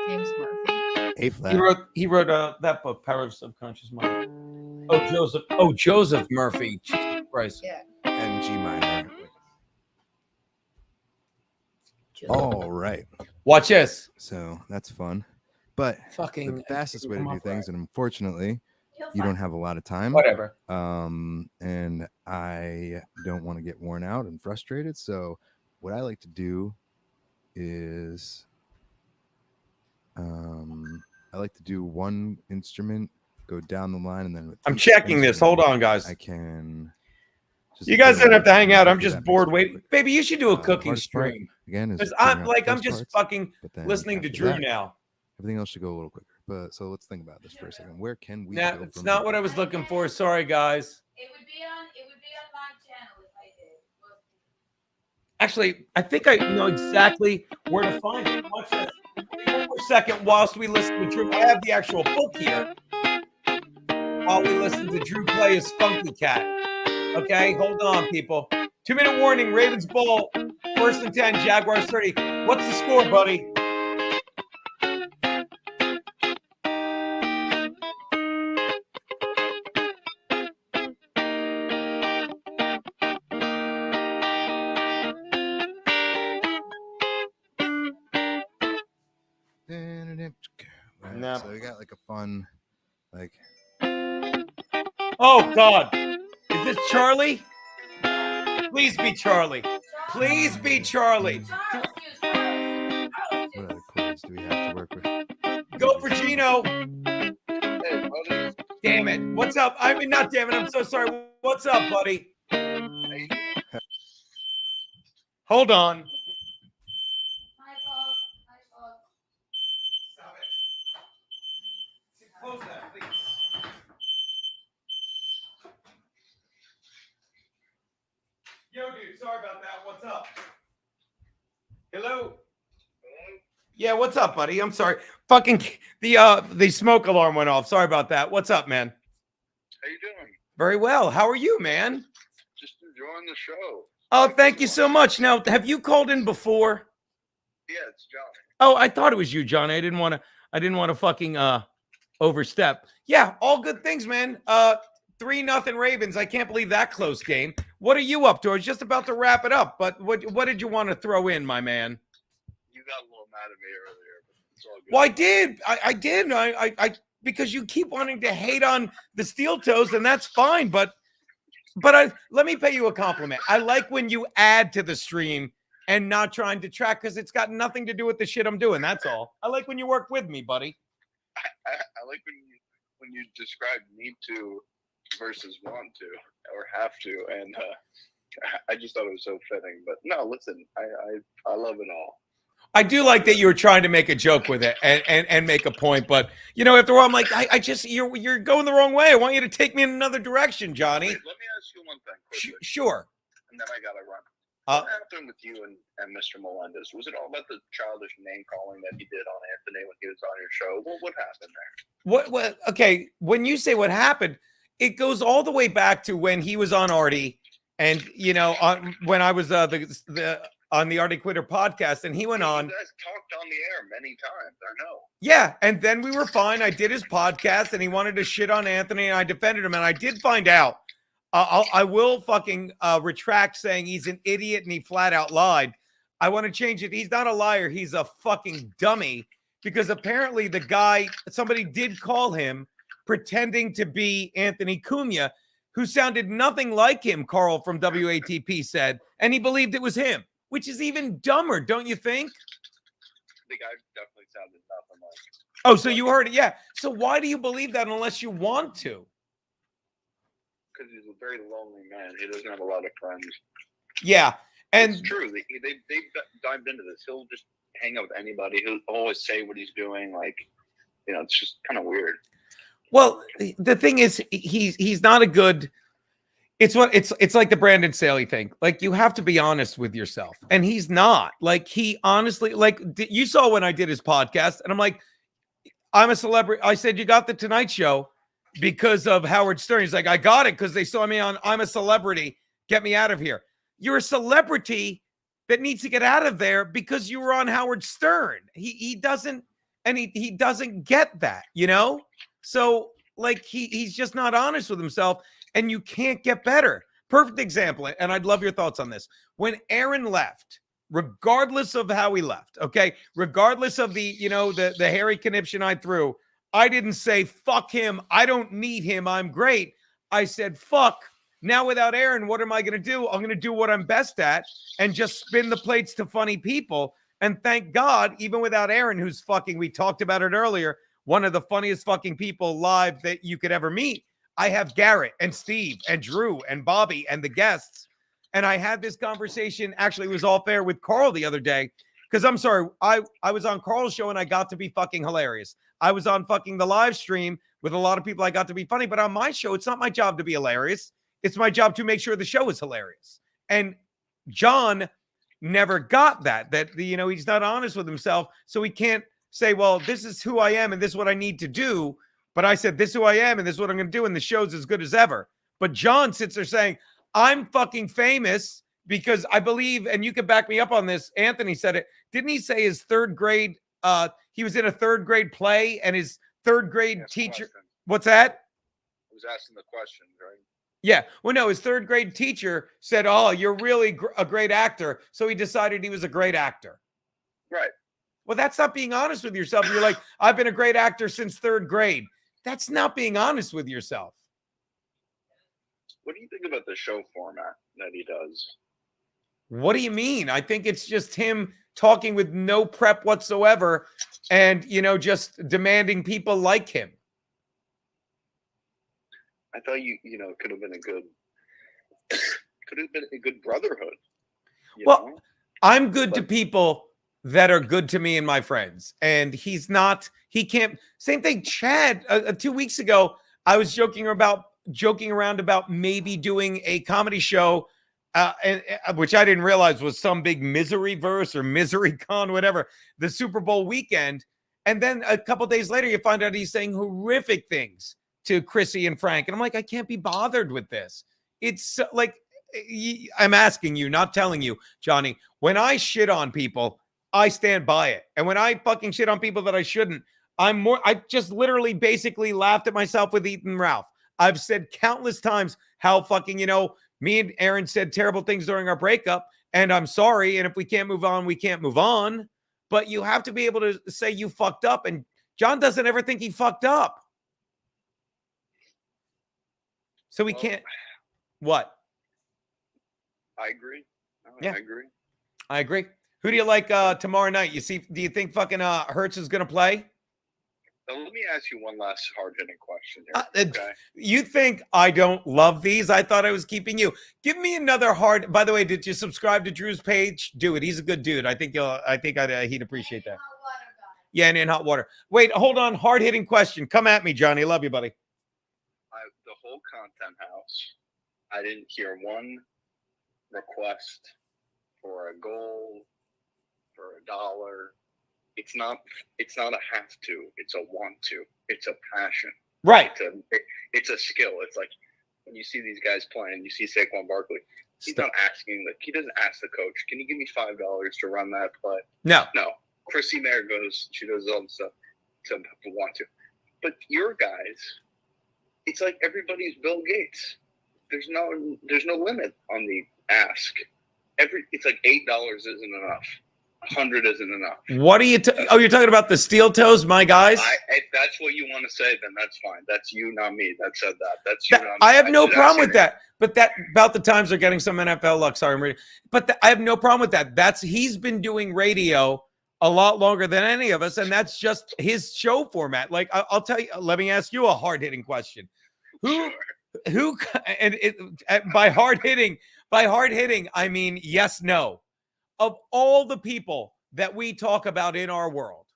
James Murphy. A flat. He wrote that book, Power of Subconscious Mind. Oh, Joseph Murphy. Jesus Christ. Yeah. And G minor. All right. Watch this. So that's fun. But Fucking the fastest way to come do up things, and unfortunately, You'll you find don't have a lot of time. Whatever. And I don't want to get worn out and frustrated. So what I like to do is I like to do one instrument, go down the line, and then with I'm each checking this. Hold instrument, on, guys. I can You guys don't have to hang out. I'm do that just bored mix waiting. Baby, you should do a the cooking hardest part, stream. again, is Because figuring I'm out like, the I'm first just parts, fucking but then listening to after Drew that, now. everything else should go a little quicker. But so let's think about this for a second. Where can we Nah, go it's from not here? what I was looking for. Sorry, guys. It would be on my channel if I did. Actually, I think I know exactly where to find it. Watch this. One more second whilst we listen to Drew. I have the actual book here. While we listen to Drew play his Funky Cat. Okay, hold on, people. 2-minute warning. Ravens ball. 1st and 10. Jaguars 30. What's the score, buddy? Right, No. So we got like a fun, like. Oh, God. Is this Charlie? Please be Charlie. Please be Charlie. What other chords do we have to work with? Go for Gino. Damn it. What's up? I mean, not damn it. I'm so sorry. What's up, buddy? Hold on. Stop it. Close that, please. Yo, dude, sorry about that. What's up? Hello? Yeah, what's up, buddy? I'm sorry. Fucking the smoke alarm went off. Sorry about that. What's up, man? How you doing? Very well. How are you, man? Just enjoying the show. Oh, thank you so much. Now, have you called in before? Yeah, it's Johnny. Oh, I thought it was you, Johnny. I didn't want to fucking overstep. Yeah, all good things, man. 3-0 Ravens. I can't believe that close game. What are you up to? I was just about to wrap it up, but what did you want to throw in, my man? You got a little mad at me earlier, but it's all good. Well, I did. I did. I because you keep wanting to hate on the steel toes, and that's fine. But let me pay you a compliment. I like when you add to the stream and not trying to track because it's got nothing to do with the shit I'm doing. That's all. I like when you work with me, buddy. I like when you describe need to versus want to or have to, and I just thought it was so fitting. But no, listen, I love it all. I do like that you were trying to make a joke with it and make a point, but after all, I'm like, I just you're going the wrong way. I want you to take me in another direction, Johnny. Wait, let me ask you one thing quickly. Sure. And then I gotta run. What happened with you and Mr. Melendez? Was it all about the childish name calling that he did on Anthony when he was on your show? What happened there? What? Okay, when you say what happened, it goes all the way back to when he was on Artie, and when I was on the Artie Quitter podcast, and he went on. You guys talked on the air many times. I know. Yeah, and then we were fine. I did his podcast, and he wanted to shit on Anthony, and I defended him, and I did find out. I will fucking retract saying he's an idiot and he flat out lied. I want to change it. He's not a liar. He's a fucking dummy because apparently the guy, somebody did call him pretending to be Anthony Cumia, who sounded nothing like him, Carl from WATP said, and he believed it was him, which is even dumber, don't you think? The guy definitely sounded nothing like. Oh, so you heard it. Yeah. So why do you believe that unless you want to? Because he's a very lonely man. He doesn't have a lot of friends. Yeah. And it's true. They've dived into this. He'll just hang out with anybody. He'll always say what he's doing. Like, you know, it's just kind of weird. Well, the thing is, he's not a good. It's like the Brandon Staley thing. Like, you have to be honest with yourself, and he's not. Like, he honestly, like, you saw when I did his podcast, and I'm like, I'm a celebrity. I said, you got the Tonight Show because of Howard Stern. He's like, I got it because they saw me on I'm a Celebrity. Get me out of here. You're a celebrity that needs to get out of there because you were on Howard Stern. He doesn't, and he doesn't get that, you know? So, like, he's just not honest with himself, and you can't get better. Perfect example, and I'd love your thoughts on this. When Aaron left, regardless of how he left, okay, regardless of the, you know, the hairy conniption I threw, I didn't say, fuck him, I don't need him, I'm great. I said, fuck. Now without Aaron, what am I going to do? I'm going to do what I'm best at and just spin the plates to funny people. And thank God, even without Aaron, who's fucking, we talked about it earlier, one of the funniest fucking people live that you could ever meet. I have Garrett and Steve and Drew and Bobby and the guests. And I had this conversation, actually, it was all fair with Carl the other day. Because I'm sorry, I was on Carl's show and I got to be fucking hilarious. I was on fucking the live stream with a lot of people. I got to be funny. But on my show, it's not my job to be hilarious. It's my job to make sure the show is hilarious. And John never got that, you know, he's not honest with himself. So he can't say, well, this is who I am and this is what I need to do. But I said, this is who I am and this is what I'm going to do. And the show's as good as ever. But John sits there saying, I'm fucking famous because I believe, and you can back me up on this. Anthony said it. Didn't he say his third grade, he was in a third grade play and his third grade teacher, what's that? I was asking the questions, right? Yeah. Well, no, his third grade teacher said, oh, you're really a great actor. So he decided he was a great actor. Right. Well, that's not being honest with yourself. You're like, I've been a great actor since third grade. That's not being honest with yourself. What do you think about the show format that he does? What do you mean? I think it's just him talking with no prep whatsoever and, you know, just demanding people like him. I thought you know, it could have been a good brotherhood. Well, know? I'm good to people that are good to me and my friends. And he's not, he can't, same thing. Chad, 2 weeks ago, I was joking around about maybe doing a comedy show, which I didn't realize was some big misery verse or misery con, whatever, the Super Bowl weekend. And then a couple days later, you find out he's saying horrific things to Chrissy and Frank. And I'm like, I can't be bothered with this. It's like, I'm asking you, not telling you, Johnny, when I shit on people, I stand by it. And when I fucking shit on people that I shouldn't, I just literally basically laughed at myself with Ethan Ralph. I've said countless times how fucking, you know, me and Aaron said terrible things during our breakup, and I'm sorry. And if we can't move on, we can't move on. But you have to be able to say you fucked up. And John doesn't ever think he fucked up. So we can't. What? I agree. Yeah. I agree. I agree. Who do you like tomorrow night? Do you think fucking Hurts is going to play? Let me ask you one last hard-hitting question here. Okay. You think I don't love these? I thought I was keeping you. Give me another hard. By the way, did you subscribe to Drew's page? Do it. He's a good dude. I think he'd appreciate that. Yeah, and in hot water. Wait, hold on. Hard-hitting question. Come at me, Johnny. Love you, buddy. The whole content house, I didn't hear one request for a goal, for $1. It's not a have to. It's a want to. It's a passion. Right. It's a skill. It's like when you see these guys playing, you see Saquon Barkley. He's not asking. Like, he doesn't ask the coach, "Can you give me $5 to run that play?" No. Chrissy Mayer goes. She does all the stuff to want to. But your guys, it's like everybody's Bill Gates. There's no limit on the ask. It's like $8 isn't enough. 100 isn't enough. What are you? Oh, you're talking about the steel toes, my guys. If that's what you want to say, then that's fine. That's you, not me. That said that. That's you, not me. I have no just problem asked with that. But that about the times they're getting some NFL luck. Sorry, I'm reading. But I have no problem with that. He's been doing radio a lot longer than any of us, and that's just his show format. Like I'll tell you. Let me ask you a hard hitting question. Who and by hard hitting, I mean yes, no. Of all the people that we talk about in our world,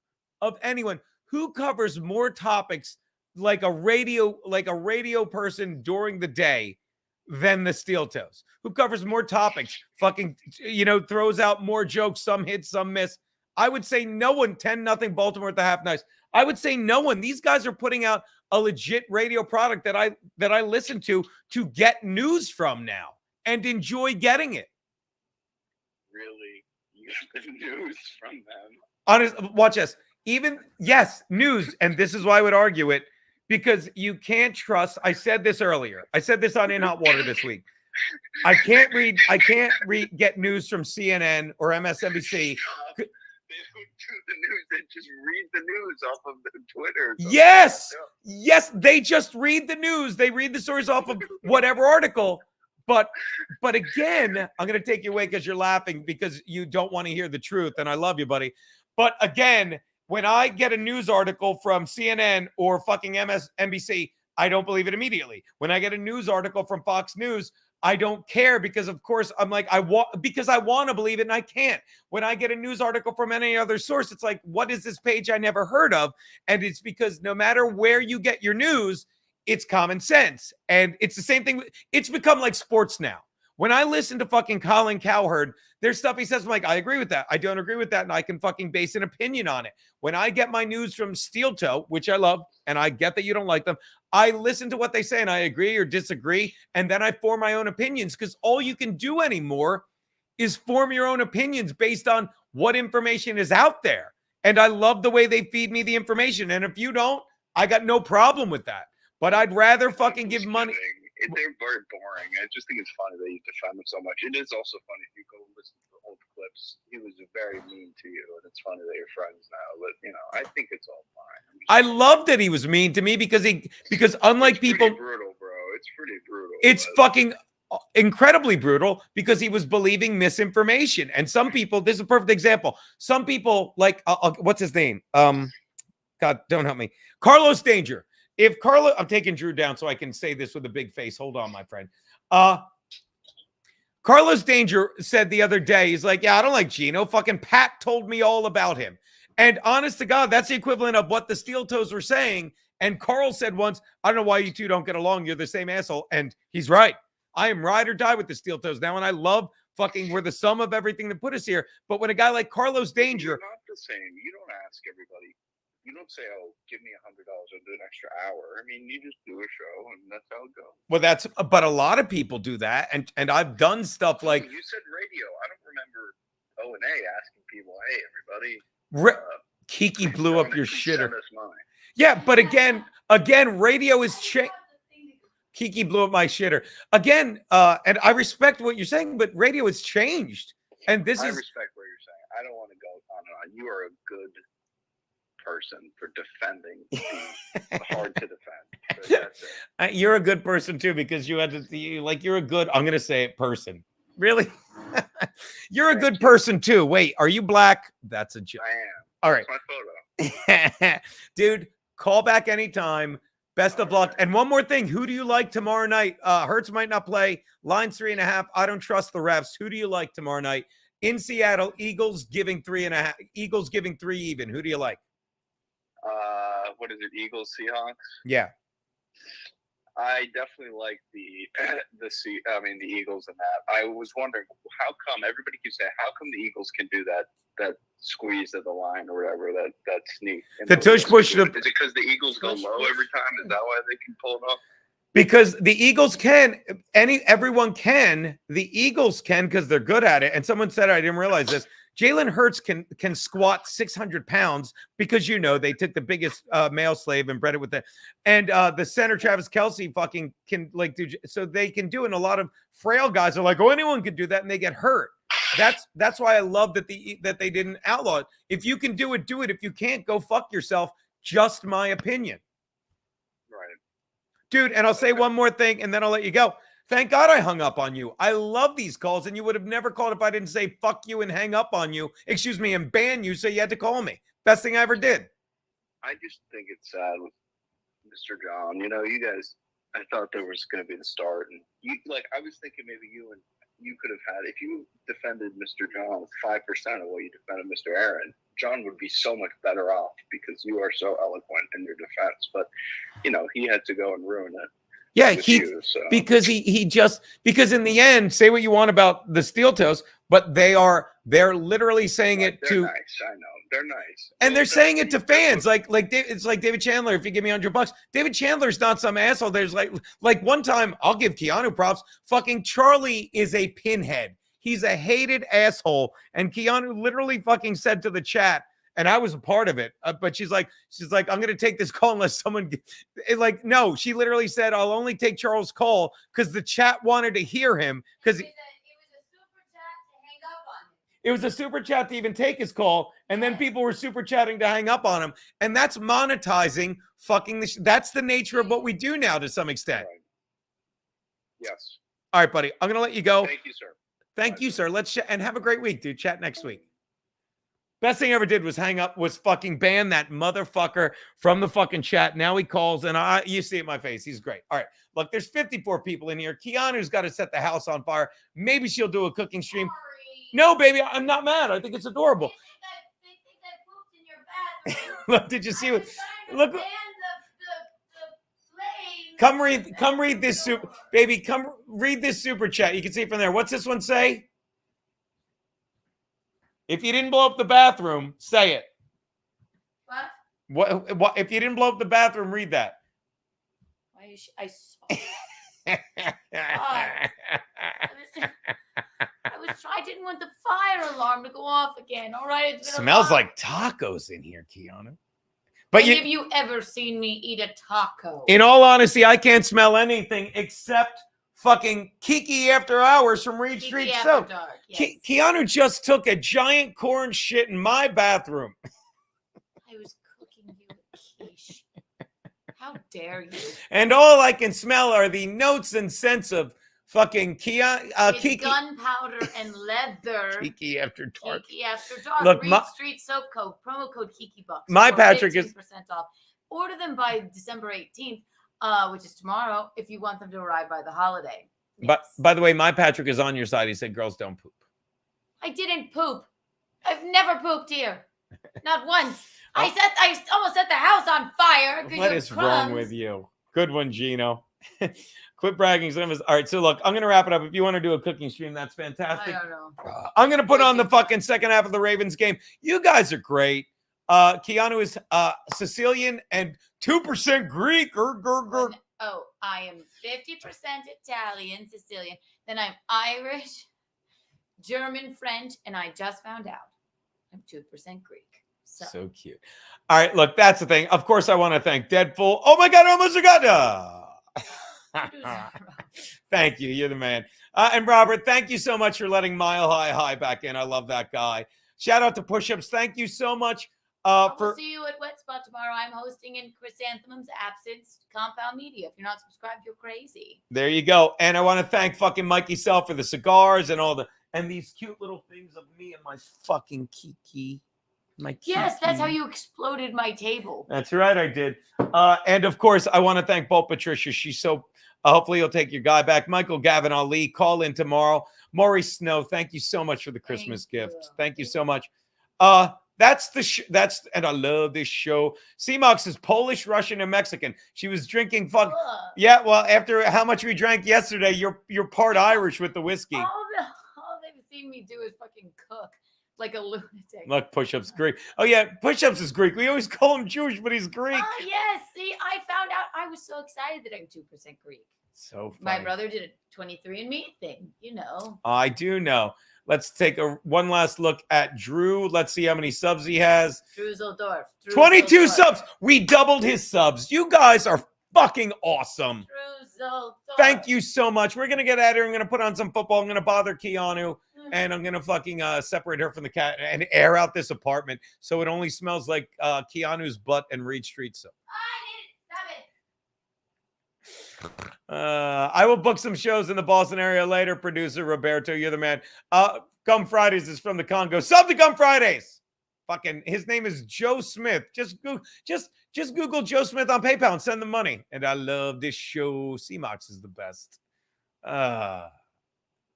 of anyone who covers more topics like a radio person during the day than the Steel Toes, who covers more topics, fucking, throws out more jokes, some hit, some miss. I would say no one. 10-0 Baltimore at the half. Nice. I would say no one. These guys are putting out a legit radio product that I listen to get news from now and enjoy getting it. Really, you get the news from them. Honest, watch this. News, and this is why I would argue it, because you can't trust. I said this earlier. I said this on In Hot Water this week. I can't get news from CNN or MSNBC. They don't do the news. They just read the news off of the Twitter. Yes, they just read the news. They read the stories off of whatever article. But again, I'm going to take you away because you're laughing because you don't want to hear the truth. And I love you, buddy. But again, when I get a news article from CNN or fucking MSNBC, I don't believe it immediately. When I get a news article from Fox News, I don't care because, of course, I'm like, I want to believe it and I can't. When I get a news article from any other source, it's like, what is this page I never heard of? And it's because no matter where you get your news, it's common sense. And it's the same thing. It's become like sports now. When I listen to fucking Colin Cowherd, there's stuff he says, I'm like, I agree with that. I don't agree with that. And I can fucking base an opinion on it. When I get my news from Steel Toe, which I love, and I get that you don't like them, I listen to what they say and I agree or disagree. And then I form my own opinions because all you can do anymore is form your own opinions based on what information is out there. And I love the way they feed me the information. And if you don't, I got no problem with that. But I'd rather fucking give money. They're very boring. I just think it's funny that you defend them so much. It is also funny if you go listen to the old clips. He was very mean to you, and it's funny that you're friends now. But I think it's all fine. I love that he was mean to me because unlike people, brutal, bro. It's pretty brutal. It's fucking incredibly brutal because he was believing misinformation. And some people, this is a perfect example. Some people like what's his name? God, don't help me. Carlos Danger. If Carlos, I'm taking Drew down so I can say this with a big face. Hold on, my friend. Carlos Danger said the other day, he's like, yeah, I don't like Gino. Fucking Pat told me all about him. And honest to God, that's the equivalent of what the Steel Toes were saying. And Carl said once, I don't know why you two don't get along. You're the same asshole. And he's right. I am ride or die with the Steel Toes now. And I love fucking we're the sum of everything that put us here. But when a guy like Carlos Danger. You're not the same. You don't ask everybody. You don't say, oh, give me $100. I'll do an extra hour. I mean, you just do a show and that's how it goes. Well, but a lot of people do that. And I've done stuff like. You said radio. I don't remember O&A asking people, hey, everybody. Kiki blew up your shitter. Yeah, but again, radio is Kiki blew up my shitter. Again, and I respect what you're saying, but radio has changed. And I respect what you're saying. I don't want to go on and on. You are a good person for defending hard to defend. That's it. You're a good person too because you had to you're a good, I'm gonna say it, person. Really? You're a good person too. Wait, are you black? That's a joke. I am. All right. That's my photo. Dude, call back anytime. Best of luck. And one more thing. Who do you like tomorrow night? Hurts might not play. Line's 3.5. I don't trust the refs. Who do you like tomorrow night? In Seattle, Eagles giving 3.5. Eagles giving 3 even. Who do you like? What is it? Eagles, Seahawks? Yeah. I definitely like the Eagles in that. I was wondering how come everybody keeps saying how come the Eagles can do that squeeze of the line or whatever that sneak. The tush push. Is it because the Eagles go low every time? Is that why they can pull it off? Because the Eagles can. Everyone can. The Eagles can because they're good at it. And someone said, I didn't realize this. Jalen Hurts can squat 600 pounds because they took the biggest male slave and bred it with the the center Travis Kelce fucking can do so they can do, and a lot of frail guys are like, oh, anyone could do that, and they get hurt. That's why I love that they didn't outlaw it. If you can do it, do it. If you can't, go fuck yourself. Just my opinion. Right. Dude, and I'll say one more thing and then I'll let you go. Thank God I hung up on you. I love these calls, and you would have never called if I didn't say fuck you and hang up on you. Excuse me, and ban you, so you had to call me. Best thing I ever did. I just think it's sad with Mr. John. You guys, I thought there was going to be the start. And I was thinking maybe you could have had, if you defended Mr. John with 5% of what you defended Mr. Aaron, John would be so much better off because you are so eloquent in your defense. But, he had to go and ruin it. Yeah, because in the end, say what you want about the steel toes, but they're literally saying it they're to nice. I know they're nice, and they're saying it to fans. It's like David Chandler. If you give me $100, David Chandler's not some asshole. There's like one time, I'll give Keanu props. Fucking Charlie is a pinhead. He's a hated asshole, and Keanu literally fucking said to the chat. And I was a part of it, but she's like, I'm going to take this call unless someone no, she literally said, I'll only take Charles' call because the chat wanted to hear him because it was a super chat to even take his call. And then people were super chatting to hang up on him. And that's monetizing fucking that's the nature of what we do now to some extent. Right. Yes. All right, buddy. I'm going to let you go. Thank you, sir. Thank you, sir. Let's and have a great week, dude. Chat next week. Best thing I ever did was fucking ban that motherfucker from the fucking chat. Now he calls and you see it in my face. He's great. All right. Look, there's 54 people in here. Keanu's got to set the house on fire. Maybe she'll do a cooking stream. No, baby, I'm not mad. I think it's adorable. Look, did you see what? Look. Come read this super baby. Come read this super chat. You can see from there. What's this one say? If you didn't blow up the bathroom, say it. What? If you didn't blow up the bathroom, read that. I didn't want the fire alarm to go off again. All right. It's been Smells like tacos in here, Keanu. But have you ever seen me eat a taco? In all honesty, I can't smell anything except fucking Kiki After Hours from Reed Street Soap. Yes. Keanu just took a giant corn shit in my bathroom. I was cooking you a quiche. How dare you? And all I can smell are the notes and scents of fucking Kiki. Gunpowder and leather. Kiki After Dark. Kiki After Dark. Look, Reed Street Soap code. Promo code KikiBucks. My Patrick is 15% off. Order them by December 18th. Which is tomorrow, if you want them to arrive by the holiday. Yes. But by the way, my Patrick is on your side. He said girls don't poop. I didn't poop. I've never pooped here. Not once. I almost set the house on fire. What is wrong with you? Good one, Gino. Quit bragging. All right, so look, I'm going to wrap it up. If you want to do a cooking stream, that's fantastic. I don't know. I'm going to put on the fucking second half of the Ravens game. You guys are great. Keanu is Sicilian and 2% Greek. Oh, I am 50% Italian, Sicilian. Then I'm Irish, German, French, and I just found out I'm 2% Greek. So cute. All right, look, that's the thing. Of course, I want to thank Deadpool. Oh my God, I almost forgot. Thank you. You're the man. And Robert, thank you so much for letting Mile High back in. I love that guy. Shout out to Push-Ups. Thank you so much. We'll see you at Wet Spot tomorrow. I'm hosting in Chrysanthemum's absence, Compound Media. If you're not subscribed, you're crazy. There you go. And I want to thank fucking Mikey Self for the cigars and and these cute little things of me and my fucking Kiki. Yes, that's how you exploded my table. That's right, I did. And of course, I want to thank both Patricia. She's so. Hopefully, you'll take your guy back. Michael Gavin Ali, call in tomorrow. Maury Snow, thank you so much for the Christmas gift. Thank you so much. That's and I love this show. C-Mox is Polish, Russian, and Mexican. She was drinking Yeah, well, after how much we drank yesterday, you're part Irish with the whiskey. All they've seen me do is fucking cook like a lunatic. Look, Push-Ups Greek. Oh yeah, Push-Ups is Greek. We always call him Jewish, but he's Greek. Oh yes, see, I found out. I was so excited that I'm 2% Greek. So funny. My brother did a 23andMe thing, you know. I do know. Let's take one last look at Drew. Let's see how many subs he has. Druseldorf. 22 subs. We doubled his subs. You guys are fucking awesome. Druseldorf. Thank you so much. We're going to get at her. I'm going to put on some football. I'm going to bother Keanu. And I'm going to fucking separate her from the cat and air out this apartment so it only smells like Keanu's butt and Reed Street soap. I will book some shows in the Boston area later. Producer Roberto, you're the man. Come Fridays is from the Congo. Sub to Come Fridays. Fucking, his name is Joe Smith. Just Google Joe Smith on PayPal and send the money. And I love this show. CMOX is the best.